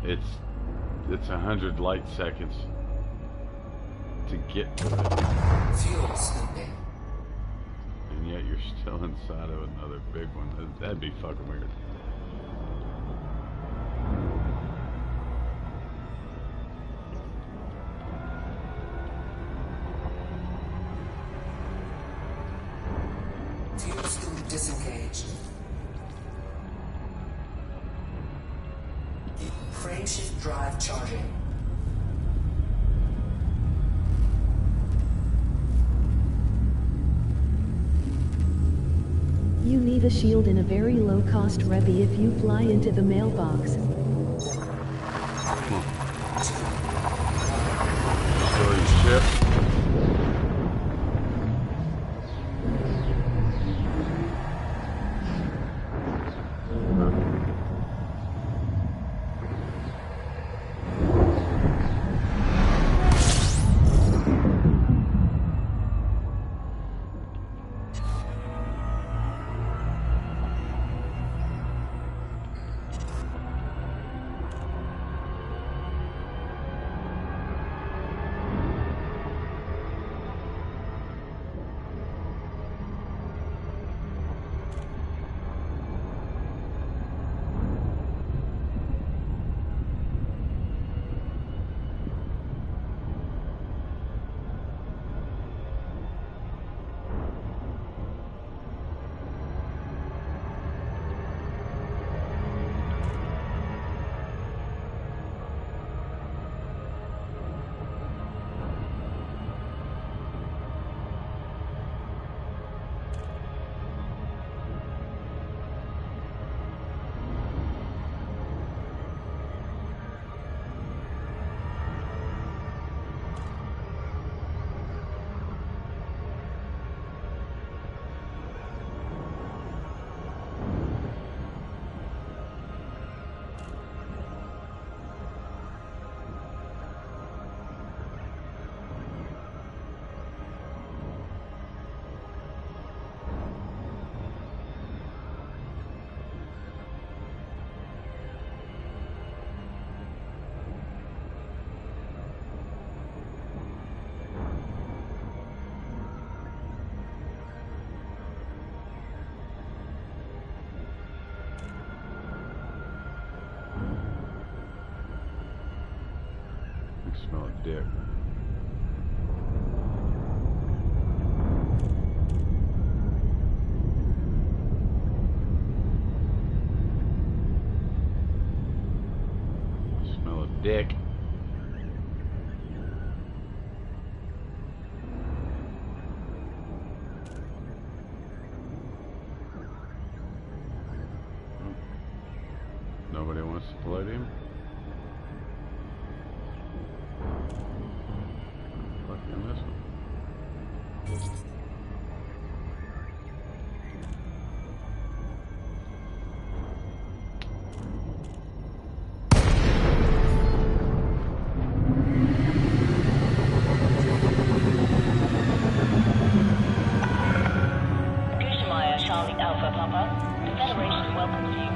it's 100 light seconds to get to it, Fuel scooping. and yet you're still inside of another big one. That'd be fucking weird. Fuel scoop disengaged. Frameshift drive charging. You need a shield in a very low-cost Rebbe if you fly into the mailbox. Still your ship. dick. Smell of dick. Nobody wants to palladium? Fucking this one. Charlie Alpha Papa. The Federation welcomes you.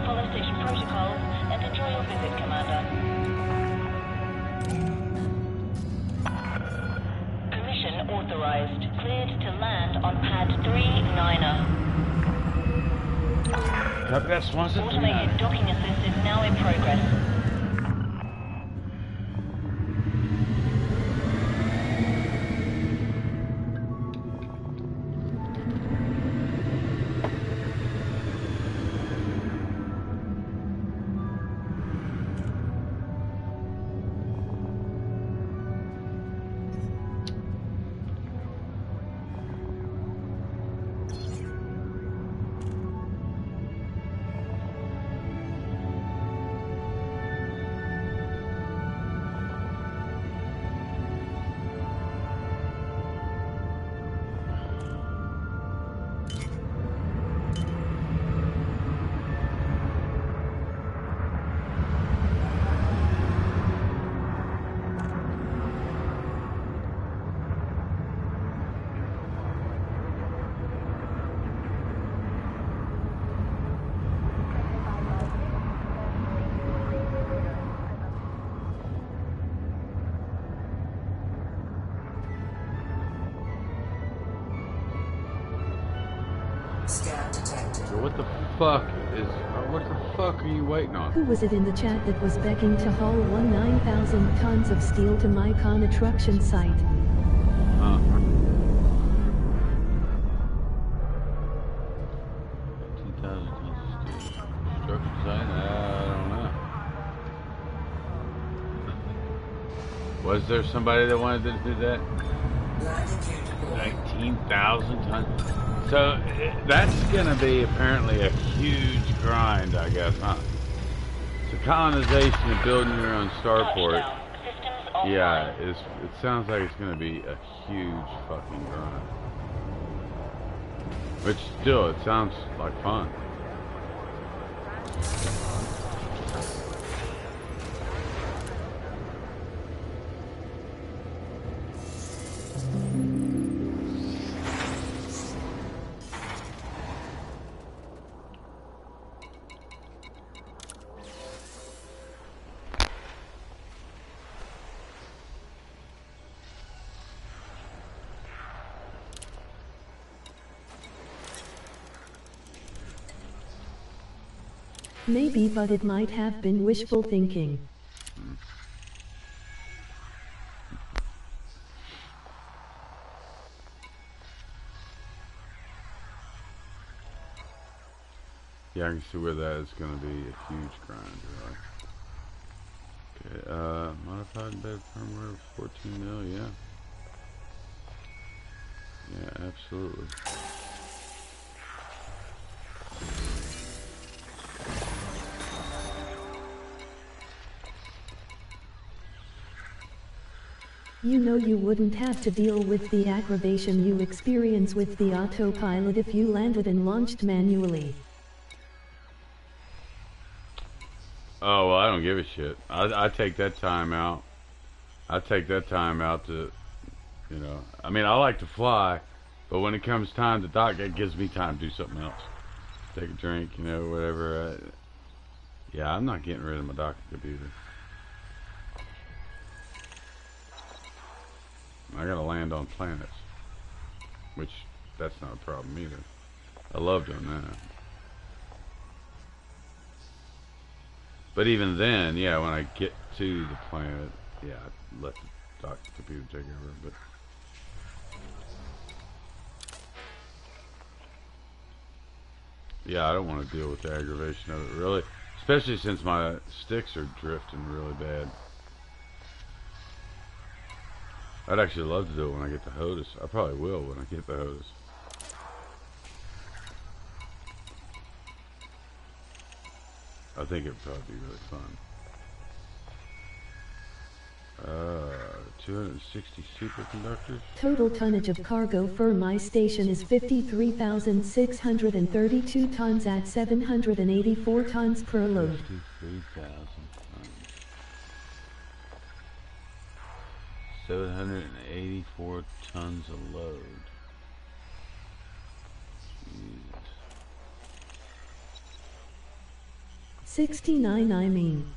Follow station protocols and enjoy your visit, Commander. Permission authorized. Cleared to land on pad 39er. Copy that, Swanson. Automated docking assist is now in progress. Scan detected. So what the fuck are you waiting on? Who was it in the chat that was begging to haul 9,000 tons of steel to my construction site? 2,000 tons of steel. Construction site? I don't know. Was there somebody that wanted to do that? Landing gear deployed. 19,000 tons? So that's gonna be apparently a huge grind, I guess, huh? So colonization and building your own starport. Yeah, it sounds like it's gonna be a huge fucking grind. Which still, it sounds like fun. Maybe, but it might have been wishful thinking. Yeah, I can see where that is going to be a huge grind, right? Okay, modified embedded firmware, 14 mil, yeah. Yeah, absolutely. You know you wouldn't have to deal with the aggravation you experience with the autopilot if you landed and launched manually. Oh, well, I don't give a shit. I take that time out. I take that time out to, you know, I mean, I like to fly, but when it comes time to dock, it gives me time to do something else. Take a drink, you know, whatever. Yeah, I'm not getting rid of my docking computer. I gotta land on planets, which that's not a problem either. I love doing that. But even then, yeah, when I get to the planet, yeah, I let the stock computer take over, but yeah, I don't want to deal with the aggravation of it, really. Especially since my sticks are drifting really bad. I'd actually love to do it when I get the HOTUS. I probably will when I get the HOTUS. I think it'd probably be really fun. 260 superconductors. Total tonnage of cargo for my station is 53,632 tons at 784 tons per load. 53,000 tons. 784 tons a load. Jesus. 69, I mean.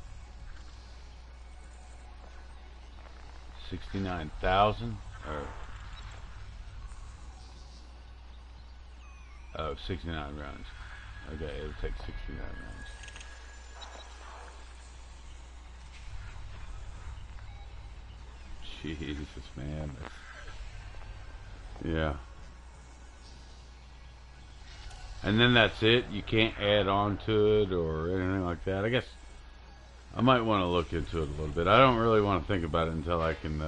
69,000? Oh, 69 rounds. Okay, it'll take 69 rounds. Jesus, man. Yeah. And then that's it? You can't add on to it or anything like that? I guess I might want to look into it a little bit. I don't really want to think about it until I can,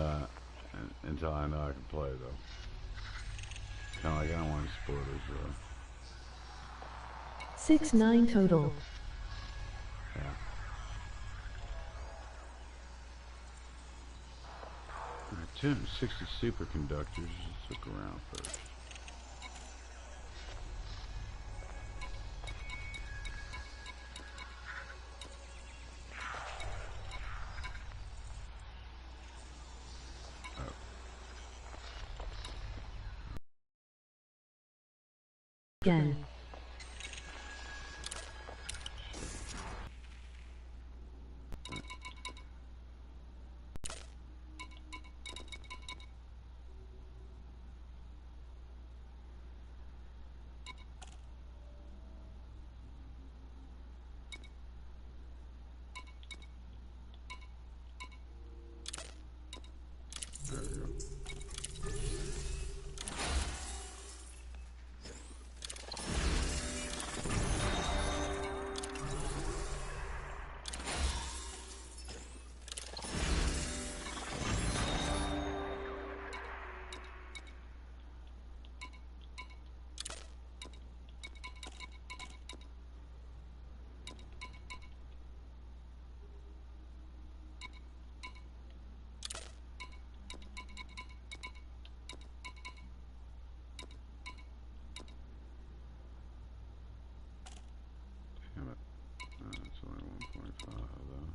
until I know I can play, though. Kind of like I don't want any spoilers, really. 69 total. Yeah. Alright, 260 superconductors. Let's look around first. Again. There we go. Damn it. It's only 1.5 though.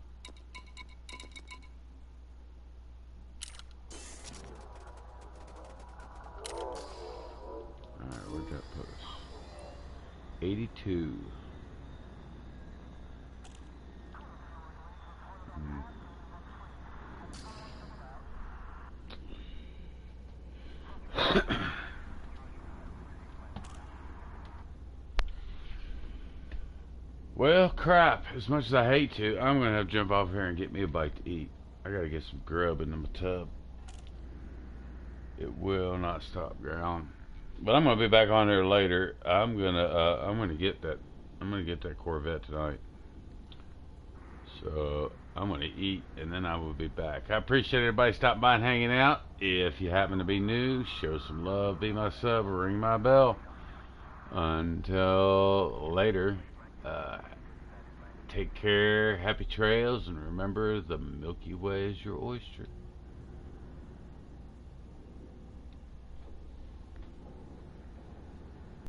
Alright, where'd that put us? 82. Well, crap. As much as I hate to, I'm going to have to jump off here and get me a bite to eat. I got to get some grub in my tub. It will not stop growling. But I'm going to be back on there later. I'm going to get that Corvette tonight. So, I'm going to eat and then I will be back. I appreciate everybody stopping by and hanging out. If you happen to be new, show some love, be my sub, or ring my bell. Until later. Take care, happy trails, and remember the Milky Way is your oyster.